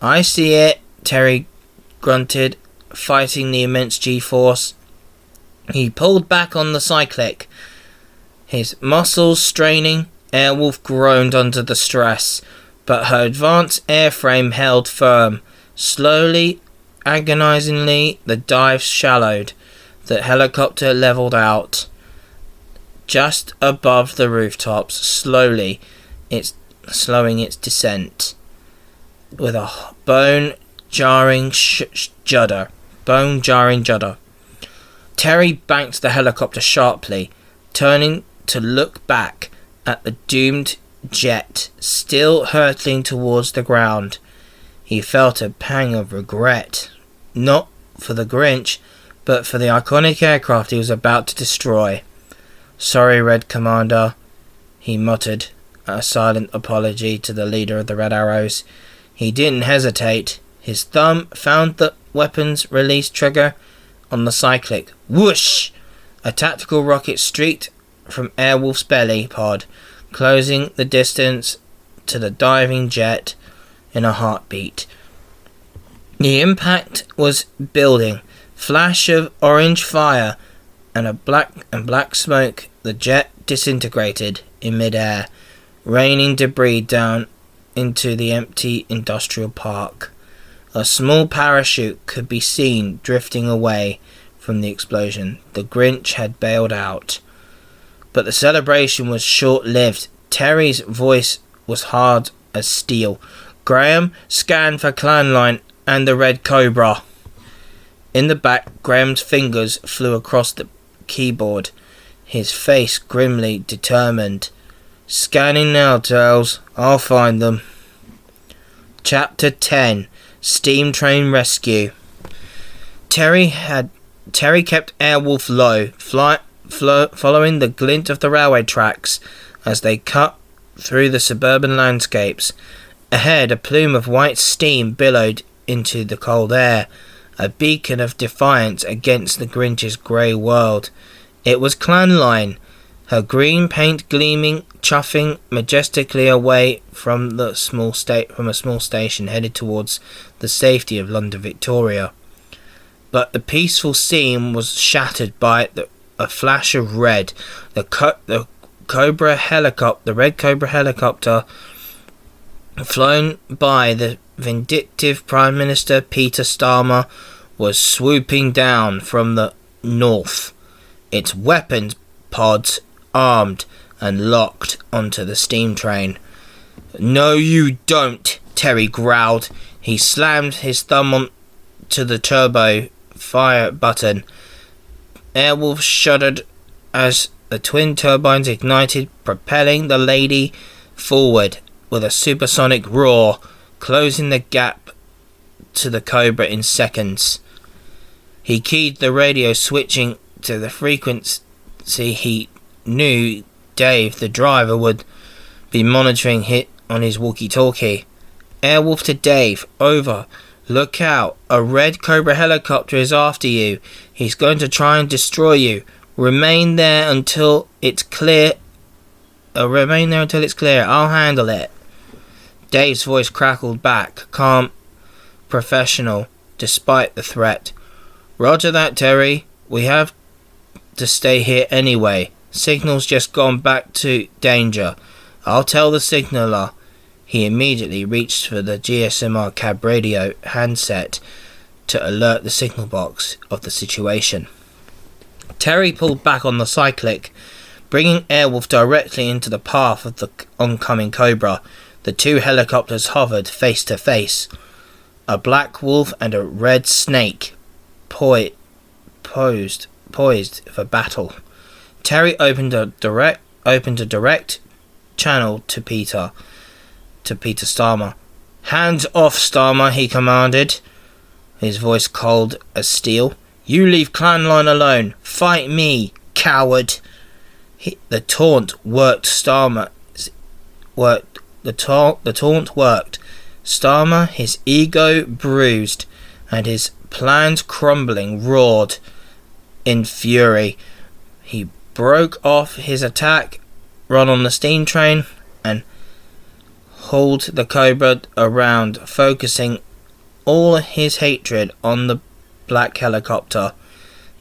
"I see it," Terry grunted, fighting the immense G-force. He pulled back on the cyclic, his muscles straining. Airwolf groaned under the stress, but her advanced airframe held firm. Slowly, agonizingly, the dive shallowed. The helicopter leveled out just above the rooftops, slowing its descent with a bone-jarring judder. Terry banked the helicopter sharply, turning to look back at the doomed jet still hurtling towards the ground. He felt a pang of regret, not for the Grinch, but for the iconic aircraft he was about to destroy. "Sorry, Red Commander," he muttered, a silent apology to the leader of the Red Arrows. He didn't hesitate. His thumb found the weapons release trigger on the cyclic. Whoosh! A tactical rocket streaked from Airwolf's belly pod, closing the distance to the diving jet in a heartbeat. The impact was building. Flash of orange fire and black smoke. The jet disintegrated in midair, raining debris down into the empty industrial park. A small parachute could be seen drifting away from the explosion. The Grinch had bailed out. But the celebration was short-lived. Terry's voice was hard as steel. "Graham, scan for clan line and the Red Cobra." In the back, Graham's fingers flew across the keyboard, his face grimly determined. "Scanning now, Tails. I'll find them." Chapter 10. Steam Train Rescue. Terry kept Airwolf low, following the glint of the railway tracks as they cut through the suburban landscapes. Ahead, a plume of white steam billowed into the cold air, a beacon of defiance against the Grinch's grey world. It was Clanline, her green paint gleaming, chuffing majestically away from a small station headed towards the safety of London Victoria. But the peaceful scene was shattered by a flash of red. The red Cobra helicopter, flown by the vindictive Prime Minister Peter Starmer, was swooping down from the north, its weapons pods armed and locked onto the steam train. "No you don't," Terry growled. He slammed his thumb onto the turbo fire button. Airwolf shuddered as the twin turbines ignited, propelling the Lady forward with a supersonic roar, closing the gap to the Cobra in seconds. He keyed the radio, switching to the frequency he knew Dave, the driver, would be monitoring hit on his walkie-talkie. "Airwolf to Dave, over. Look out, a red Cobra helicopter is after you. He's going to try and destroy you. Remain there until it's clear. I'll handle it." Dave's voice crackled back, calm, professional, despite the threat. "Roger that, Terry. We have to stay here anyway. Signal's just gone back to danger. I'll tell the signaller." He immediately reached for the GSMR cab radio handset to alert the signal box of the situation. Terry pulled back on the cyclic, bringing Airwolf directly into the path of the oncoming Cobra. The two helicopters hovered face to face. A black wolf and a red snake poised for battle. Terry opened a direct channel to Peter Starmer. "Hands off, Starmer," he commanded, his voice cold as steel. "You leave Clanline alone. Fight me, coward." The taunt worked. The taunt worked. Starmer, his ego bruised and his plans crumbling, roared in fury. He broke off his attack run on the steam train and hauled the Cobra around, focusing all his hatred on the black helicopter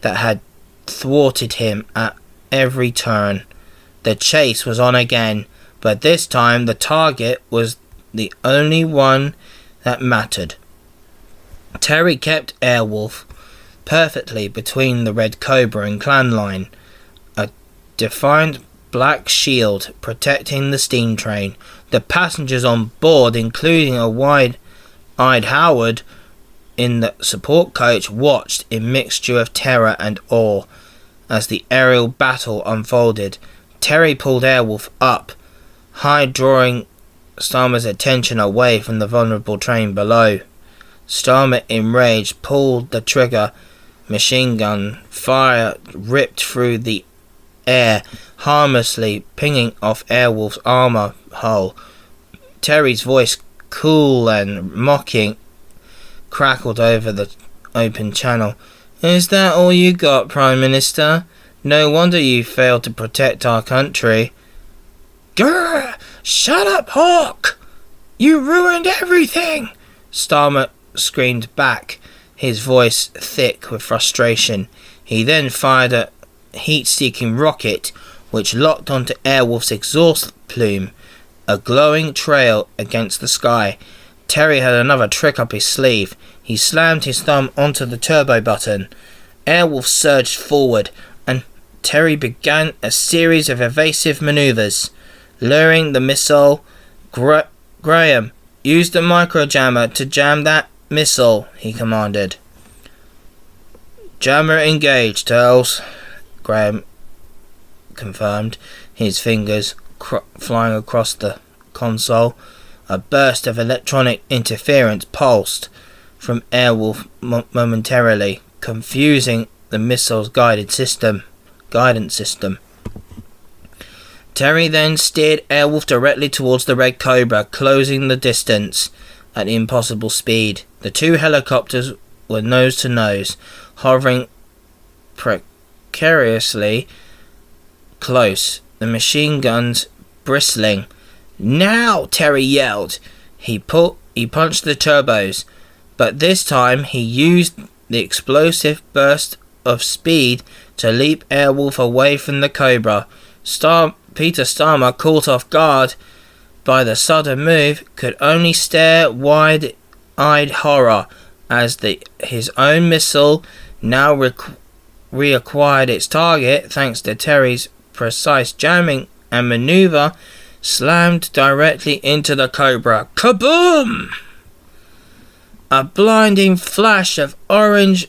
that had thwarted him at every turn. The chase was on again, but this time the target was the only one that mattered. Terry kept Airwolf perfectly between the red Cobra and Clanline, a defined black shield protecting the steam train. The passengers on board, including a wide-eyed Howard in the support coach, watched in mixture of terror and awe as the aerial battle unfolded. Terry pulled Airwolf up high, drawing Starmer's attention away from the vulnerable train below. Starmer, enraged, pulled the trigger. Machine gun fire ripped through the air, harmlessly pinging off Airwolf's armor hull. Terry's voice, cool and mocking, crackled over the open channel. "Is that all you got, Prime Minister? No wonder you failed to protect our country." "Grr! Shut up, Hawk! You ruined everything!" Starmer screamed back, his voice thick with frustration. He then fired a heat-seeking rocket, which locked onto Airwolf's exhaust plume, a glowing trail against the sky. Terry had another trick up his sleeve. He slammed his thumb onto the turbo button. Airwolf surged forward, and Terry began a series of evasive maneuvers, luring the missile. Graham, use the microjammer to jam that missile," he commanded. "Jammer engaged, Turles," Graham confirmed, his fingers flying across the console. A burst of electronic interference pulsed from Airwolf momentarily, confusing the missile's guidance system. Terry then steered Airwolf directly towards the Red Cobra, closing the distance at impossible speed. The two helicopters were nose to nose, hovering precariously close, the machine guns bristling. "Now!" Terry yelled. He punched the turbos, but this time he used the explosive burst of speed to leap Airwolf away from the Cobra. Peter Starmer, caught off guard by the sudden move, could only stare wide-eyed horror as his own missile, now reacquired its target thanks to Terry's precise jamming and maneuver, slammed directly into the Cobra. Kaboom! A blinding flash of orange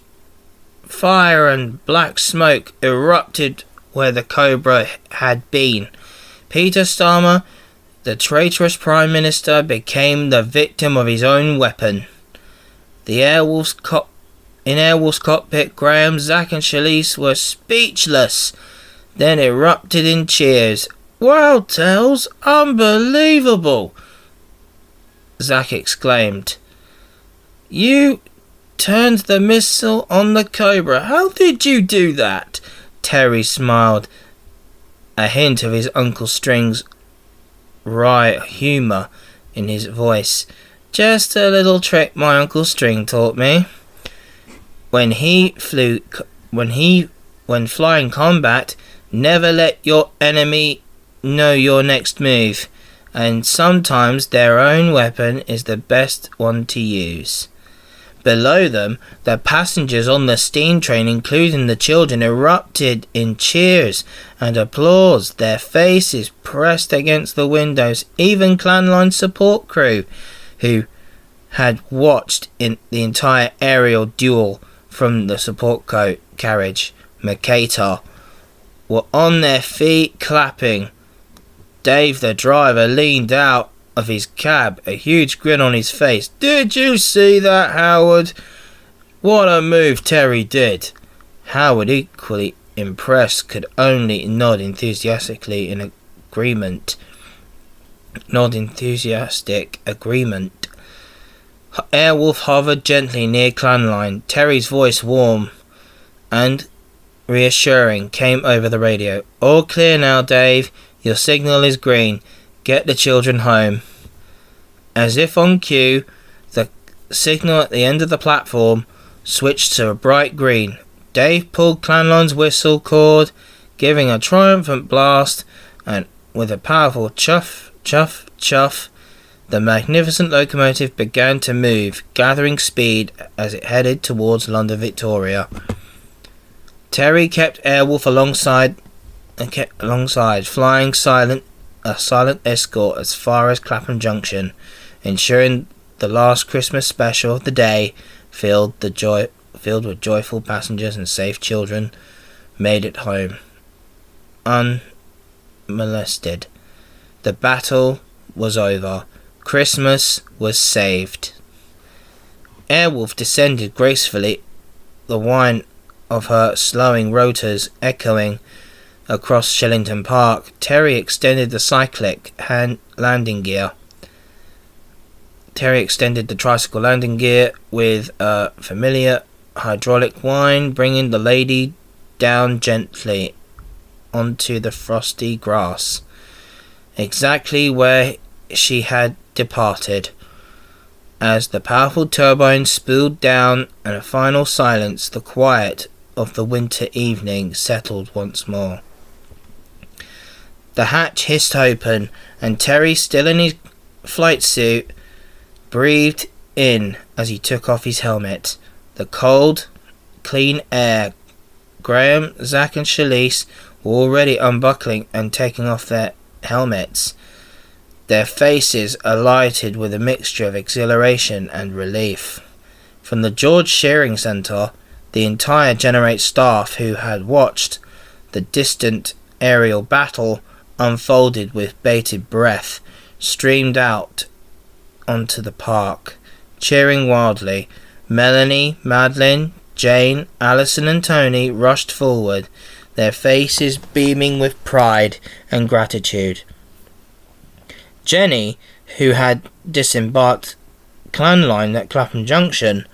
fire and black smoke erupted where the Cobra had been. Peter Starmer, the traitorous Prime Minister, became the victim of his own weapon. In Airwolf's cockpit, Graham, Zack and Shalise were speechless, then erupted in cheers. "Wow, Tails, unbelievable!" Zack exclaimed. "You turned the missile on the Cobra. How did you do that?" Terry smiled, a hint of his Uncle String's wry humour in his voice. "Just a little trick my Uncle String taught me. When flying combat, never let your enemy know your next move, and sometimes their own weapon is the best one to use." Below them, the passengers on the steam train, including the children, erupted in cheers and applause, their faces pressed against the windows. Even Clanline support crew, who had watched in the entire aerial duel from the support carriage, Mercator, were on their feet clapping. Dave, the driver, leaned out of his cab, a huge grin on his face. "Did you see that, Howard? What a move Terry did." Howard, equally impressed, could only nod enthusiastic agreement. Airwolf hovered gently near Clanline. Terry's voice, warm and reassuring, came over the radio. "All clear now, Dave. Your signal is green. Get the children home." As if on cue, the signal at the end of the platform switched to a bright green. Dave pulled Clanline's whistle cord, giving a triumphant blast, and with a powerful chuff, chuff, chuff, the magnificent locomotive began to move, gathering speed as it headed towards London Victoria. Terry kept Airwolf alongside, flying a silent escort as far as Clapham Junction, ensuring the last Christmas special of the day, filled with joyful passengers and safe children, made it home unmolested. The battle was over. Christmas was saved. Airwolf descended gracefully, the whine of her slowing rotors echoing across Shillington Park. Terry extended the tricycle landing gear with a familiar hydraulic whine, bringing the lady down gently onto the frosty grass, exactly where she had departed. As the powerful turbine spooled down and a final silence, the quiet of the winter evening settled once more. The hatch hissed open, and Terry, still in his flight suit, breathed in as he took off his helmet. The cold, clean air. Graham, Zack and Shalise were already unbuckling and taking off their helmets, their faces alighted with a mixture of exhilaration and relief. From the George Shearing Centre, the entire Generate staff, who had watched the distant aerial battle unfolded with bated breath, streamed out onto the park, cheering wildly. Melanie, Madeline, Jane, Alison and Tony rushed forward, their faces beaming with pride and gratitude. Jenny, who had disembarked Clan Line at Clapham Junction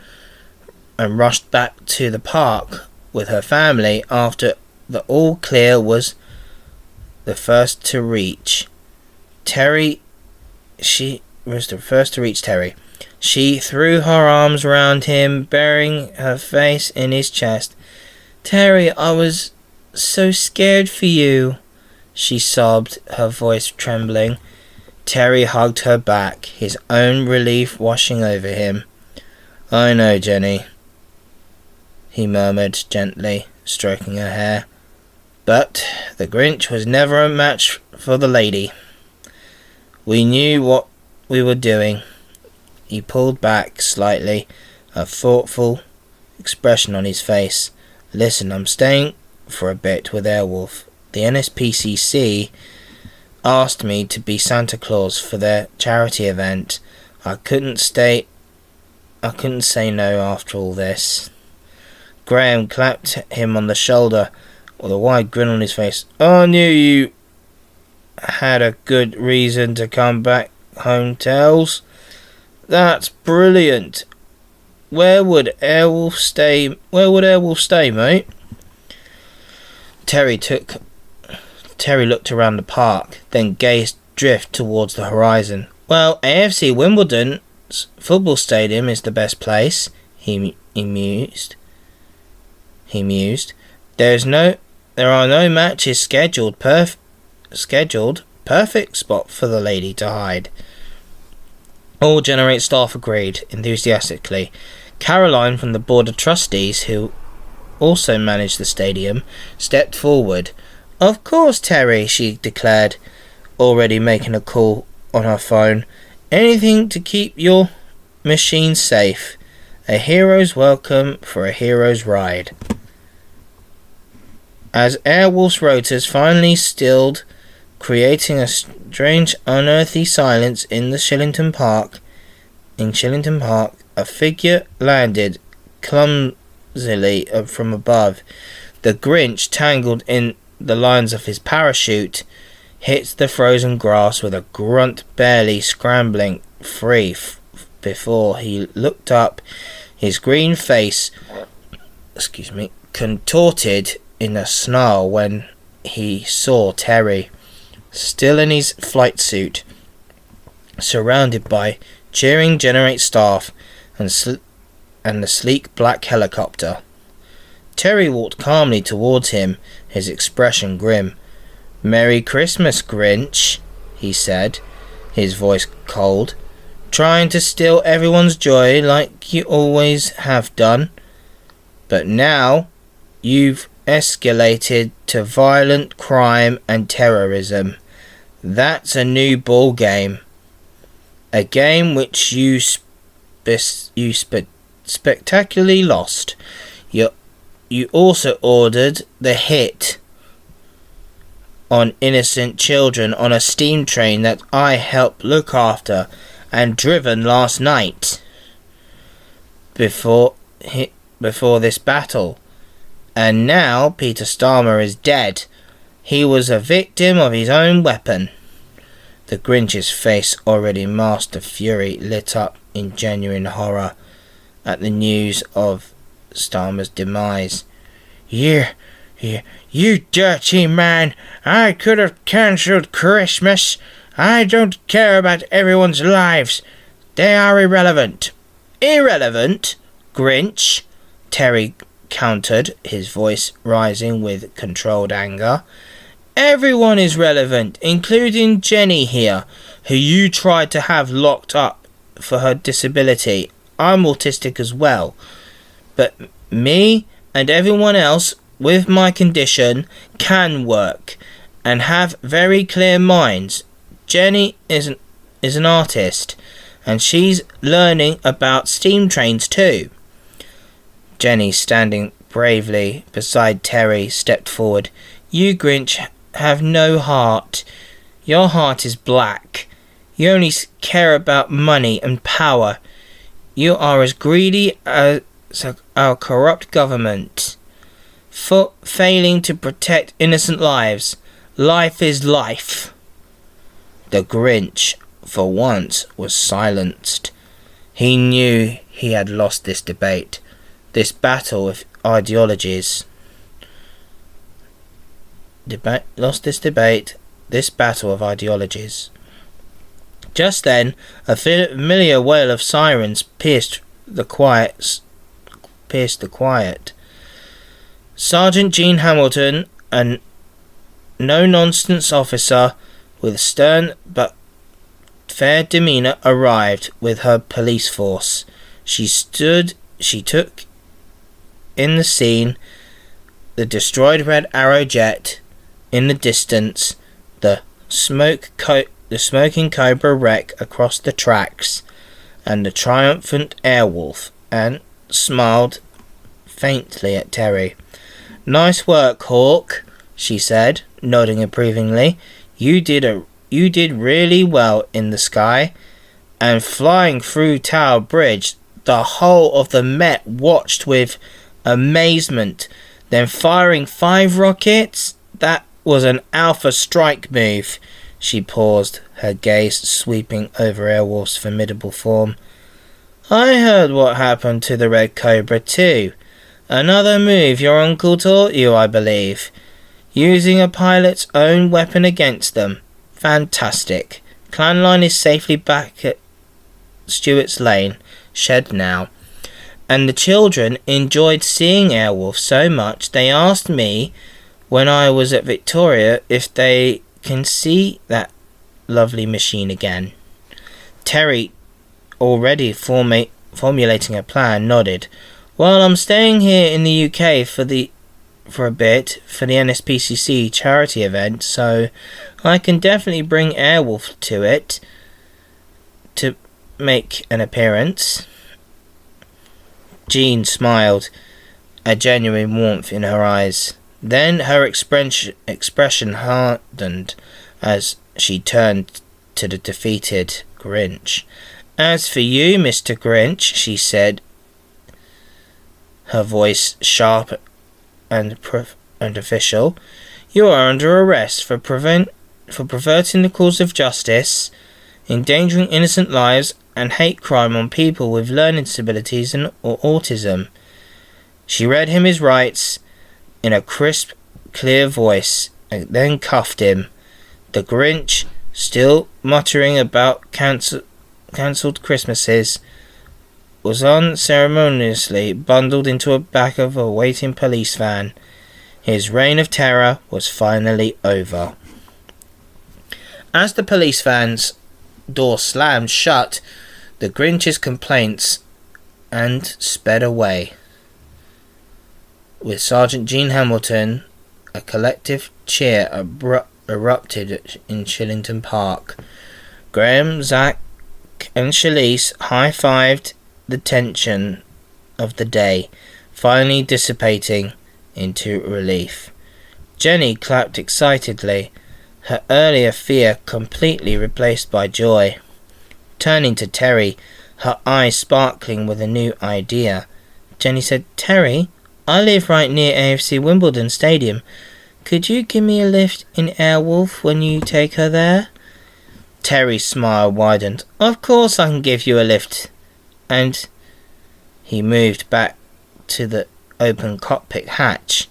and rushed back to the park with her family after the all clear, was the first to reach Terry. She was the first to reach Terry. She threw her arms around him, burying her face in his chest. "Terry, I was so scared for you," she sobbed, her voice trembling. Terry hugged her back, his own relief washing over him. "I know, Jenny," he murmured gently, stroking her hair. "But the Grinch was never a match for the lady. We knew what we were doing." He pulled back slightly, a thoughtful expression on his face. "Listen, I'm staying for a bit with Airwolf. The NSPCC asked me to be Santa Claus for their charity event. I couldn't say no after all this." Graham clapped him on the shoulder with a wide grin on his face. "I knew you had a good reason to come back home, Tails. That's brilliant. Where would Airwolf stay, mate?" Terry looked around the park, then gazed drift towards the horizon. "Well, AFC Wimbledon's football stadium is the best place," he mused. There are no matches scheduled. Perfect spot for the lady to hide." All Generate staff agreed enthusiastically. Caroline from the Board of Trustees, who also managed the stadium, stepped forward. "Of course, Terry," she declared, already making a call on her phone. "Anything to keep your machine safe. A hero's welcome for a hero's ride." As Airwolf's rotors finally stilled, creating a strange, unearthly silence in Shillington Park, a figure landed clumsily from above. The Grinch, tangled in the lines of his parachute, hit the frozen grass with a grunt, barely scrambling free before he looked up, his green face contorted in a snarl when he saw Terry, still in his flight suit, surrounded by cheering Generate staff and the sleek black helicopter. Terry walked calmly towards him, his expression grim. "Merry Christmas, Grinch," he said, his voice cold. "Trying to steal everyone's joy like you always have done. But now you've escalated to violent crime and terrorism. That's a new ball game. A game which you spectacularly lost. You also ordered the hit on innocent children on a steam train that I helped look after and driven last night before this battle. And now Peter Starmer is dead. He was a victim of his own weapon." The Grinch's face, already masked of fury, lit up in genuine horror at the news of Starmer's demise. You dirty man! I could have cancelled Christmas. I don't care about everyone's lives. They are irrelevant." "Irrelevant, Grinch?" Terry countered, his voice rising with controlled anger. "Everyone is relevant, including Jenny here, who you tried to have locked up for her disability. I'm autistic as well. But me and everyone else with my condition can work and have very clear minds. Jenny is an artist, and she's learning about steam trains too." Jenny, standing bravely beside Terry, stepped forward. "You, Grinch, have no heart. Your heart is black. You only care about money and power. You are as greedy as our corrupt government. for failing to protect innocent lives. Life is life." The Grinch, for once, was silenced. He knew he had lost this debate, this battle of ideologies. This battle of ideologies. Just then, a familiar wail of sirens pierced the quiet. Sergeant Jean Hamilton, a no-nonsense officer with stern but fair demeanour, arrived with her police force. She took in the scene the destroyed Red Arrow jet in the distance, the smoking Cobra wreck across the tracks, and the triumphant Airwolf, and smiled faintly at Terry. "Nice work, Hawk," she said, nodding approvingly. You did really well in the sky." And flying through Tower Bridge, the whole of the Met watched with amazement. Then firing 5 rockets? That was an Alpha Strike move. She paused, her gaze sweeping over Airwolf's formidable form. "I heard what happened to the Red Cobra too. Another move your uncle taught you, I believe. Using a pilot's own weapon against them. Fantastic. Clan line is safely back at Stuart's Lane shed now. And the children enjoyed seeing Airwolf so much they asked me when I was at Victoria if they can see that lovely machine again." Terry, already formulating a plan, nodded. "Well, I'm staying here in the UK for a bit for the NSPCC charity event, so I can definitely bring Airwolf to it to make an appearance." Jean smiled, a genuine warmth in her eyes. Then her expression hardened as she turned to the defeated Grinch. "As for you, Mr. Grinch," she said, her voice sharp and official, "you are under arrest for perverting the cause of justice, endangering innocent lives, and hate crime on people with learning disabilities or autism." She read him his rights in a crisp, clear voice, and then cuffed him. The Grinch, still muttering about cancelled Christmases, was unceremoniously bundled into the back of a waiting police van. His reign of terror was finally over. As the police van's door slammed shut, the Grinch's complaints and sped away. With Sergeant Jean Hamilton, a collective cheer erupted in Shillington Park. Graham, Zack, and Shalise high-fived, the tension of the day finally dissipating into relief. Jenny clapped excitedly, her earlier fear completely replaced by joy. Turning to Terry, her eyes sparkling with a new idea, Jenny said, "Terry, I live right near AFC Wimbledon Stadium. Could you give me a lift in Airwolf when you take her there?" Terry's smile widened. "Of course I can give you a lift." And he moved back to the open cockpit hatch.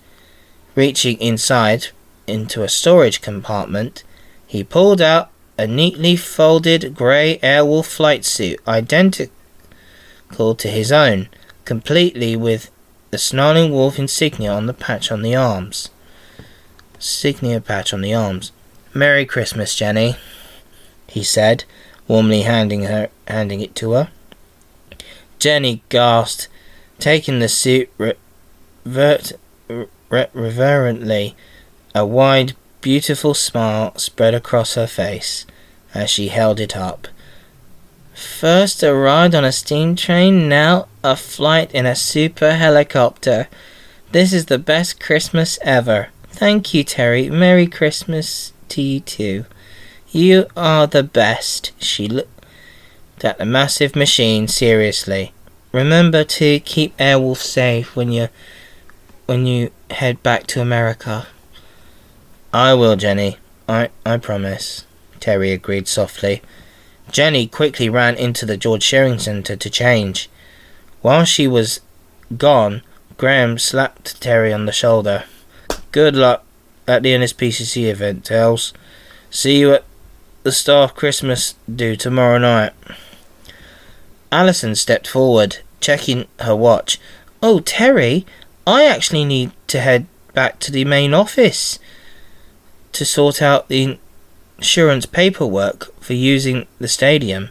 Reaching inside into a storage compartment, he pulled out a neatly folded grey Airwolf flight suit identical to his own, completely with the snarling wolf insignia on the patch on the arms. "Merry Christmas, Jenny," he said, warmly handing it to her. Jenny gasped, taking the suit reverently. A wide, beautiful smile spread across her face as she held it up. "First a ride on a steam train, now a flight in a super helicopter. This is the best Christmas ever. Thank you, Terry. Merry Christmas to you too. You are the best." She looked at the massive machine seriously. "Remember to keep Airwolf safe when you're when you head back to America. I will, Jenny. I promise, Terry agreed softly. Jenny quickly ran into the George Shearing Centre to change. While she was gone, Graham slapped Terry on the shoulder. Good luck at the NSPCC event, Tails. See you at the staff Christmas do tomorrow night. Alison stepped forward, checking her watch. Oh, Terry, I actually need to head back to the main office to sort out the insurance paperwork for using the stadium.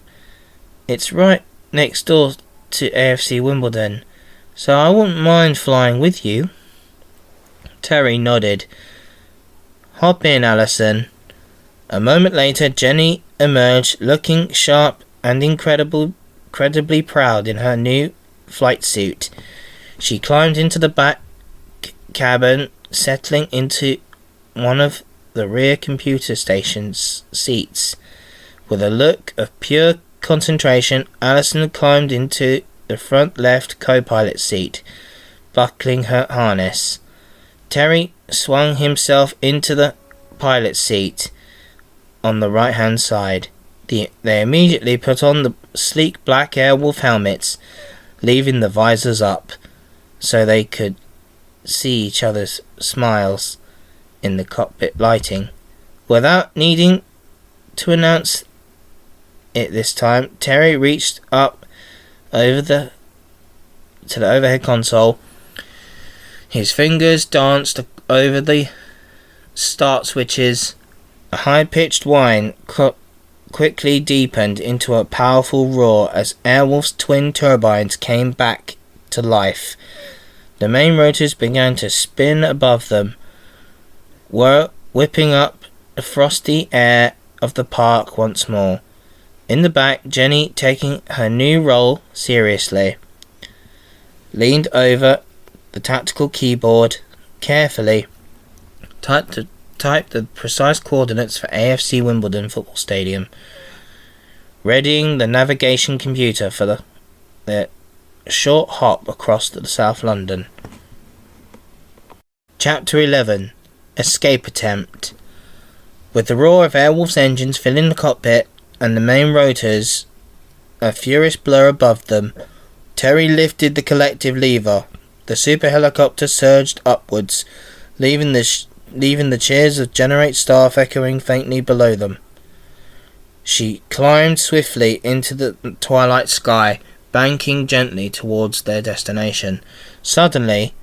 It's right next door to AFC Wimbledon, so I wouldn't mind flying with you. Terry nodded. Hop in, Alison. A moment later, Jenny emerged, looking sharp and incredibly proud in her new flight suit. She climbed into the back cabin, settling into one of the rear computer station's seats. With a look of pure concentration, Alison climbed into the front left co-pilot seat, buckling her harness. Terry swung himself into the pilot seat on the right-hand side. They immediately put on the sleek black Airwolf helmets, leaving the visors up so they could see each other's smiles in the cockpit lighting. Without needing to announce it this time, Terry reached up to the overhead console. His fingers danced over the start switches. A high-pitched whine quickly deepened into a powerful roar as Airwolf's twin turbines came back to life. The main rotors began to spin above them, whipping up the frosty air of the park once more. In the back, Jenny, taking her new role seriously, leaned over the tactical keyboard, carefully typed the precise coordinates for AFC Wimbledon Football Stadium, readying the navigation computer for the short hop across to South London. Chapter 11. Escape Attempt. With the roar of Airwolf's engines filling the cockpit and the main rotors a furious blur above them, Terry lifted the collective lever. The super helicopter surged upwards, leaving the cheers of Generate staff echoing faintly below them. She climbed swiftly into the twilight sky, banking gently towards their destination. Suddenly,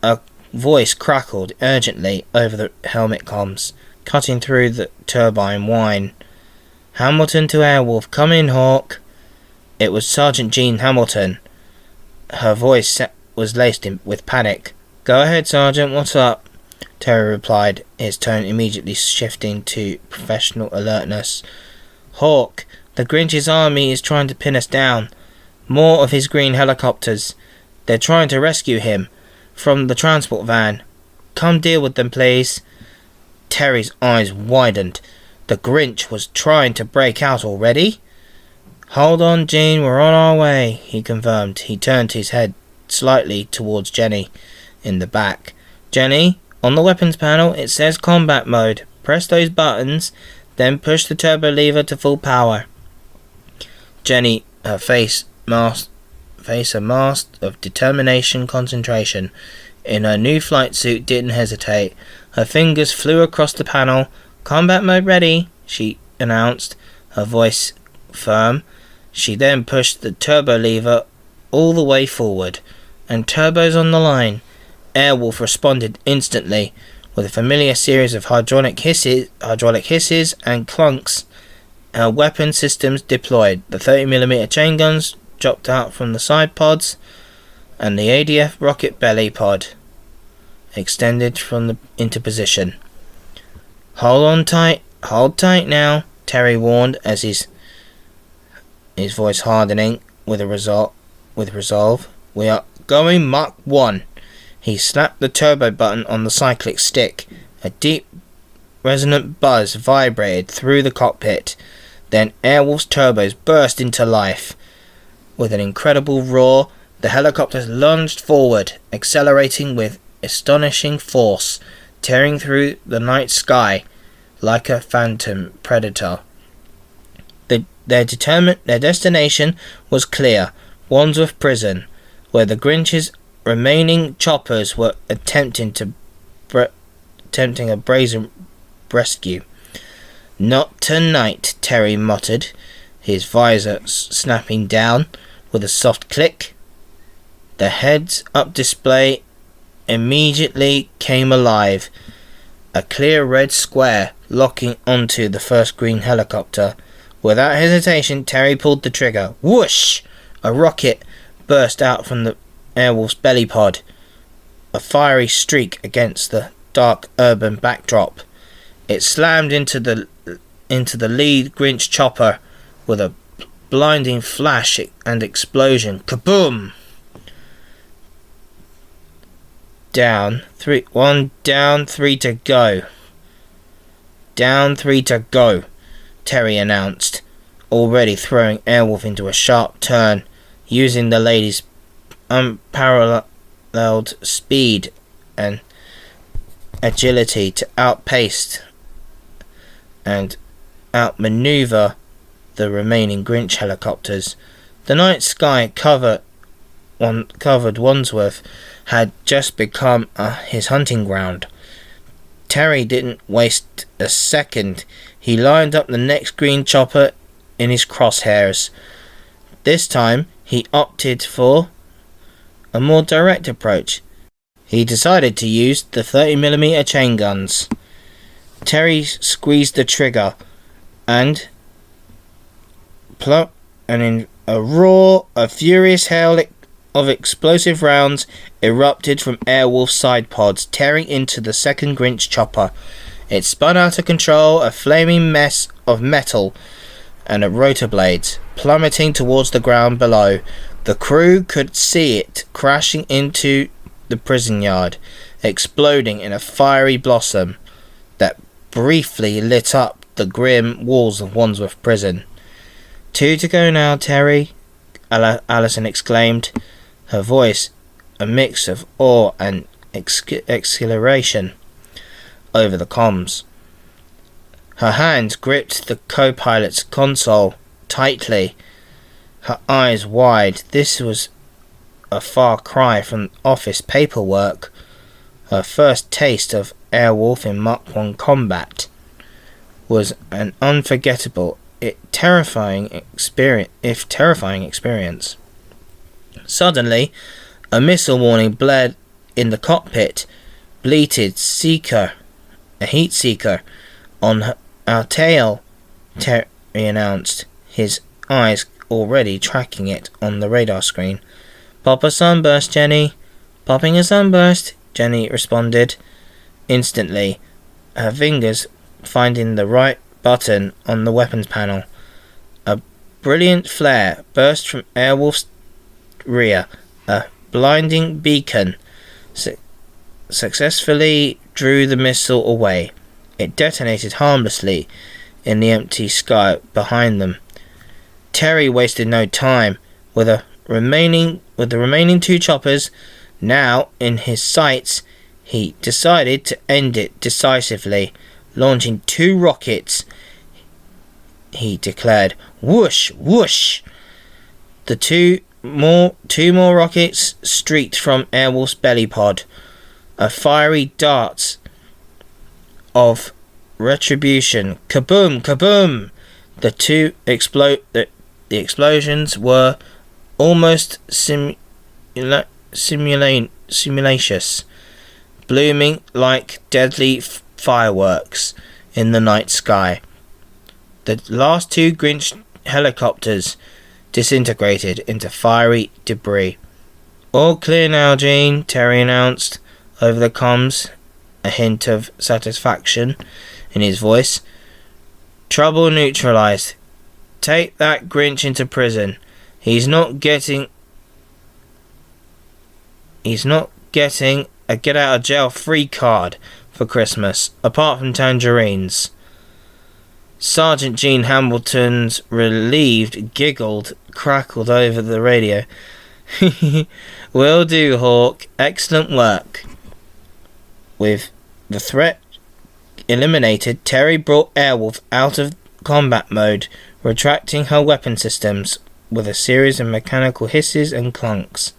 a voice crackled urgently over the helmet comms, cutting through the turbine whine. Hamilton to Airwolf, come in, Hawk. It was Sergeant Jean Hamilton. Her voice was laced with panic. Go ahead, Sergeant, what's up? Terry replied, his tone immediately shifting to professional alertness. Hawk, the Grinch's army is trying to pin us down. More of his green helicopters. They're trying to rescue him from the transport van. Come deal with them, please. Terry's eyes widened. The Grinch was trying to break out already? Hold on, Jean, we're on our way, he confirmed. He turned his head slightly towards Jenny in the back. Jenny, on the weapons panel it says combat mode. Press those buttons, then push the turbo lever to full power. Jenny, her face a mask of determination, concentration. In her new flight suit, didn't hesitate. Her fingers flew across the panel. Combat mode ready, she announced, her voice firm. She then pushed the turbo lever all the way forward. And turbos on the line. Airwolf responded instantly, with a familiar series of hydraulic hisses and clunks. Her weapon systems deployed. The 30mm chain guns dropped out from the side pods, and the ADF rocket belly pod extended into position. Hold tight now, Terry warned, as his voice hardening with resolve. We are going Mach 1. He slapped the turbo button on the cyclic stick. A deep, resonant buzz vibrated through the cockpit. Then Airwolf's turbos burst into life. With an incredible roar, The helicopters lunged forward, accelerating with astonishing force, tearing through the night sky like a phantom predator. Their destination was clear, Wandsworth Prison, where the Grinch's remaining choppers were attempting a brazen rescue. "Not tonight," Terry muttered, his visor snapping down with a soft click. The heads-up display immediately came alive, a clear red square locking onto the first green helicopter. Without hesitation, Terry pulled the trigger. Whoosh! A rocket burst out from the Airwolf's belly pod, a fiery streak against the dark urban backdrop. It slammed into the lead Grinch chopper with a blinding flash and explosion. Kaboom! One down, 3 to go. Down, 3 to go, Terry announced, already throwing Airwolf into a sharp turn, using the lady's unparalleled speed and agility to outpace and outmaneuver the remaining Grinch helicopters. The night sky covered Wandsworth had just become his hunting ground. Terry didn't waste a second. He lined up the next green chopper in his crosshairs. This time, he opted for a more direct approach. He decided to use the 30mm chain guns. Terry squeezed the trigger, and in a roar, a furious hail of explosive rounds erupted from Airwolf's side pods, tearing into the second Grinch chopper. It spun out of control, a flaming mess of metal and rotor blades, plummeting towards the ground below. The crew could see it crashing into the prison yard, exploding in a fiery blossom that briefly lit up the grim walls of Wandsworth Prison. 2 to go now, Terry, Alison exclaimed, her voice a mix of awe and exhilaration over the comms. Her hands gripped the co-pilot's console tightly, her eyes wide. This was a far cry from office paperwork. Her first taste of Airwolf in Mach 1 combat was an unforgettable, terrifying experience. Suddenly, a missile warning blared in the cockpit. Bleated seeker, a heat seeker, on our tail, Terry announced, his eyes already tracking it on the radar screen. "Pop a sunburst, Jenny." "Popping a sunburst," Jenny responded instantly, her fingers finding the right button on the weapons panel. A brilliant flare burst from Airwolf's rear. A blinding beacon successfully drew the missile away. It detonated harmlessly in the empty sky behind them. Terry wasted no time. With the remaining 2 choppers now in his sights, he decided to end it decisively. Launching 2 rockets, he declared. Whoosh, whoosh! The two more rockets streaked from Airwolf's belly pod, a fiery darts of retribution. Kaboom, kaboom! The two the explosions were almost simultaneous, blooming like deadly fireworks in the night sky. The last 2 Grinch helicopters disintegrated into fiery debris. "All clear now, Jean," Terry announced over the comms, a hint of satisfaction in his voice. "Trouble neutralized. Take that Grinch into prison. He's not getting a get out of jail free card for Christmas, apart from tangerines." Sergeant Gene Hamilton's relieved giggled crackled over the radio. Will do, Hawk. Excellent work. With the threat eliminated, Terry brought Airwolf out of combat mode, retracting her weapon systems with a series of mechanical hisses and clunks.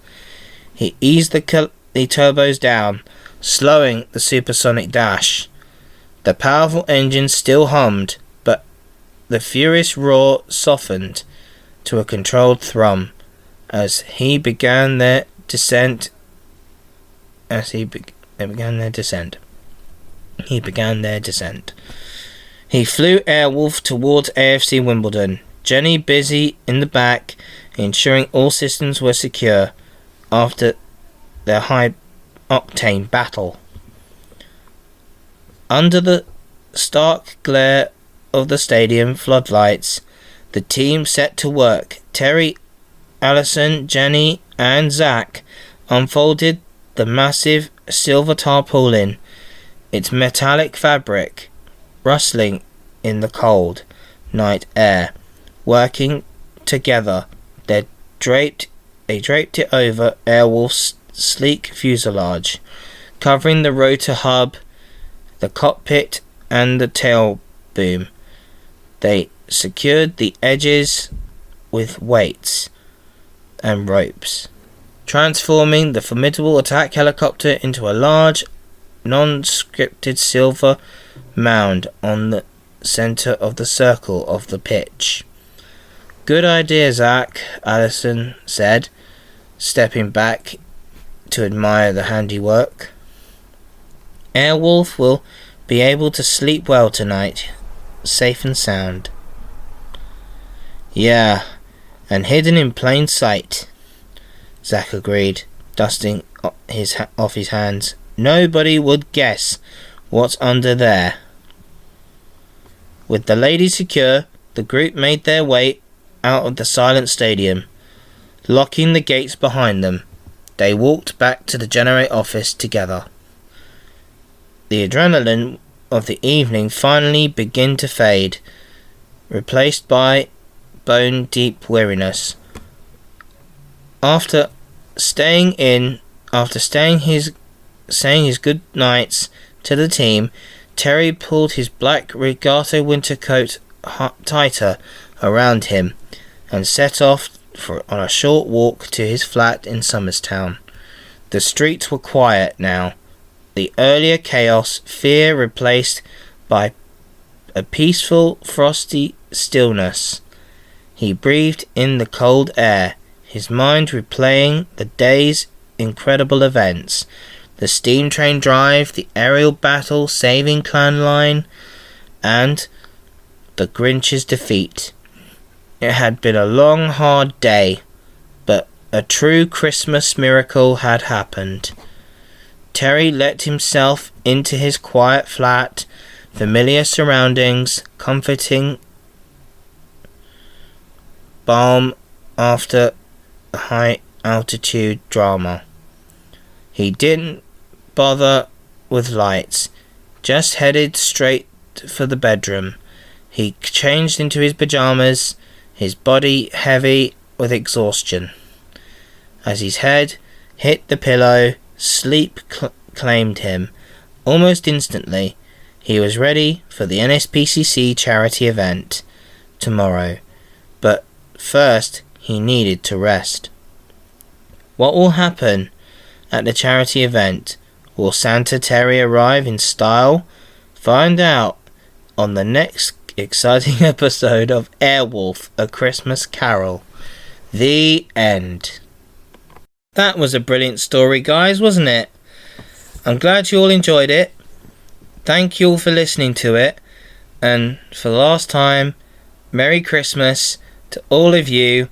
He eased the turbos down, slowing the supersonic dash. The powerful engine still hummed, but the furious roar softened to a controlled thrum as he began their descent. He began their descent. He flew Airwolf towards AFC Wimbledon, Jenny busy in the back, ensuring all systems were secure after their high-octane battle. Under the stark glare of the stadium floodlights, the team set to work. Terry, Allison, Jenny, and Zach unfolded the massive silver tarpaulin, its metallic fabric rustling in the cold night air. Working together, they draped it over Airwolf's sleek fuselage, covering the rotor hub, the cockpit, and the tail boom. They secured the edges with weights and ropes, transforming the formidable attack helicopter into a large, non-scripted silver mound on the center of the circle of the pitch. "Good idea, Zach," Allison said, stepping back to admire the handiwork. "Airwolf will be able to sleep well tonight, safe and sound." "Yeah, and hidden in plain sight," Zach agreed, dusting off his hands. "Nobody would guess what's under there." With the ladies secure, the group made their way out of the silent stadium. Locking the gates behind them, they walked back to the Generate office together. The adrenaline of the evening finally began to fade, replaced by bone-deep weariness. After saying his good nights to the team, Terry pulled his black regatta winter coat tighter around him and set off on a short walk to his flat in Summerstown. The streets were quiet now, the earlier chaos, fear replaced by a peaceful, frosty stillness. He breathed in the cold air, his mind replaying the day's incredible events. The steam train drive, the aerial battle saving Clan Line, and the Grinch's defeat. It had been a long, hard day, but a true Christmas miracle had happened. Terry let himself into his quiet flat, familiar surroundings, comforting balm after a high-altitude drama. He didn't bother with lights, just headed straight for the bedroom. He changed into his pajamas, his body heavy with exhaustion. As his head hit the pillow, sleep claimed him. Almost instantly, he was ready for the NSPCC charity event tomorrow, but first he needed to rest. What will happen at the charity event? Will Santa Terry arrive in style? Find out on the next exciting episode of Airwolf, A Christmas Carol. The end. That was a brilliant story, guys, wasn't it? I'm glad you all enjoyed it. Thank you all for listening to it. And for the last time, Merry Christmas to all of you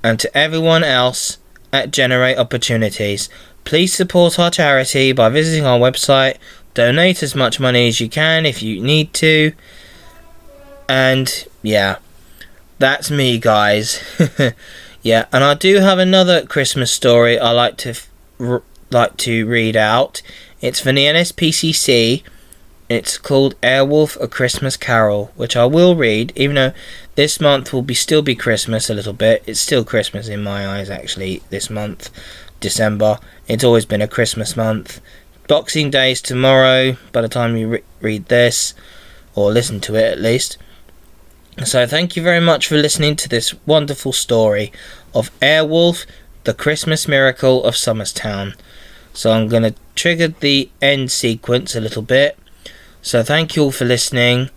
and to everyone else at Generate Opportunities. Please support our charity by visiting our website. Donate as much money as you can if you need to. And yeah, that's me, guys. Yeah, and I do have another Christmas story I like to read out. It's from the NSPCC. It's called Airwolf, A Christmas Carol, which I will read, even though This month will still be Christmas a little bit. It's still Christmas in my eyes, actually, this month, December. It's always been a Christmas month. Boxing Day is tomorrow, by the time you read this, or listen to it at least. So thank you very much for listening to this wonderful story of Airwolf, the Christmas Miracle of Summerstown. So I'm going to trigger the end sequence a little bit. So thank you all for listening.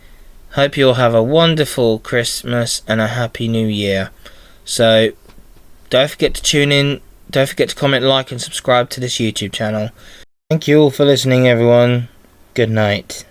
Hope you all have a wonderful Christmas and a happy New Year. So don't forget to tune in. Don't forget to comment, like and subscribe to this YouTube channel. Thank you all for listening, everyone. Good night.